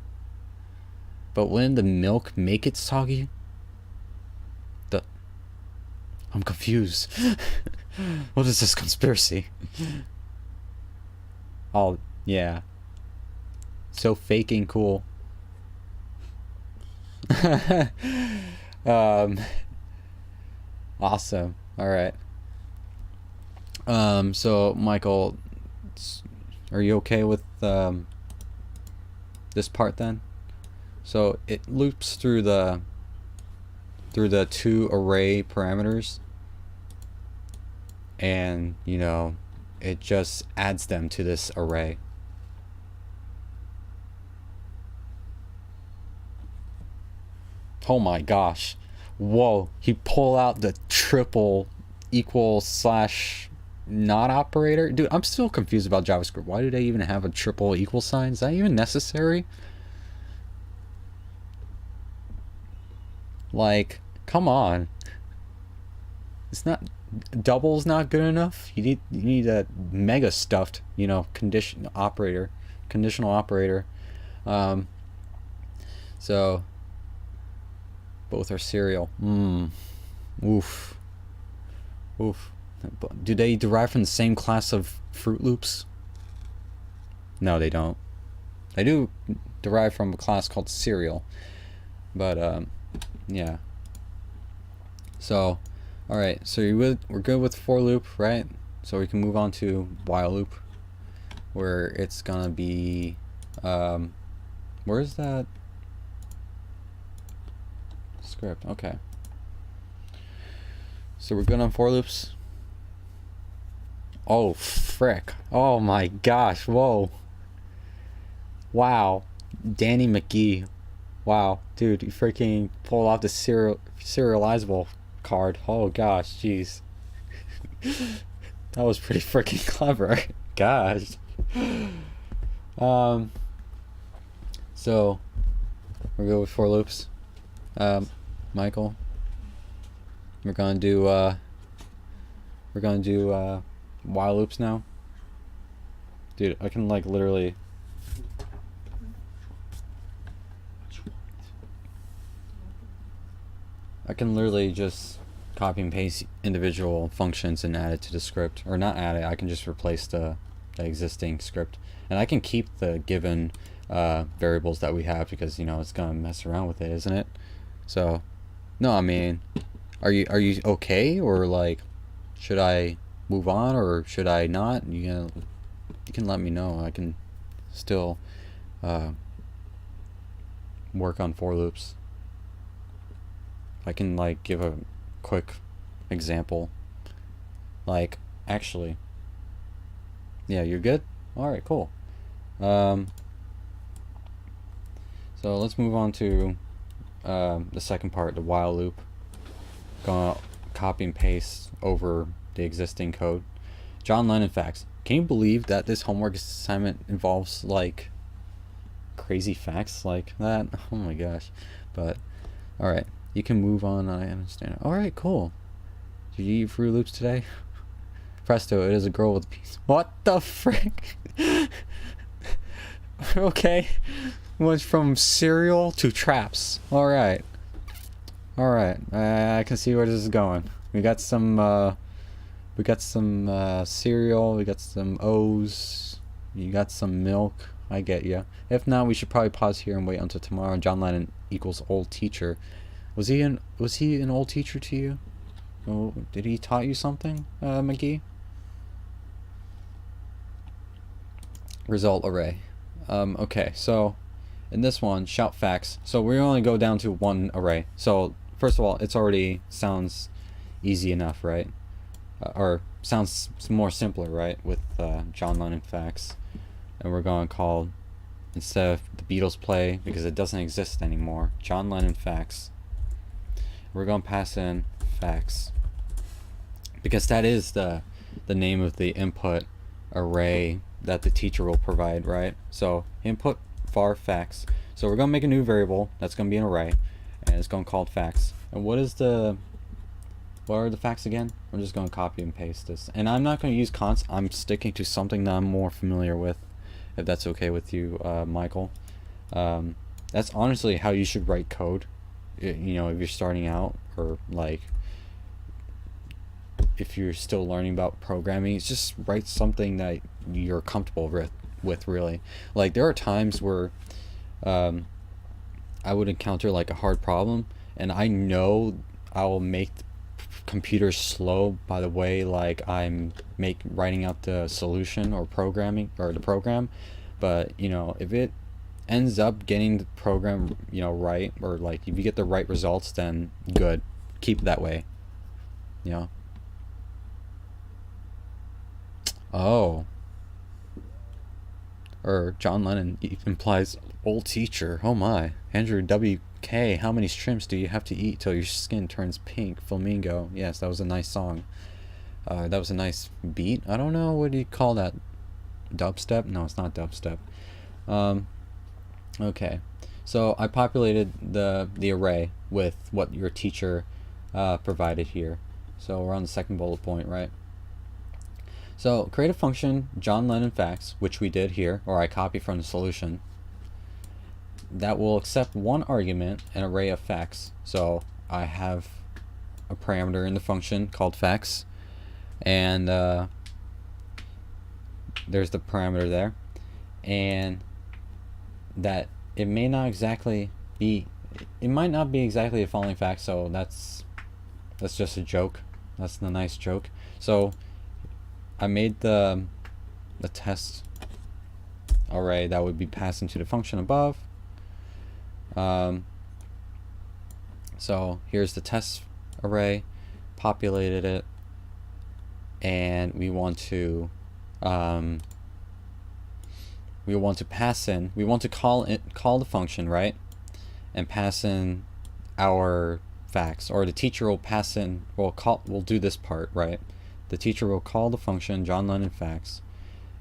But wouldn't the milk make it soggy? I'm confused. What is this conspiracy? Oh, yeah. So faking cool. Awesome. All right. So Michael, are you okay with this part then? So it loops through the two array parameters, and you know it just adds them to this array. Oh my gosh. Whoa, he pulled out the triple equal slash not operator. Dude, I'm still confused about JavaScript. Why do they even have a triple equal sign? Is that even necessary? Like, come on. It's not, double's not good enough. You need a mega stuffed, you know, conditional operator. So both are serial. Oof. Do they derive from the same class of Fruit Loops? No, they don't. They do derive from a class called serial, but yeah. So, all right. So we're good with for loop, right? So we can move on to while loop, where it's gonna be, where's that script? Okay. So we're good on for loops. Oh frick! Oh my gosh! Whoa! Wow, Danny McGee. Wow, dude, you freaking pulled off the serializable card. Oh gosh, jeez. That was pretty freaking clever. Gosh. So we're good with for loops. Michael, we're gonna do while loops now. Dude, I can like literally. I can literally just copy and paste individual functions and add it to the script, or not add it. I can just replace the the existing script, and I can keep the given variables that we have because it's gonna mess around with it, isn't it? So no, I mean, are you okay, or like should I move on or should I not? You can let me know. I can still work on for loops. I can like give a quick example. Like, actually, yeah, you're good? Alright, cool. So let's move on to the second part, the while loop. Gonna copy and paste over the existing code. John Lennon facts. Can you believe that this homework assignment involves like crazy facts like that? Oh my gosh. But alright, you can move on. I understand. Alright, cool. Did you eat Fruit Loops today? Presto, it is a girl with a piece. What the frick? Okay. Went from cereal to traps. Alright. Alright. I can see where this is going. We got some cereal, we got some O's, you got some milk. I get ya. If not, we should probably pause here and wait until tomorrow. John Lennon equals old teacher. Was he an old teacher to you? Oh, did he taught you something, McGee? Result array. Okay, so in this one, shout facts. So we only go down to one array. So first of all, it's already sounds easy enough, right? Or sounds more simpler, right? With John Lennon facts. And we're going to call, instead of the Beatles play, because it doesn't exist anymore, John Lennon facts. We're going to pass in facts, because that is the name of the input array that the teacher will provide, right? So input var facts. So we're going to make a new variable that's going to be an array, and it's going to call facts. And what are the facts again? I'm just going to copy and paste this, and I'm not going to use const. I'm sticking to something that I'm more familiar with, if that's okay with you, Michael. That's honestly how you should write code. If you're starting out, or like if you're still learning about programming, it's just write something that you're comfortable with really. Like, there are times where I would encounter like a hard problem, and I know I will make computers slow by the way like I'm writing out the solution or programming or the program. But if it ends up getting the program right, or like if you get the right results, then good, keep it that way. Oh, or John Lennon implies old teacher. Oh my. Andrew WK, how many shrimps do you have to eat till your skin turns pink? Flamingo. Yes, that was a nice song. That was a nice beat. I don't know, what do you call that? Dubstep? No, it's not dubstep. Okay, so I populated the array with what your teacher provided here. So we're on the second bullet point, right? So create a function John Lennon facts, which we did here, or I copy from the solution, that will accept one argument, an array of facts. So I have a parameter in the function called facts, and there's the parameter there, and that it might not be exactly the following fact. So that's just a joke. That's the nice joke. So I made the test array that would be passed into the function above. So here's the test array, populated it, and we want to call the function, right, and pass in our facts, or the teacher will pass in, we'll do this part, right? The teacher will call the function John Lennon facts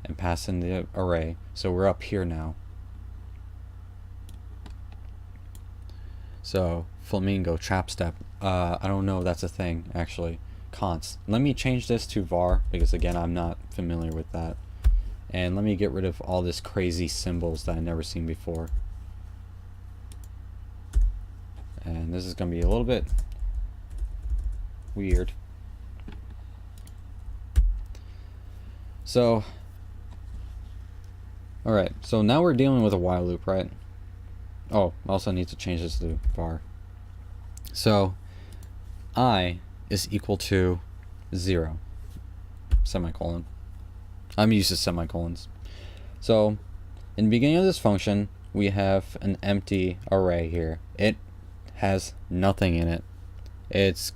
and pass in the array. So we're up here now. So flamingo, trap step. I don't know if that's a thing actually. Const. Let me change this to var, because again I'm not familiar with that. And let me get rid of all this crazy symbols that I've never seen before. And this is going to be a little bit weird. So Alright, so now we're dealing with a while loop, right? Oh, I also need to change this to var. So I is equal to 0, semicolon. I'm used to semicolons. So in the beginning of this function, we have an empty array here. It has nothing in it. It's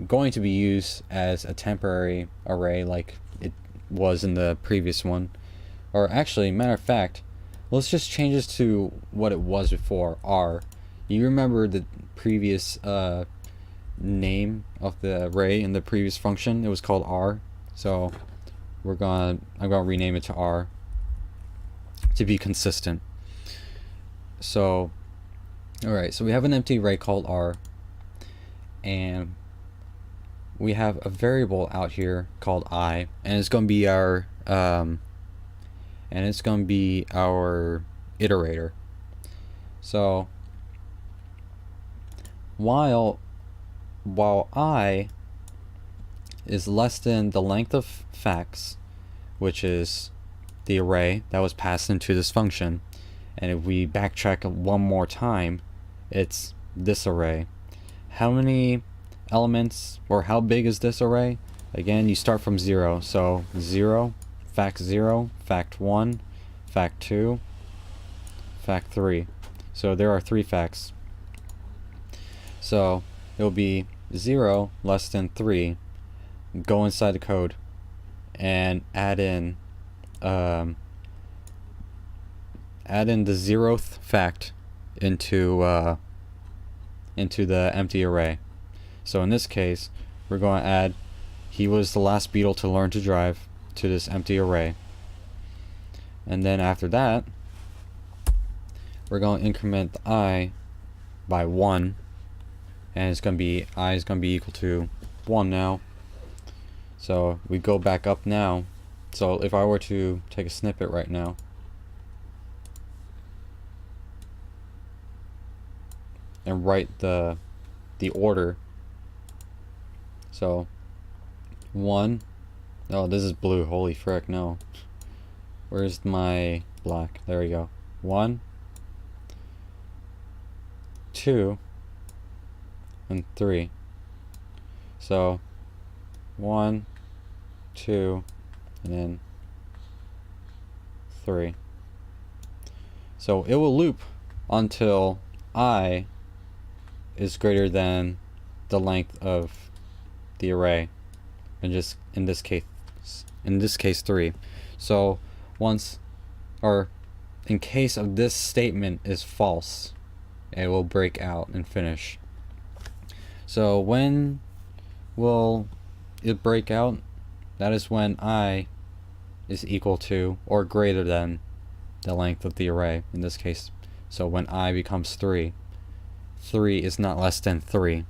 going to be used as a temporary array like it was in the previous one. Or actually, matter of fact, let's just change this to what it was before, R. You remember the previous name of the array in the previous function? It was called R. So I'm gonna rename it to R to be consistent. So alright, so we have an empty array called R, and we have a variable out here called I, and it's gonna be our iterator. So while I is less than the length of facts, which is the array that was passed into this function, and if we backtrack one more time, it's this array. How many elements, or how big is this array? Again, you start from 0, so 0, fact 0, fact 1, fact 2, fact 3. So there are 3 facts. So it will be 0 less than 3. Go inside the code and add in the 0th fact into the empty array. So in this case, we're going to add he was the last beetle to learn to drive to this empty array. And then after that, we're going to increment the I by 1, and it's going to be I is going to be equal to 1 now. So we go back up now. So if I were to take a snippet right now, and write the order. So 1, oh, this is blue, holy frick, no. Where's my black? There we go. 1, 2, and 3. So 1, 2, and then 3. So it will loop until I is greater than the length of the array, and just in this case 3. So once, or in case of this statement is false, it will break out and finish. So when will it break out? That is when I is equal to or greater than the length of the array in this case. So when I becomes 3, 3 is not less than 3.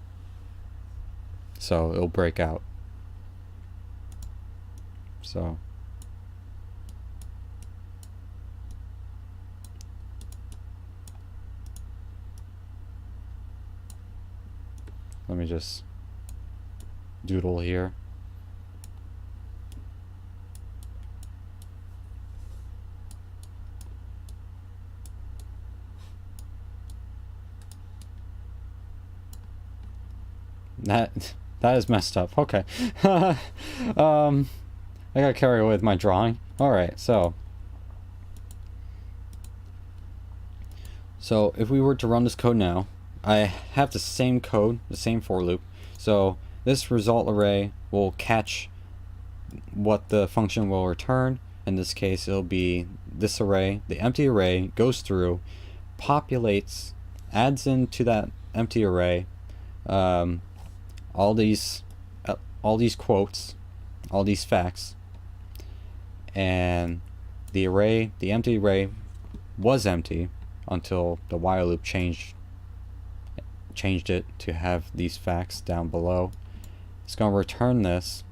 So it'll break out. So let me just doodle here. That is messed up. Okay. I got carried away with my drawing. Alright, so if we were to run this code now, I have the same code, the same for loop. So this result array will catch what the function will return. In this case, it'll be this array. The empty array goes through, populates, adds into that empty array all these quotes, all these facts, and the empty array was empty until the while loop changed it to have these facts down below. It's going to return this.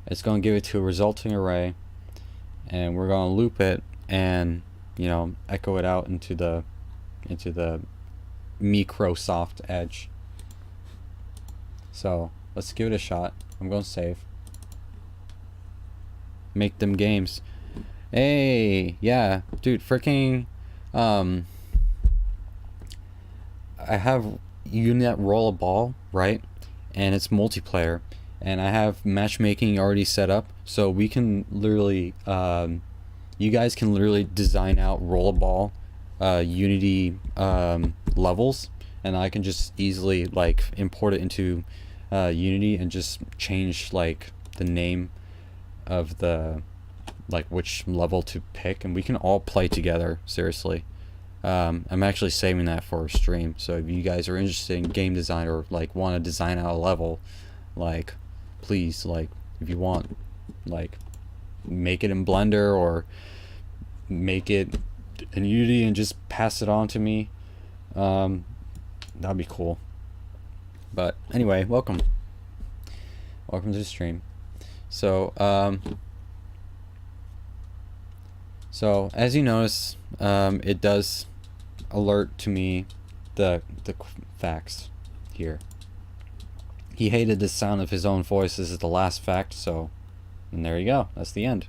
It's going to give it to a resulting array, and we're going to loop it and, you know, echo it out into the Microsoft Edge. So let's give it a shot. I'm going to save. Make them games. Hey, yeah, dude, freaking, um, I have Unet roll a ball, right? And it's multiplayer, and I have matchmaking already set up, so we can literally, you guys can literally design out rollerball Unity levels, and I can just easily like import it into Unity and just change like the name of the like which level to pick, and we can all play together. Seriously, I'm actually saving that for a stream. So if you guys are interested in game design or like want to design out a level, like please, like if you want, like make it in Blender or make it in Unity and just pass it on to me. That'd be cool. But anyway, welcome to the stream. So so as you notice, it does alert to me the facts here. He hated the sound of his own voice. This is the last fact, so and there you go. That's the end.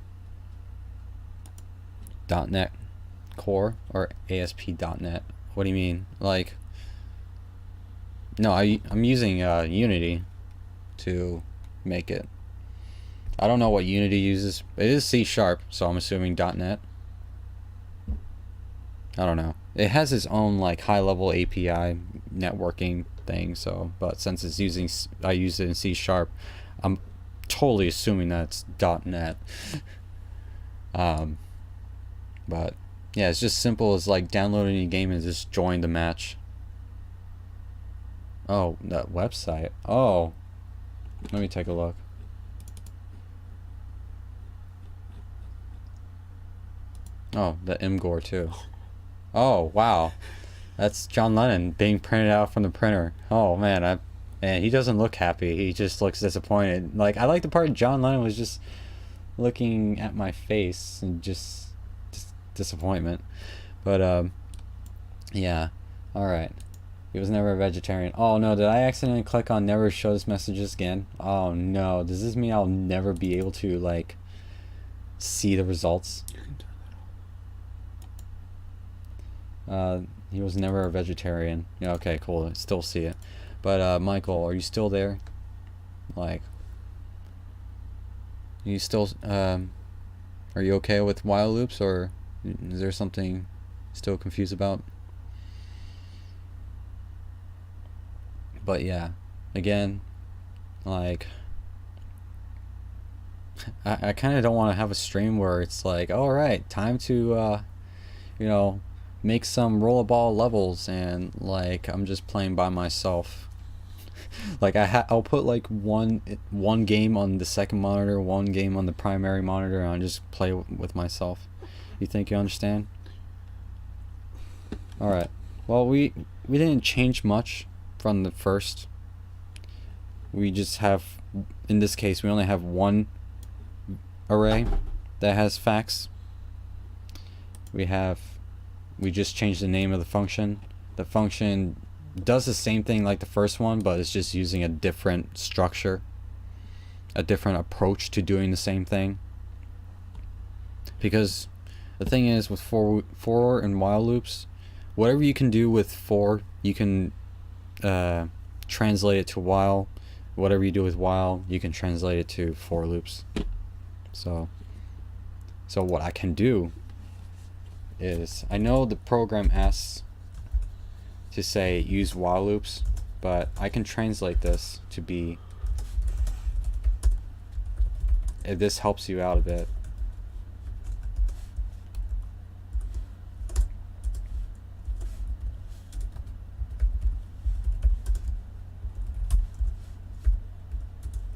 .NET Core or ASP.NET. What do you mean? Like, no, I'm using Unity to make it. I don't know what Unity uses. It is C#, so I'm assuming .NET. I don't know. It has its own like high-level API networking thing. So, but since it's using, I use it in C#. I'm totally assuming that's .NET. But yeah, it's just simple as like downloading a game and just join the match. Oh, that website. Oh, let me take a look. Oh, the Imgur too. Oh, wow. That's John Lennon being printed out from the printer. Oh man, man, he doesn't look happy. He just looks disappointed. Like, I like the part John Lennon was just looking at my face and just disappointment. But yeah. All right. He was never a vegetarian. Oh no, did I accidentally click on never show this messages again? Oh no, does this mean I'll never be able to like see the results? He was never a vegetarian. Yeah, okay, cool. I still see it. But Michael, are you still there? Like, you still are you okay with while loops, or is there something still confused about? But yeah, again, like, I kind of don't want to have a stream where it's like, all right, time to you know, make some rollerball levels, and like I'm just playing by myself. Like I'll put like one game on the second monitor, one game on the primary monitor, and I'll just play with myself. You think you understand? All right. Well, we didn't change much from the first. We just have, in this case, we only have one array that has facts. We just changed the name of the function. The function does the same thing like the first one, but it's just using a different structure, a different approach to doing the same thing. Because the thing is, with for and while loops, whatever you can do with for, you can translate it to while. Whatever you do with while, you can translate it to for loops. So what I can do is, I know the program asks to say use while loops, but I can translate this to be, if this helps you out a bit.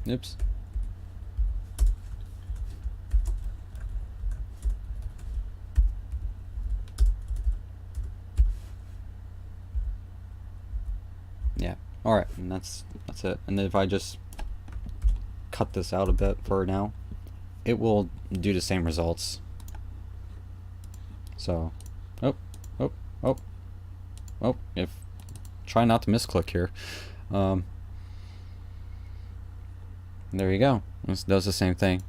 Oops. Yeah. All right, and that's it. And then if I just cut this out a bit for now, it will do the same results. So, if try not to misclick here. There you go. It does the same thing.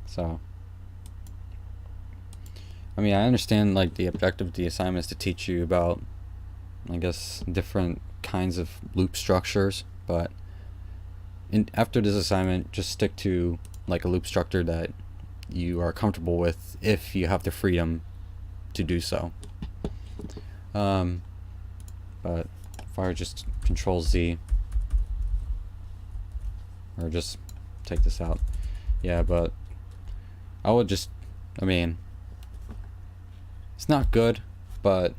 So, I mean, I understand like the objective of the assignment is to teach you about, I guess, different kinds of loop structures, but after this assignment, just stick to like a loop structure that you are comfortable with if you have the freedom to do so. But if I just Control Z, or just take this out, yeah, but I would just, I mean, it's not good, but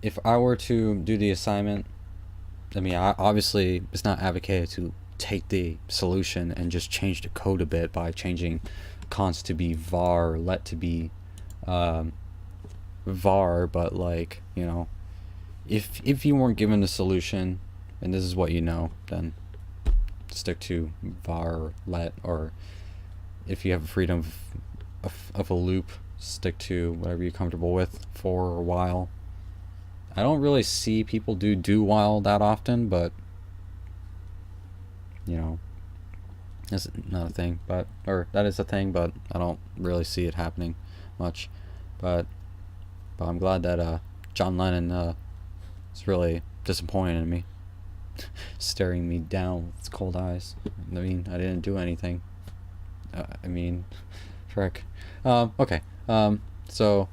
if I were to do the assignment, I mean, obviously it's not advocated to take the solution and just change the code a bit by changing const to be var, let to be var, but like, you know, if you weren't given the solution and this is what you know, then stick to var or let, or if you have freedom of a loop, stick to whatever you're comfortable with, for a while. I don't really see people do while that often, but you know, that's not a thing, but, or that is a thing, but I don't really see it happening much. But I'm glad that John Lennon is really disappointed in me, staring me down with his cold eyes. I mean, I didn't do anything. I mean, frick. Okay. So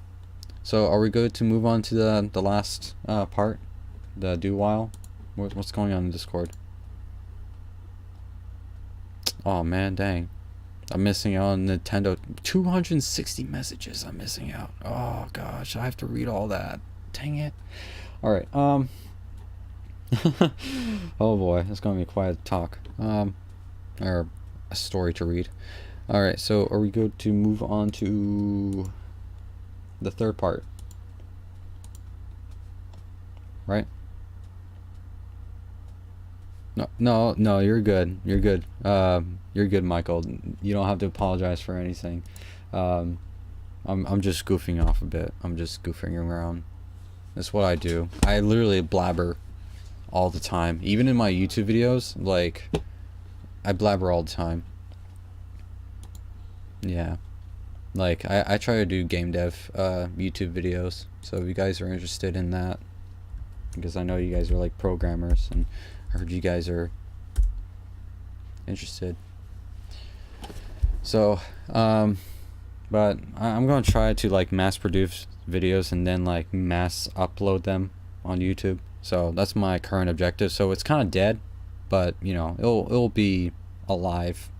are we good to move on to the last part, the do while? What's going on in Discord? Oh man, dang. I'm missing out on Nintendo. 260 messages I'm missing out. Oh gosh, I have to read all that. Dang it. Alright, oh boy, it's gonna be quite a talk. Or a story to read. Alright, so are we good to move on to the third part? Right? No, you're good. You're good. You're good, Michael. You don't have to apologize for anything. I'm just goofing off a bit. I'm just goofing around. That's what I do. I literally blabber all the time. Even in my YouTube videos, like, I blabber all the time. Yeah. Like, I try to do game dev YouTube videos. So if you guys are interested in that, because I know you guys are like programmers, and I heard you guys are interested. So, but I'm gonna try to like mass produce videos and then like mass upload them on YouTube. So that's my current objective. So it's kind of dead, but you know, it'll be alive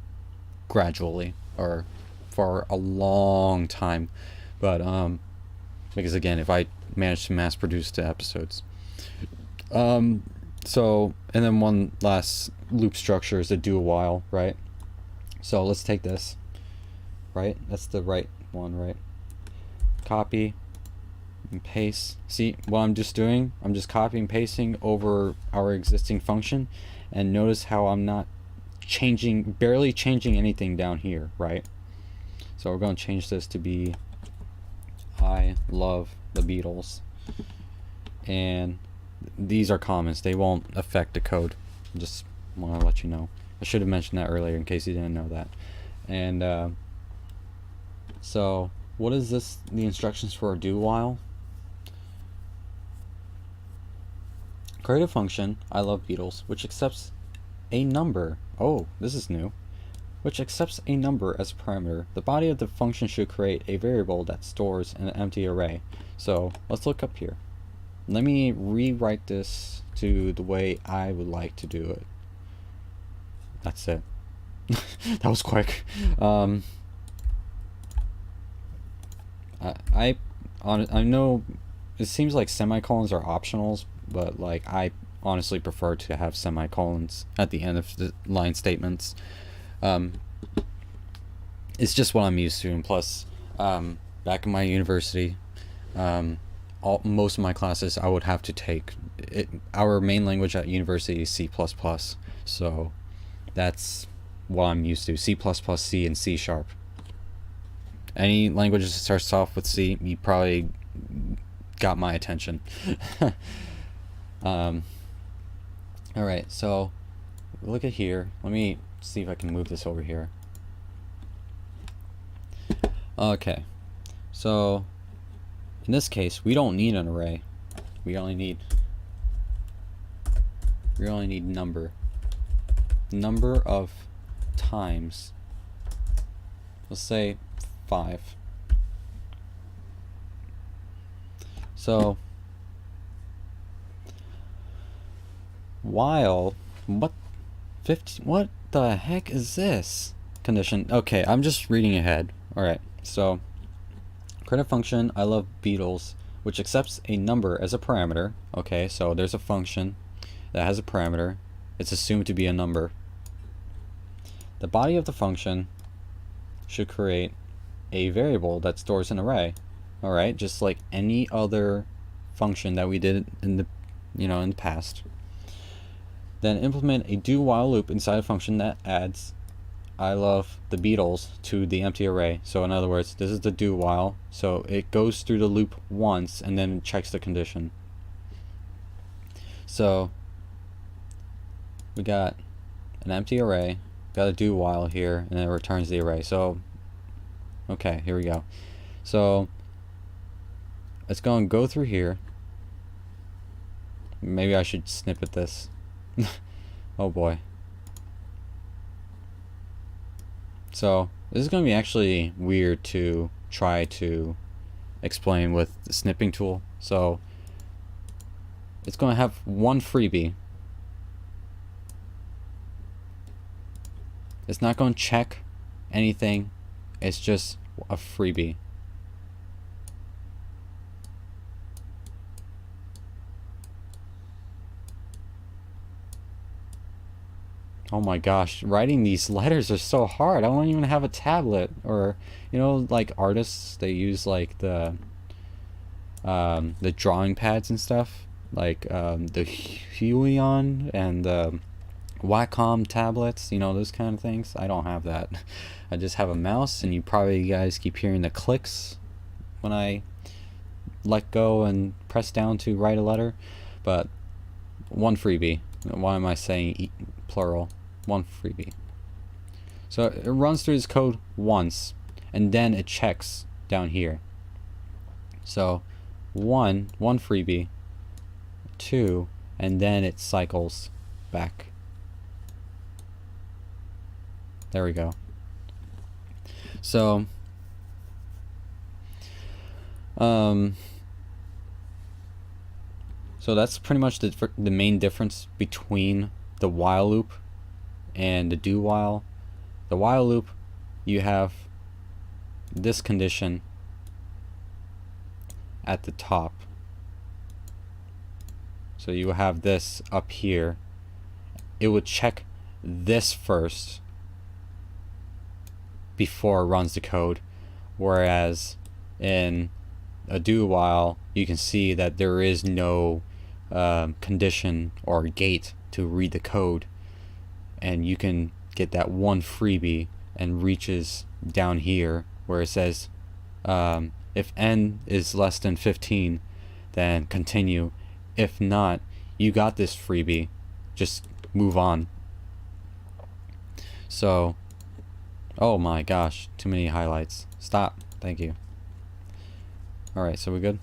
gradually, or for a long time. But because again, if I manage to mass produce the episodes, so, and then one last loop structure is to do a while, right? So let's take this, right? That's the right one, right? Copy and paste. See what I'm just doing? I'm just copying and pasting over our existing function, and notice how I'm not barely changing anything down here, right? So we're going to change this to be I love the Beatles, and these are comments. They won't affect the code. Just want to let you know. I should have mentioned that earlier in case you didn't know that. And so what is this, the instructions for a do while? Create a function, I love Beatles, which accepts a number. Oh, this is new. Which accepts a number as a parameter. The body of the function should create a variable that stores an empty array. So let's look up here. Let me rewrite this to the way I would like to do it. That's it. That was quick. I know it seems like semicolons are optionals, but like I honestly prefer to have semicolons at the end of the line statements. It's just what I'm used to, and plus, back in my university, most of my classes I would have to take it. Our main language at university is C++, so that's what I'm used to. C++, C, and C#. Any language that starts off with C, you probably got my attention. Alright, so look at here. Let me see if I can move this over here. Okay, so in this case, we don't need an array. We only need number of times. Let's say 5. So while what the heck is this condition? Okay, I'm just reading ahead. All right, so create a function I love Beatles, which accepts a number as a parameter. Okay, so there's a function that has a parameter. It's assumed to be a number. The body of the function should create a variable that stores an array. All right, just like any other function that we did in the in the past. Then implement a do while loop inside a function that adds I love the Beatles to the empty array. So in other words, this is the do while, so it goes through the loop once and then checks the condition. So we got an empty array, got a do while here, and then it returns the array. So okay, here we go. So it's going to go through here. Maybe I should snippet this. Oh boy. So this is going to be actually weird to try to explain with the snipping tool. So it's going to have one freebie. It's not going to check anything. It's just a freebie. Oh my gosh, writing these letters are so hard. I don't even have a tablet. Or like artists, they use like the drawing pads and stuff, like the Huion and the Wacom tablets, those kind of things. I don't have that. I just have a mouse, and you guys keep hearing the clicks when I let go and press down to write a letter. But one freebie. Why am I saying plural? One freebie. So it runs through this code once, and then it checks down here. So one freebie, 2, and then it cycles back. There we go. So so that's pretty much the main difference between the while loop and the do while. The while loop, you have this condition at the top. So you have this up here. It would check this first before it runs the code, whereas in a do while you can see that there is no condition or gate to read the code, and you can get that one freebie and reaches down here where it says if n is less than 15, then continue. If not, you got this freebie, just move on. So oh my gosh, too many highlights. Stop. Thank you. Alright, so we good?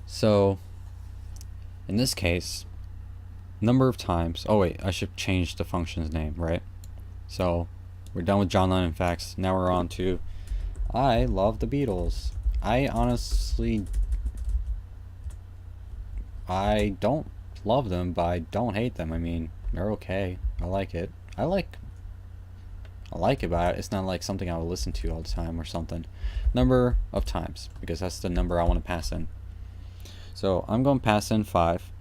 So in this case, number of times. Oh wait, I should change the function's name, right? So we're done with John Lennon facts. Now we're on to I love the Beatles. I don't love them, but I don't hate them. I mean, they're okay. I like it. I like it, but it's not like something I would listen to all the time or something. Number of times, because that's the number I want to pass in. So I'm going to pass in 5.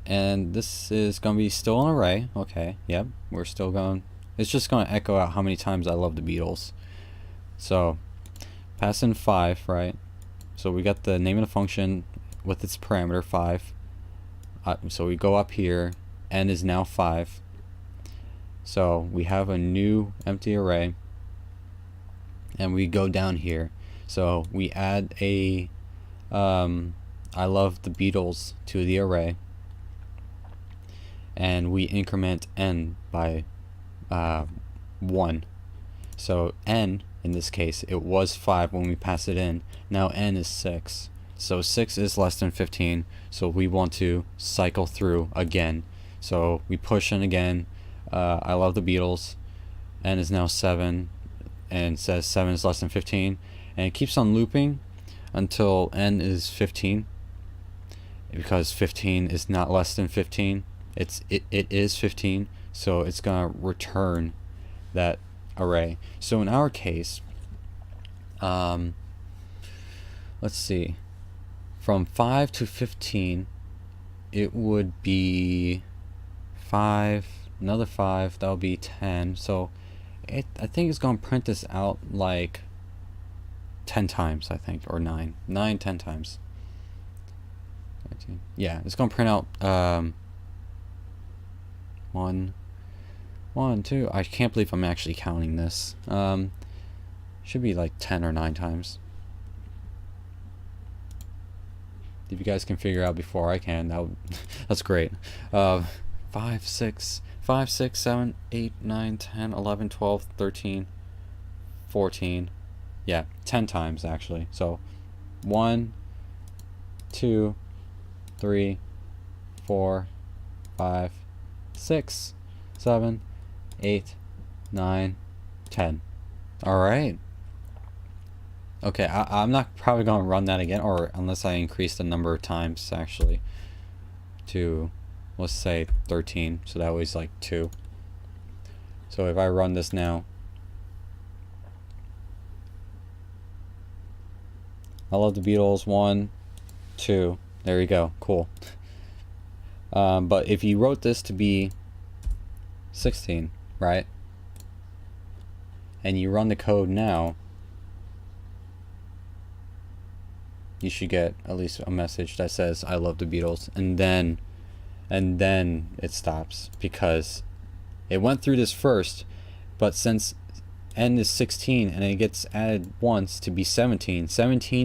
And this is going to be still an array. Okay, yep, we're still going. It's just going to echo out how many times I love the Beatles. So pass in 5, right? So we got the name of the function with its parameter 5. So we go up here, n is now 5. So we have a new empty array, and we go down here. So we add a I love the Beatles to the array, and we increment n by 1. So n, in this case, it was 5 when we pass it in. Now n is 6. So 6 is less than 15. So we want to cycle through again. So we push in again. I love the Beatles. N is now 7 and says 7 is less than 15. And it keeps on looping until n is 15. Because 15 is not less than 15. It is 15. So it's going to return that array. So in our case, let's see, from 5 to 15, it would be 5, another 5, that would be 10. So I think it's going to print this out like 10 times, I think, or 9, 10 times. Yeah, it's going to print out 1, 2. I can't believe I'm actually counting this. Should be like 10 or 9 times. If you guys can figure out before I can, that's great. 5, 6, 7, 8, 9, 10, 11, 12, 13, 14. Yeah, 10 times actually. So 1, 2, 3, 4, 5, 6, 7, 8, 9, 10. Alright. Okay, I'm not probably going to run that again, or unless I increase the number of times actually to, let's say 13, so that was like 2. So if I run this now, I love the Beatles, 1, 2, there you go, cool. But if you wrote this to be 16, right, and you run the code now, you should get at least a message that says I love the Beatles, and then it stops, because it went through this first, but since n is 16 and it gets added once to be 17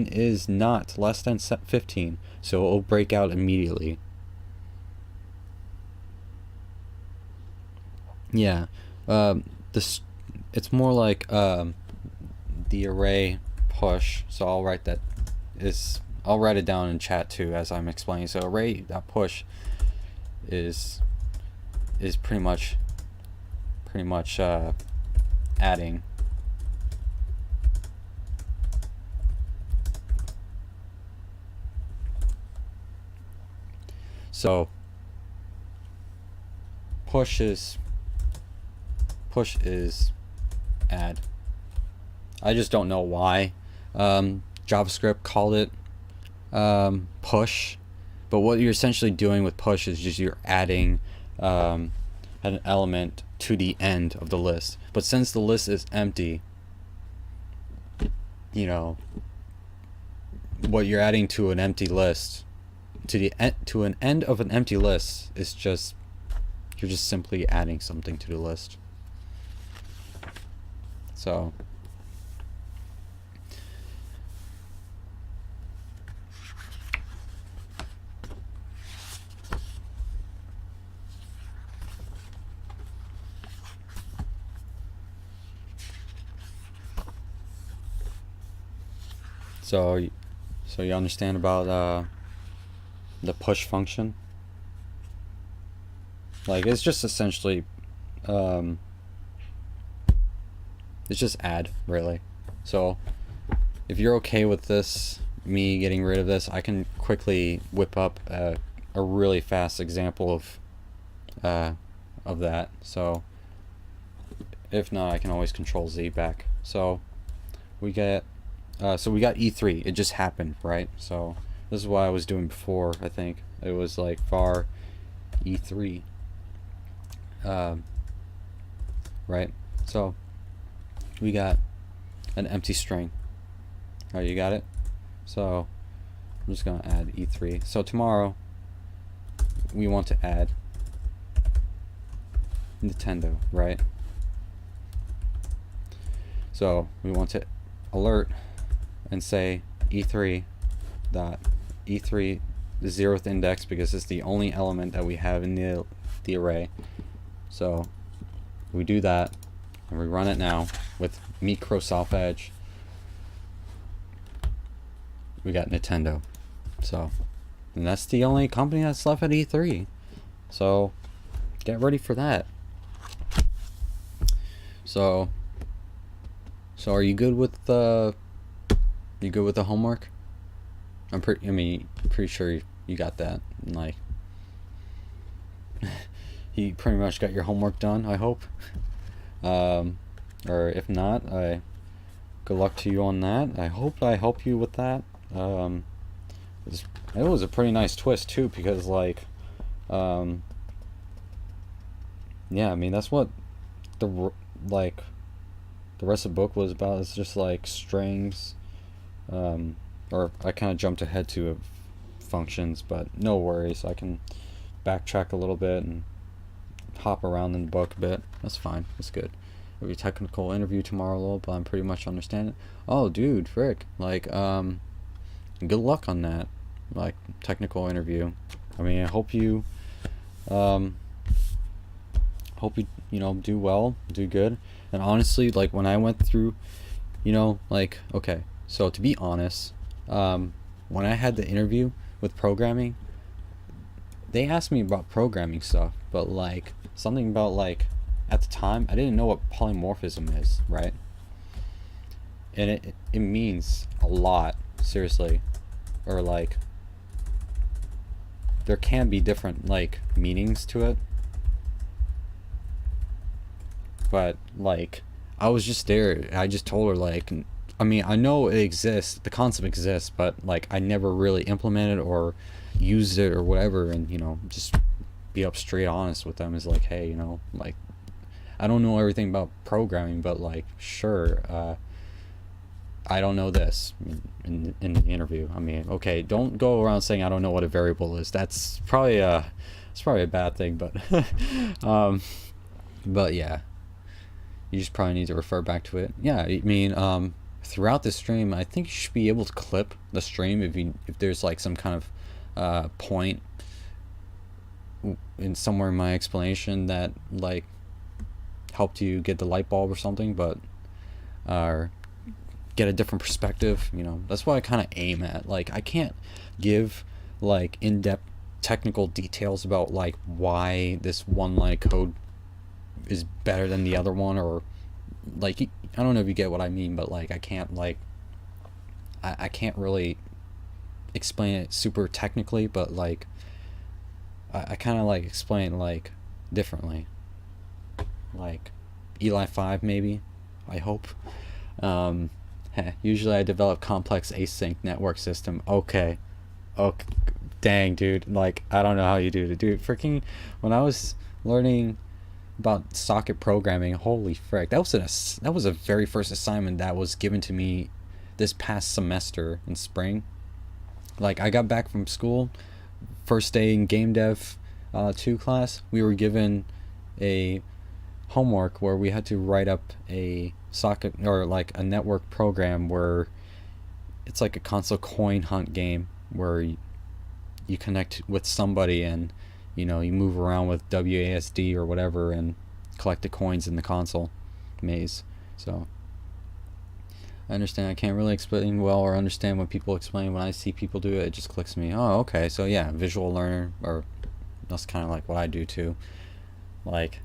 is not less than 15, so it will break out immediately. Yeah, this, it's more like the array push, so I'll write it down in chat too as I'm explaining. So array.push is pretty much adding. So push is add. I just don't know why JavaScript called it push, but what you're essentially doing with push is just you're adding an element to the end of the list. But since the list is empty, you know, what you're adding to an empty list, to an end of an empty list, is just, you're just simply adding something to the list. So so you understand about the push function? Like, it's just essentially it's just add, really. So if you're okay with this, me getting rid of this, I can quickly whip up a really fast example of that. So if not, I can always Control Z back. So we got E3. It just happened, right? So this is what I was doing before. I think it was like var E3, right? So we got an empty string. Oh, you got it? So I'm just gonna add E3. So tomorrow we want to add Nintendo, right? So we want to alert and say E3 dot E3 the 0th index, because it's the only element that we have in the array. So We do that, and we run it now with Microsoft Edge. We got Nintendo. So, and that's the only company that's left at E3. So, get ready for that. So are you good with the homework? Pretty sure you got that. Like, you pretty much got your homework done, I hope. Or if not, good luck to you on that. I hope I help you with that. It was a pretty nice twist too, because like, yeah, I mean that's what the rest of the book was about. It's just like strings, or I kind of jumped ahead to functions, but no worries, I can backtrack a little bit and hop around in the book a bit. That's fine, that's good. It'll be a technical interview tomorrow a little, but I'm pretty much understanding. Oh dude, frick, like, good luck on that, like, technical interview. I mean, I hope you do well, do good. And honestly, like, when I went through, like, okay, so to be honest, when I had the interview with programming, they asked me about programming stuff, but like something about, like, at the time I didn't know what polymorphism is, right? And it means a lot, seriously. Or like, there can be different like meanings to it, but like, I was just there, I just told her, like, I mean, I know it exists, the concept exists, but like I never really implemented or used it or whatever. And just be up straight honest with them, is like, hey, like, I don't know everything about programming, but like, sure, I don't know this in the interview. I mean, okay, don't go around saying I don't know what a variable is. That's probably a bad thing, but but yeah, you just probably need to refer back to it. Yeah, I mean, throughout the stream, I think you should be able to clip the stream if there's like some kind of point in somewhere in my explanation that like helped you get the light bulb or something, but get a different perspective. That's what I kind of aim at. Like, I can't give like in-depth technical details about like why this one line of code is better than the other one, or like, I don't know if you get what I mean, but like, I can't like, I can't really explain it super technically, but like, I kind of like explain like differently, like Eli 5 maybe, I hope. Usually I develop complex async network system. Okay, dang, dude, like, I don't know how you do it, dude. Freaking, when I was learning about socket programming, holy frick, that was a very first assignment that was given to me this past semester in spring. Like, I got back from school, first day in game dev 2 class, we were given a homework where we had to write up a socket, or like a network program, where it's like a console coin hunt game where you connect with somebody, and you move around with WASD or whatever and collect the coins in the console maze. So I understand I can't really explain well or understand when people explain. When I see people do it, it just clicks me. Oh, okay, so yeah, visual learner, or that's kind of like what I do too. Like,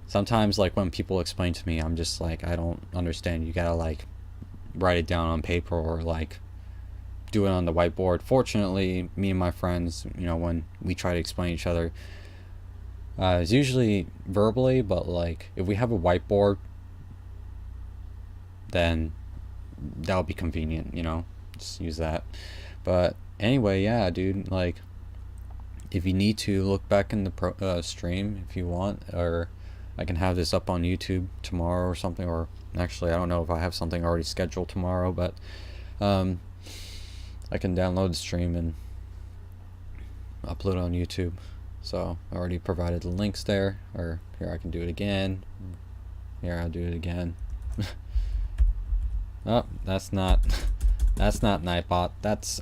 sometimes, like, when people explain to me, I'm just like, I don't understand. You gotta like write it down on paper, or like do it on the whiteboard. Fortunately, me and my friends, when we try to explain each other, it's usually verbally, but like, if we have a whiteboard, then that'll be convenient, just use that. But anyway, yeah, dude, like, if you need to look back in the stream if you want, or I can have this up on YouTube tomorrow or something, or actually, I don't know if I have something already scheduled tomorrow, but I can download the stream and upload it on YouTube. So I already provided the links there, or here, I can do it again. Here, I'll do it again. Oh, that's not Nightbot. That's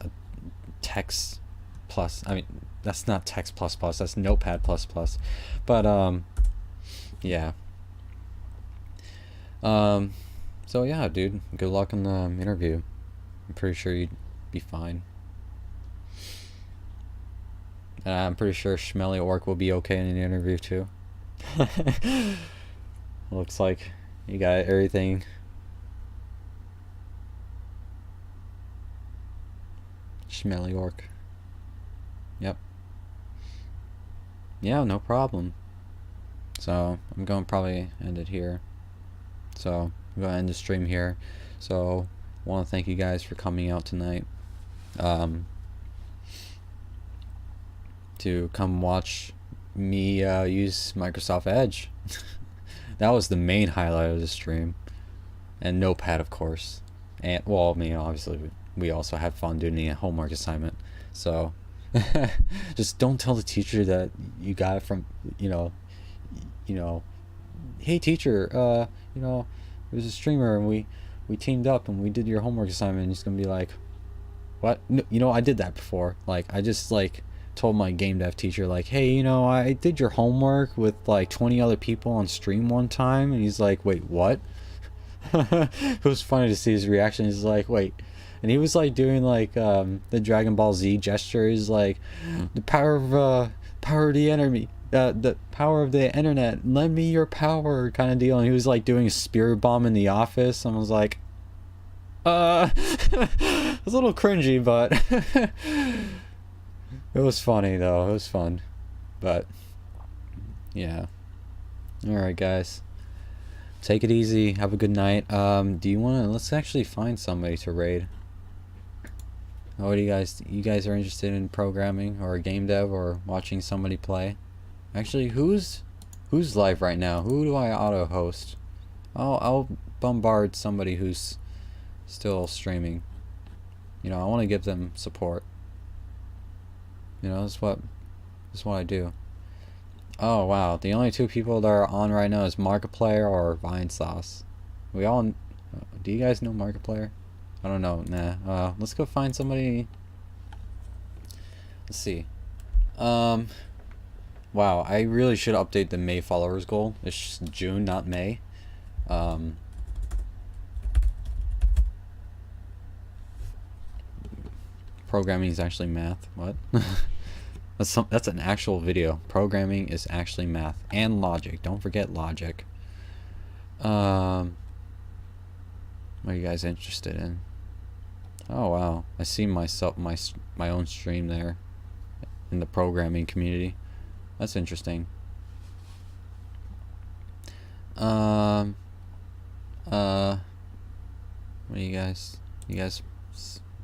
text plus. I mean, that's not text plus plus. That's Notepad plus plus. But yeah. So yeah, dude, good luck in the interview. I'm pretty sure you'd be fine. And I'm pretty sure Schmelly Orc will be okay in the interview too. Looks like you got everything. Schmelly Orc. Yep. Yeah, no problem. So I'm going to probably end it here. So I'm going to end the stream here. So I want to thank you guys for coming out tonight. To come watch me use Microsoft Edge. That was the main highlight of the stream. And Notepad, of course. And, well, I mean, obviously, we also had fun doing a homework assignment. So, just don't tell the teacher that you got it from, hey, teacher, there's a streamer and we teamed up and we did your homework assignment. And he's going to be like, what? No, I did that before. Like, I just, told my game dev teacher, hey, I did your homework with, 20 other people on stream one time. And he's like, wait, what? It was funny to see his reaction. He's like, wait. And he was, doing, the Dragon Ball Z gesture. He's like, the power of the enemy. The power of the internet. Lend me your power kind of deal. And he was, doing a spirit bomb in the office. And I was like, it was a little cringy, but it was funny though. It was fun. But yeah. Alright guys. Take it easy. Have a good night. Do you wanna let's actually find somebody to raid. What do you guys are interested in programming or game dev or watching somebody play? Actually, who's live right now? Who do I auto host? I'll bombard somebody who's still streaming. I want to give them support. That's what I do. Oh wow, the only two people that are on right now is Markiplier or Vinesauce. Do you guys know Markiplier? I don't know. Nah. Let's go find somebody. Let's see. Wow, I really should update the May followers goal. It's June, not May. Programming is actually math. What? That's an actual video. Programming is actually math and logic. Don't forget logic. What are you guys interested in? Oh wow, I see my own stream there in the programming community. That's interesting. What do you guys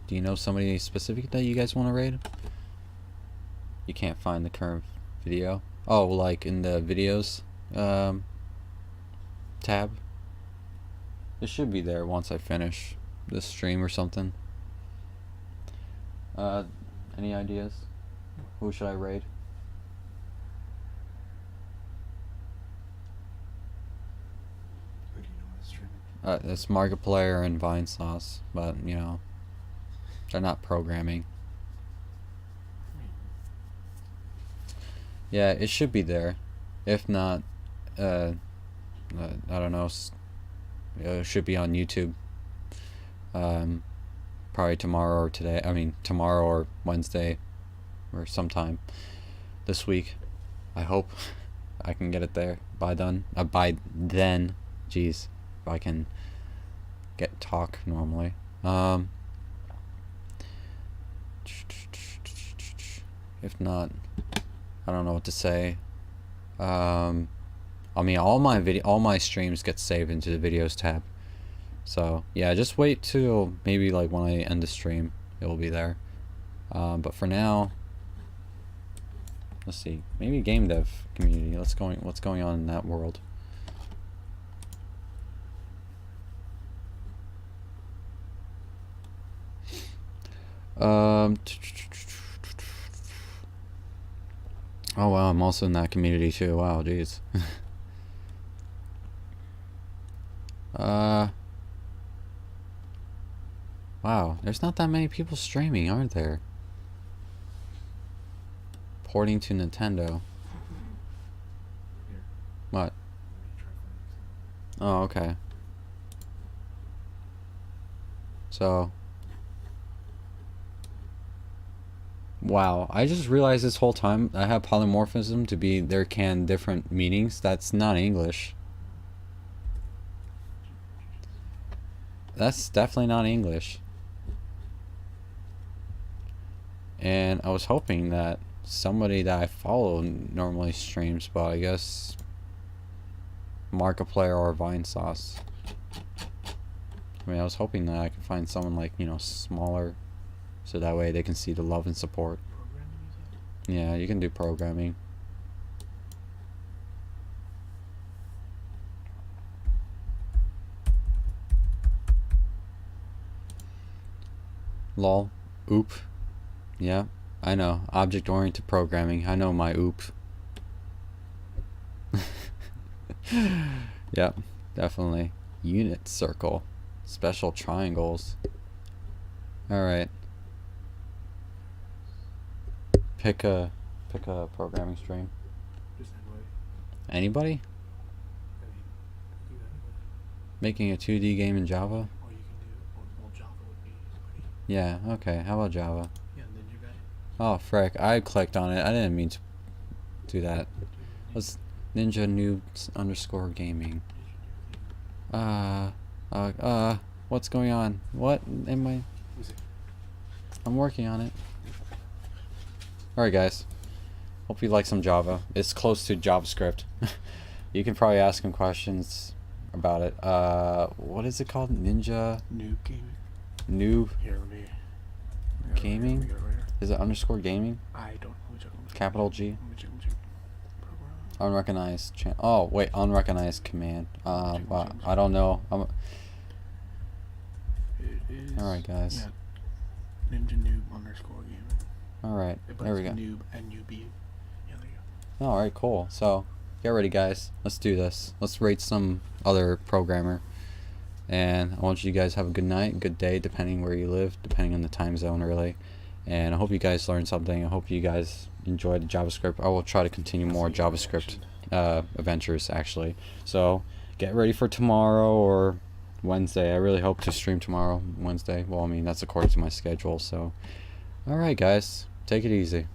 do you know somebody specific that you guys want to raid? You can't find the current video. Oh, in the videos tab. It should be there once I finish this stream or something. Any ideas? Who should I raid? Who do you know is streaming? It's Markiplier and Vinesauce, but they're not programming. Yeah, it should be there. If not, I don't know. It should be on YouTube. Probably tomorrow or today. I mean, tomorrow or Wednesday, or sometime this week. I hope I can get it there by then. Jeez, if I can talk normally. If not, I don't know what to say. I mean, all my streams get saved into the videos tab. So yeah, just wait till maybe when I end the stream, it will be there. But for now, let's see. Maybe game dev community. What's going on in that world? Oh wow, I'm also in that community too. Wow, jeez. Wow, there's not that many people streaming, aren't there? Porting to Nintendo. Here. What? Let me try finding some. Oh, okay. So, wow, I just realized this whole time I have polymorphism to be there can different meanings. That's not English. That's definitely not English. And I was hoping that somebody that I follow normally streams, but I guess Markiplier or Vine Sauce. I mean, I was hoping that I could find someone like, you know, smaller, so that way they can see the love and support. Yeah, you can do programming. Lol. Oop. Yeah, I know. Object-oriented programming. I know my oop. Yep, definitely. Unit circle. Special triangles. Alright. Pick a programming stream. Just anybody. Anybody? I mean, you got anybody. Making a 2D game in Java? Or you can do, well, Java would be pretty. Yeah, okay. How about Java? Yeah, and then you got. Oh, frick. I clicked on it. I didn't mean to do that. Let's Ninja Noobs underscore gaming. What's going on? What am I? I'm working on it. Alright, guys. Hope you like some Java. It's close to JavaScript. You can probably ask him questions about it. What is it called? Ninja Noob gaming. Noob Here, let me. Gaming? Let me get it right here. Is it underscore gaming? I don't know. Let me check. Capital G? Let me check. Program. Unrecognized channel. Oh, wait. Unrecognized command. Wow, I don't know. It is. Alright, guys. Yeah. Ninja Noob underscore gaming. Alright. But There we it's go. Noob N-U-B. Yeah, there you go. Alright, cool. So, get ready, guys. Let's do this. Let's rate some other programmer. And I want you guys to have a good night, good day, depending where you live, depending on the time zone, really. And I hope you guys learned something. I hope you guys enjoyed JavaScript. I will try to continue more JavaScript adventures, actually. So, get ready for tomorrow or Wednesday. I really hope to stream tomorrow, Wednesday. Well, I mean, that's according to my schedule. So, alright, guys. Take it easy.